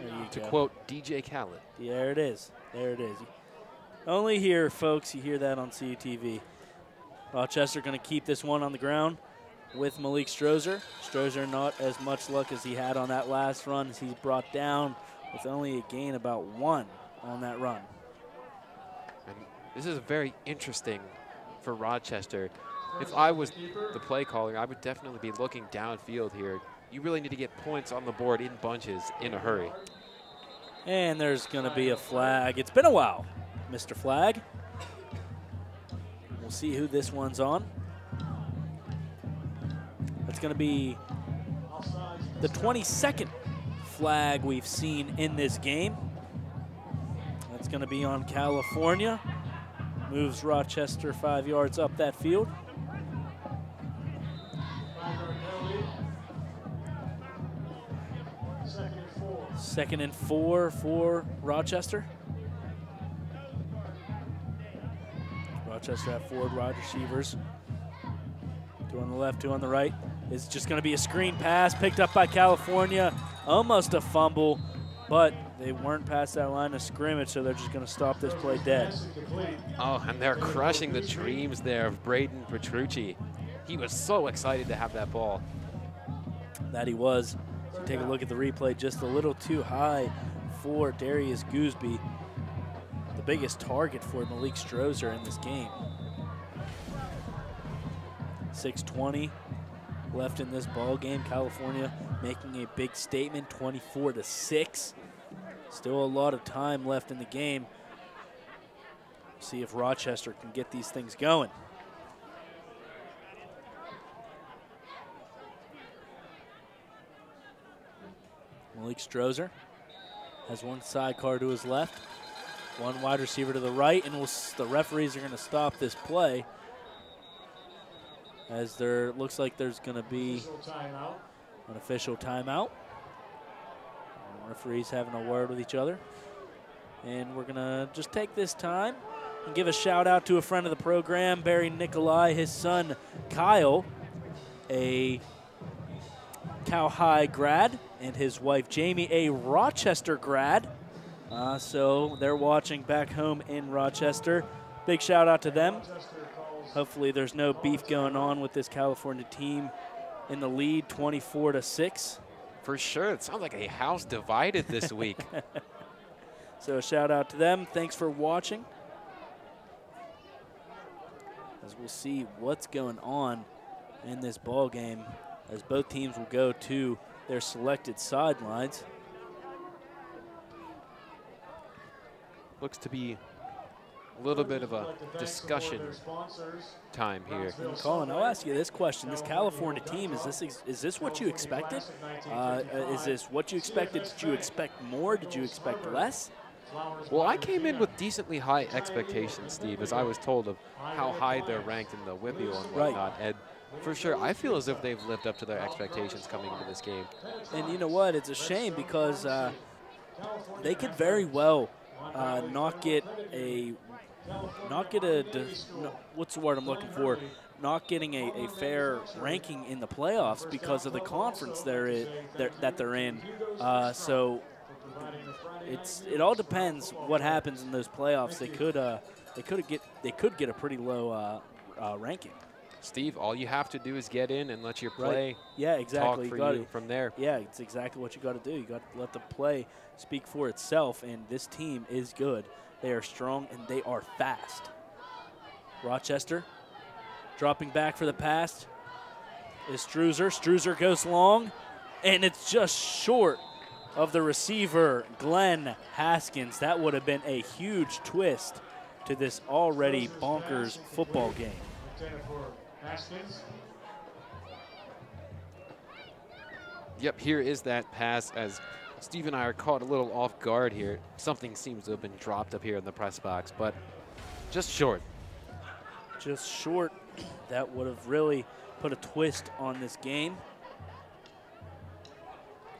There you to go. quote DJ Khaled. Yeah, there it is. There it is. Only here, folks. You hear that on CUTV. Rochester going to keep this one on the ground with Malik Strozer. Strozer not as much luck as he had on that last run, as he's brought down with only a gain about 1 on that run. And this is very interesting for Rochester. If I was the play caller, I would definitely be looking downfield here. You really need to get points on the board in bunches in a hurry. And there's going to be a flag. It's been a while, Mr. Flag. We'll see who this one's on. That's going to be the 22nd flag we've seen in this game. That's going to be on California. Moves Rochester 5 yards up that field. Second and 4 for Rochester. Rochester have 4 wide receivers. 2 on the left, 2 on the right. It's just going to be a screen pass picked up by California. Almost a fumble, but they weren't past that line of scrimmage, so they're just going to stop this play dead. Oh, and they're crushing the dreams there of Braden Petrucci. He was so excited to have that ball. That he was. So take a look at the replay, just a little too high for Darius Gooseby, the biggest target for Malik Strozer in this game. 6:20 left in this ball game. California making a big statement, 24-6. Still a lot of time left in the game. See if Rochester can get these things going. Malik Strozer has 1 sidecar to his left, 1 wide receiver to the right, and the referees are going to stop this play as there looks like there's going to be an official timeout. Referees having a word with each other. And we're going to just take this time and give a shout out to a friend of the program, Barry Nicolai, his son Kyle, a Cal High grad, and his wife Jamie, a Rochester grad. So they're watching back home in Rochester. Big shout out to them. Hopefully there's no beef going on with this California team in the lead, 24-6. For sure, it sounds like a house divided this week. So a shout out to them. Thanks for watching. As we'll see what's going on in this ball game, as both teams will go to their selected sidelines. Looks to be a little bit of a discussion time here. And Colin, I'll ask you this question: this California team, is this what you expected? Is this what you expected? Did you expect more? Did you expect less? Well, I came in with decently high expectations, Steve, as I was told of how high they're ranked in the WIPIO and whatnot. And for sure, I feel as if they've lived up to their expectations coming into this game. And you know what? It's a shame because they could very well not get what's the word I'm looking for? Not getting a fair ranking in the playoffs because of the conference that they're in. So it all depends what happens in those playoffs. They could get a pretty low ranking. Steve, all you have to do is get in and let your play exactly. talk for you from there. Yeah, it's exactly what you got to do. You got to let the play speak for itself, and this team is good. They are strong, and they are fast. Rochester dropping back for the pass is Struzer. Struzer goes long, and it's just short of the receiver, Glenn Haskins. That would have been a huge twist to this already bonkers football game. Yep, here is that pass as Steve and I are caught a little off guard here. Something seems to have been dropped up here in the press box, but just short. Just short. That would have really put a twist on this game.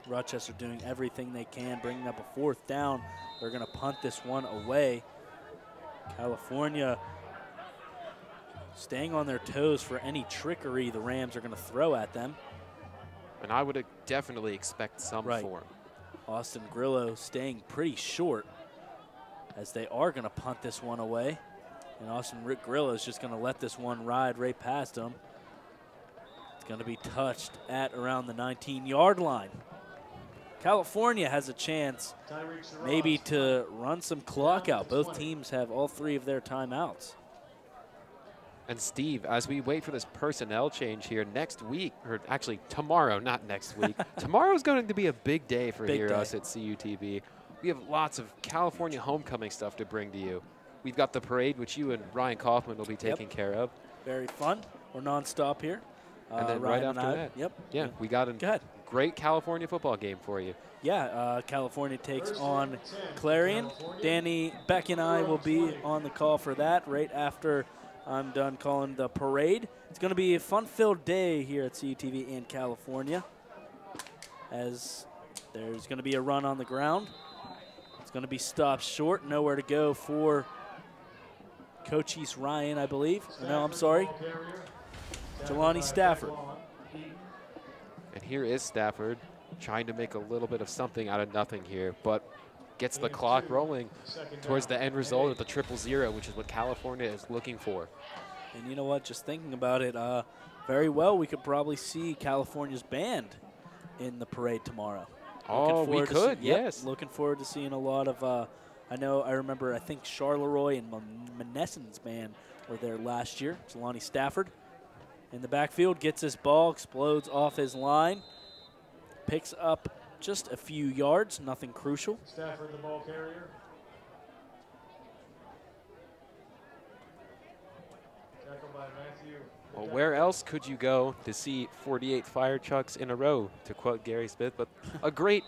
Rochester doing everything they can, bringing up a 4th down. They're going to punt this one away. California staying on their toes for any trickery the Rams are going to throw at them. And I would definitely expect some form. Austin Grillo staying pretty short as they are going to punt this one away. And Austin Grillo is just going to let this one ride right past him. It's going to be touched at around the 19-yard line. California has a chance maybe to run some clock out. Both teams have all 3 of their timeouts. And Steve, as we wait for this personnel change here next week, or actually tomorrow, not next week. Tomorrow is going to be a big day for us at CUTV. We have lots of California homecoming stuff to bring to you. We've got the parade, which you and Ryan Kaufman will be taking care of. Very fun. We're nonstop here. And then right after that, yeah, we got a great California football game for you. Yeah, California takes on Clarion. Danny Beck and I will be on the call for that right after I'm done calling the parade. It's going to be a fun-filled day here at CUTV in California, as there's going to be a run on the ground. It's going to be stopped short, nowhere to go for Cochise Ryan, I believe. No, I'm sorry. Jelani Stafford. And here is Stafford trying to make a little bit of something out of nothing here, but gets the clock rolling towards the end result of the 0-0, which is what California is looking for. And you know what, just thinking about it, very well we could probably see California's band in the parade tomorrow. Oh, we could, yes. Looking forward to seeing a lot of, I remember, I think Charleroi and Monesen's band were there last year. Jelani Stafford in the backfield, gets his ball, explodes off his line, picks up just a few yards, nothing crucial. Stafford, the ball carrier. Tackled by Matthew. Well, where else could you go to see 48 fire trucks in a row, to quote Gary Smith? But a great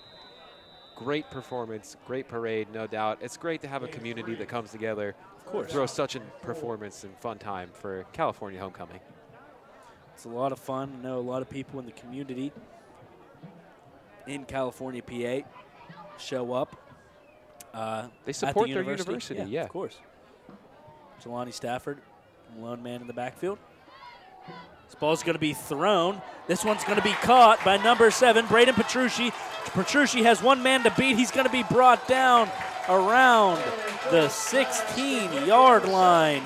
performance, great parade, no doubt. It's great to have a community that comes together, of course, throw such a performance and fun time for California homecoming. It's a lot of fun. I know a lot of people in the community in California, PA, show up. They support at the their university, yeah. Of course. Jelani Stafford, lone man in the backfield. This ball's going to be thrown. This one's going to be caught by number 7, Braden Petrucci. Petrucci has one man to beat. He's going to be brought down around the 16-yard line.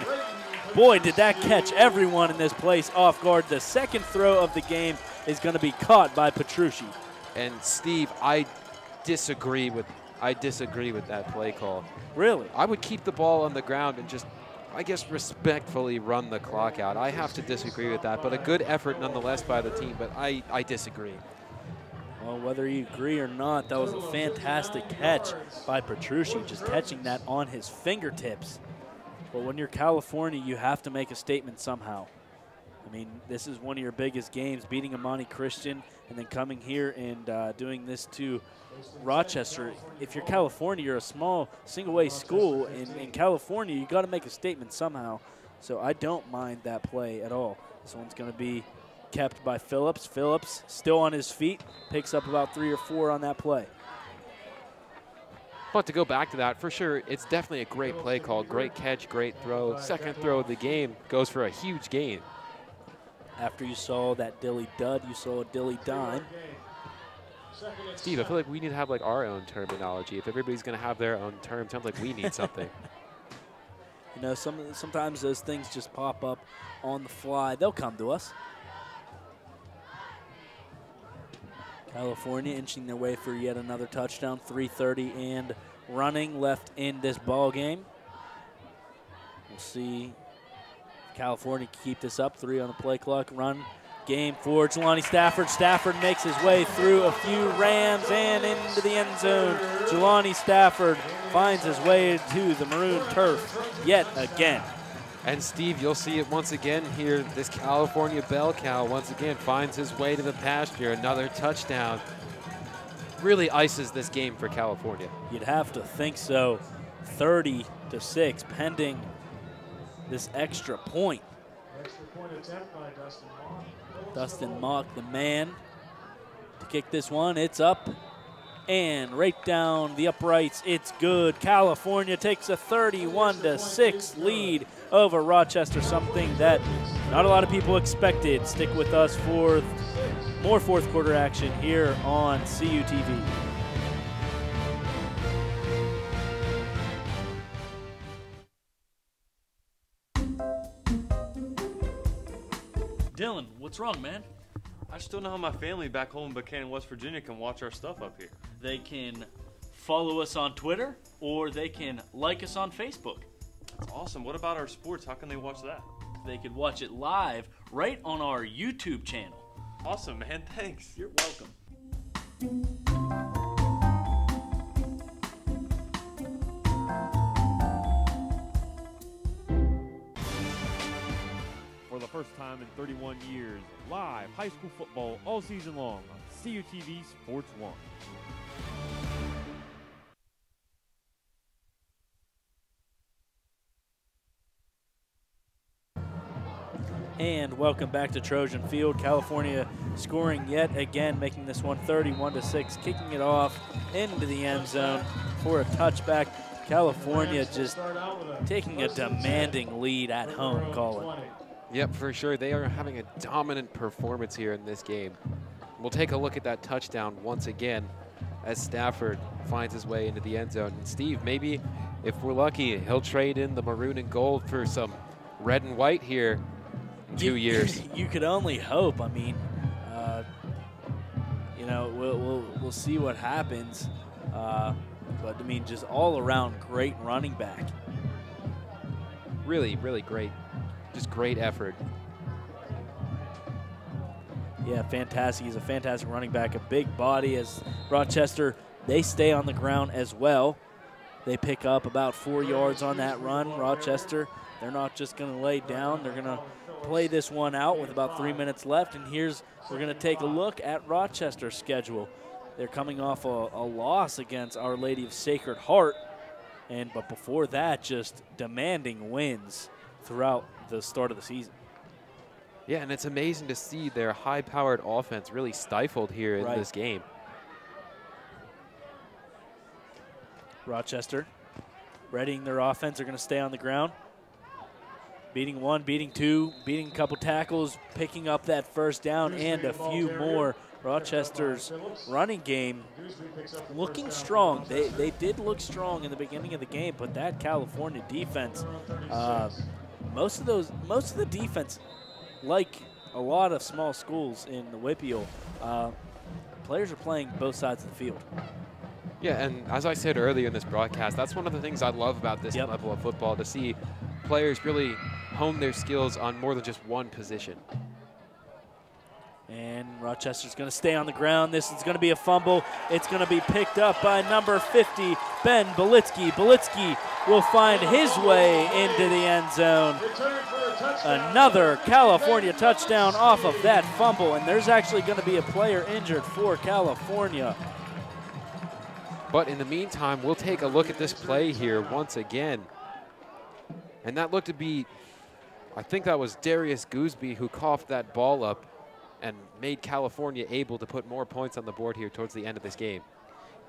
Boy, did that catch everyone in this place off guard. The second throw of the game is going to be caught by Petrucci. And Steve, I disagree with that play call. Really? I would keep the ball on the ground and just, I guess, respectfully run the clock out. I have to disagree with that, but a good effort nonetheless by the team, but I disagree. Well, whether you agree or not, that was a fantastic catch by Petrucci, just catching that on his fingertips. But when you're California, you have to make a statement somehow. I mean, this is one of your biggest games, beating Amani Christian and then coming here and doing this to Rochester. If you're California, you're a small single-A school. In California, you got to make a statement somehow. So I don't mind that play at all. This one's going to be kept by Phillips. Phillips still on his feet, picks up about 3 or 4 on that play. But to go back to that, for sure, it's definitely a great play call. Great catch, great throw. Second throw of the game goes for a huge gain. After you saw that Dilly dud, you saw a Dilly dime. Steve, I feel like we need to have like our own terminology. If everybody's going to have their own term, sounds like we need something. You know, sometimes those things just pop up on the fly. They'll come to us. California inching their way for yet another touchdown. 3:30 and running left in this ball game. We'll see if California can keep this up. 3 on the play clock. Run game for Jelani Stafford. Stafford makes his way through a few Rams and into the end zone. Jelani Stafford finds his way to the maroon turf yet again. And Steve, you'll see it once again here. This California bell cow once again finds his way to the pasture. Another touchdown. Really ices this game for California. You'd have to think so. 30-6 pending this extra point. Extra point attempt by Dustin Mock. Dustin Mock, the man, to kick this one. It's up and right down the uprights. It's good. California takes a 31-6 lead over Rochester, something that not a lot of people expected. Stick with us for more fourth quarter action here on CUTV. Dylan, what's wrong, man? I just don't know how my family back home in Buchanan, West Virginia can watch our stuff up here. They can follow us on Twitter or they can like us on Facebook. That's awesome. What about our sports? How can they watch that? They could watch it live right on our YouTube channel. Awesome, man. Thanks. You're welcome. For the first time in 31 years, live high school football all season long on CUTV Sports 1. And welcome back to Trojan Field. California scoring yet again, making this one 31-6, kicking it off into the end zone for a touchback. California just taking a demanding lead at home, Colin. Yep, for sure. They are having a dominant performance here in this game. We'll take a look at that touchdown once again as Stafford finds his way into the end zone. And Steve, maybe if we're lucky, he'll trade in the maroon and gold for some red and white here in 2 years. You could only hope. I mean, you know, we'll see what happens. But I mean, just all around great running back. Really, really great. Just great effort. Yeah, fantastic. He's a fantastic running back, a big body. As Rochester, they stay on the ground as well. They pick up about 4 yards on that run. Rochester, they're not just going to lay down. They're going to play this one out with about 3 minutes left. And we're going to take a look at Rochester's schedule. They're coming off a loss against Our Lady of Sacred Heart. But before that, just demanding wins throughout the start of the season. Yeah, and it's amazing to see their high-powered offense really stifled here in this game. Rochester readying their offense. They're going to stay on the ground. Beating one, beating two, beating a couple tackles, picking up that first down and a few more. Rochester's running game looking strong. They did look strong in the beginning of the game, but that California defense, most of the defense, like a lot of small schools in the WPIAL, players are playing both sides of the field. Yeah, and as I said earlier in this broadcast, that's one of the things I love about this level of football, to see players really hone their skills on more than just one position. And Rochester's going to stay on the ground. This is going to be a fumble. It's going to be picked up by number 50, Ben Belitsky. Belitsky will find his way into the end zone. Another California touchdown off of that fumble, and there's actually going to be a player injured for California. But in the meantime, we'll take a look at this play here once again. And that looked to be, I think that was Darius Gooseby who coughed that ball up and made California able to put more points on the board here towards the end of this game.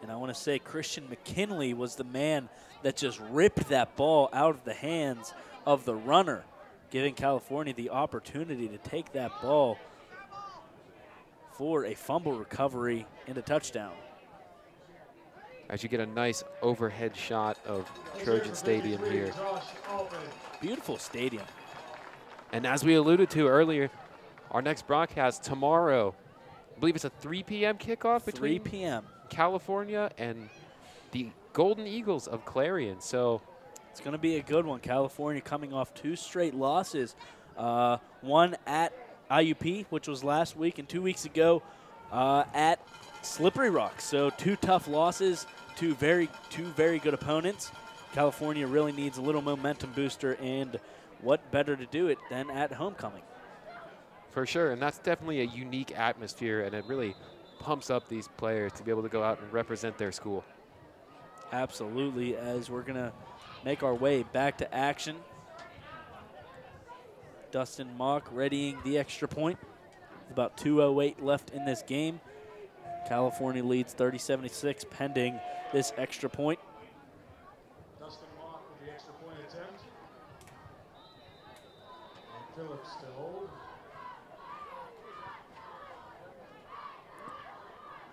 And I want to say Christian McKinley was the man that just ripped that ball out of the hands of the runner, giving California the opportunity to take that ball for a fumble recovery and a touchdown. As you get a nice overhead shot of Trojan Stadium here. Beautiful stadium. And as we alluded to earlier, our next broadcast tomorrow, I believe it's a 3 p.m. kickoff between 3 p.m. California and the Golden Eagles of Clarion. So it's going to be a good one. California coming off 2 straight losses. One at IUP, which was last week, and 2 weeks ago at Slippery Rock. So 2 tough losses, two very good opponents. California really needs a little momentum booster, and what better to do it than at homecoming? For sure, and that's definitely a unique atmosphere, and it really pumps up these players to be able to go out and represent their school. Absolutely, as we're going to make our way back to action. Dustin Mock readying the extra point. About 2:08 left in this game. California leads 30-76 pending this extra point. Dustin Mock with the extra point attempt. And Phillips to hold.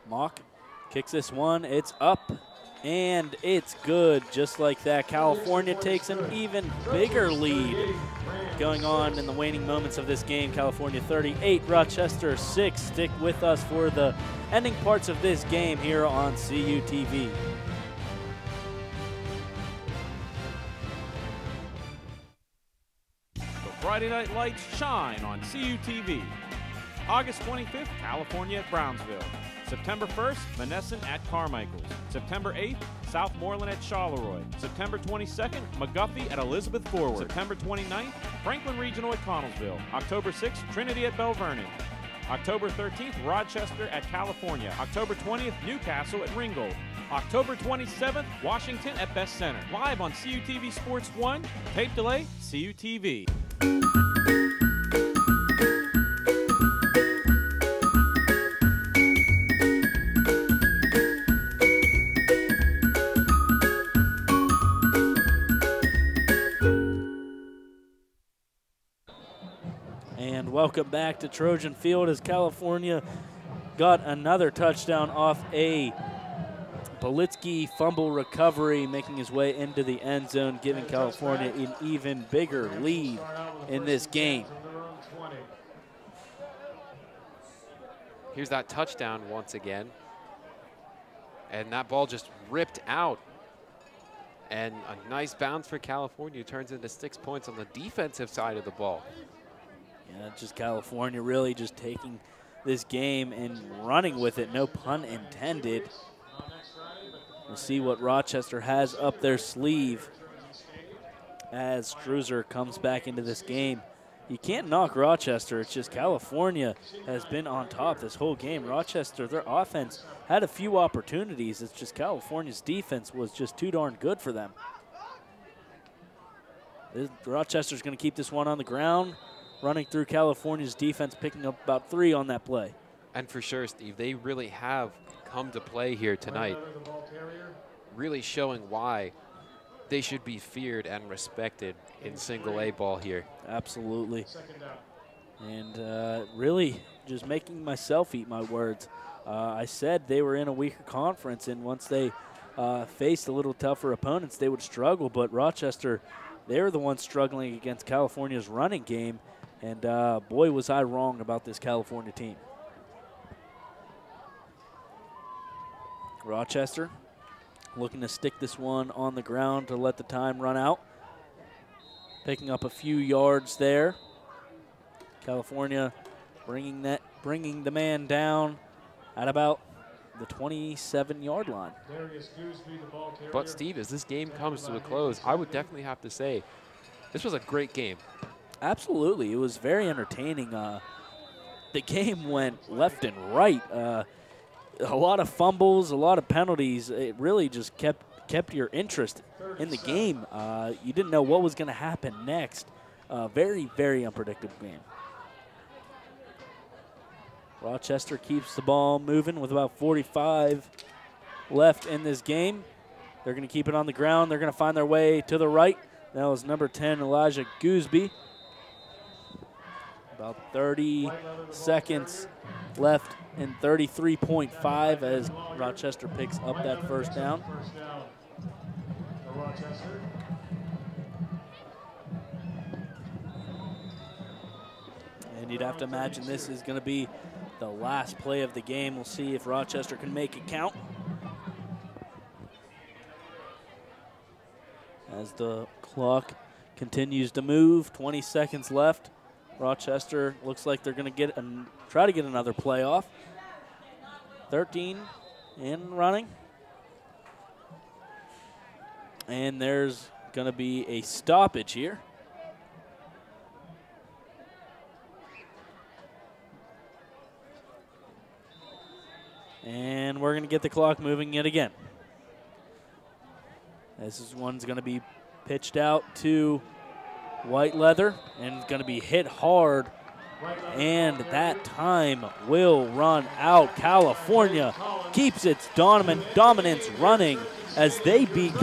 Mock kicks this one. It's up, and it's good. Just like that, California takes an even bigger lead going on in the waning moments of this game. California 38, Rochester 6. Stick with us for the ending parts of this game here on CUTV. The Friday Night Lights shine on CUTV. August 25th, California at Brownsville. September 1st, Monessen at Carmichael's. September 8th, Southmoreland at Charleroi. September 22nd, McGuffey at Elizabeth Forward. September 29th, Franklin Regional at Connellsville. October 6th, Trinity at Bell Vernon. October 13th, Rochester at California. October 20th, Newcastle at Ringgold. October 27th, Washington at Best Center. Live on CUTV Sports 1, tape delay, CUTV. Welcome back to Trojan Field as California got another touchdown off a Belitsky fumble recovery, making his way into the end zone, giving California an even bigger lead in this game. Here's that touchdown once again. And that ball just ripped out. And a nice bounce for California turns into 6 points on the defensive side of the ball. Yeah, just California really just taking this game and running with it, no pun intended. We'll see what Rochester has up their sleeve as Struzer comes back into this game. You can't knock Rochester. It's just California has been on top this whole game. Rochester, their offense had a few opportunities. It's just California's defense was just too darn good for them. Rochester's going to keep this one on the ground. Running through California's defense, picking up about 3 on that play. And for sure, Steve, they really have come to play here tonight, really showing why they should be feared and respected in single A ball here. Absolutely. And really just making myself eat my words. I said they were in a weaker conference, and once they faced a little tougher opponents, they would struggle. But Rochester, they're the ones struggling against California's running game. And boy, was I wrong about this California team. Rochester looking to stick this one on the ground to let the time run out. Picking up a few yards there. California bringing that bringing the man down at about the 27-yard line. But, Steve, as this game comes to a close, I would definitely have to say this was a great game. Absolutely. It was very entertaining. The game went left and right. A lot of fumbles, a lot of penalties. It really just kept your interest in the game. You didn't know what was going to happen next. Very, very unpredictable game. Rochester keeps the ball moving with about 45 left in this game. They're going to keep it on the ground. They're going to find their way to the right. That was number 10, Elijah Gooseby. About 30 seconds left in 33.5 as Rochester picks up that first down. And you'd have to imagine this is going to be the last play of the game. We'll see if Rochester can make it count. As the clock continues to move, 20 seconds left. Rochester looks like they're going to try to get another play off. 13 in running. And there's going to be a stoppage here. And we're going to get the clock moving yet again. This one's going to be pitched out to White Leather and it's going to be hit hard. And that time will run out. California keeps its dominance running as they beat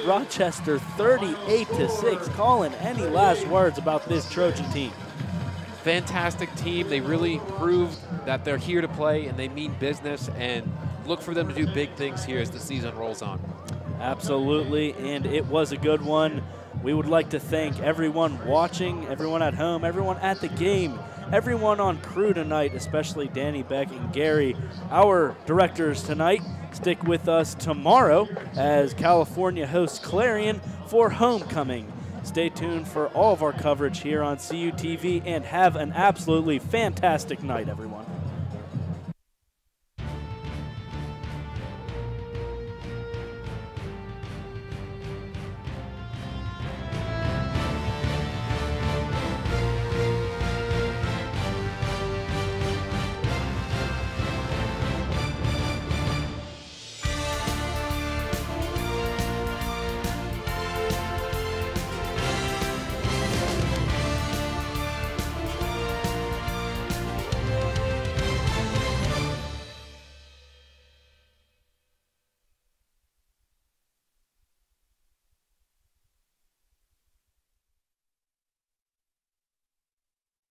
Rochester 38-6. Colin, any last words about this Trojan team? Fantastic team. They really proved that they're here to play and they mean business, and look for them to do big things here as the season rolls on. Absolutely, and it was a good one. We would like to thank everyone watching, everyone at home, everyone at the game, everyone on crew tonight, especially Danny Beck and Gary, our directors tonight. Stick with us tomorrow as California hosts Clarion for homecoming. Stay tuned for all of our coverage here on CUTV and have an absolutely fantastic night, everyone.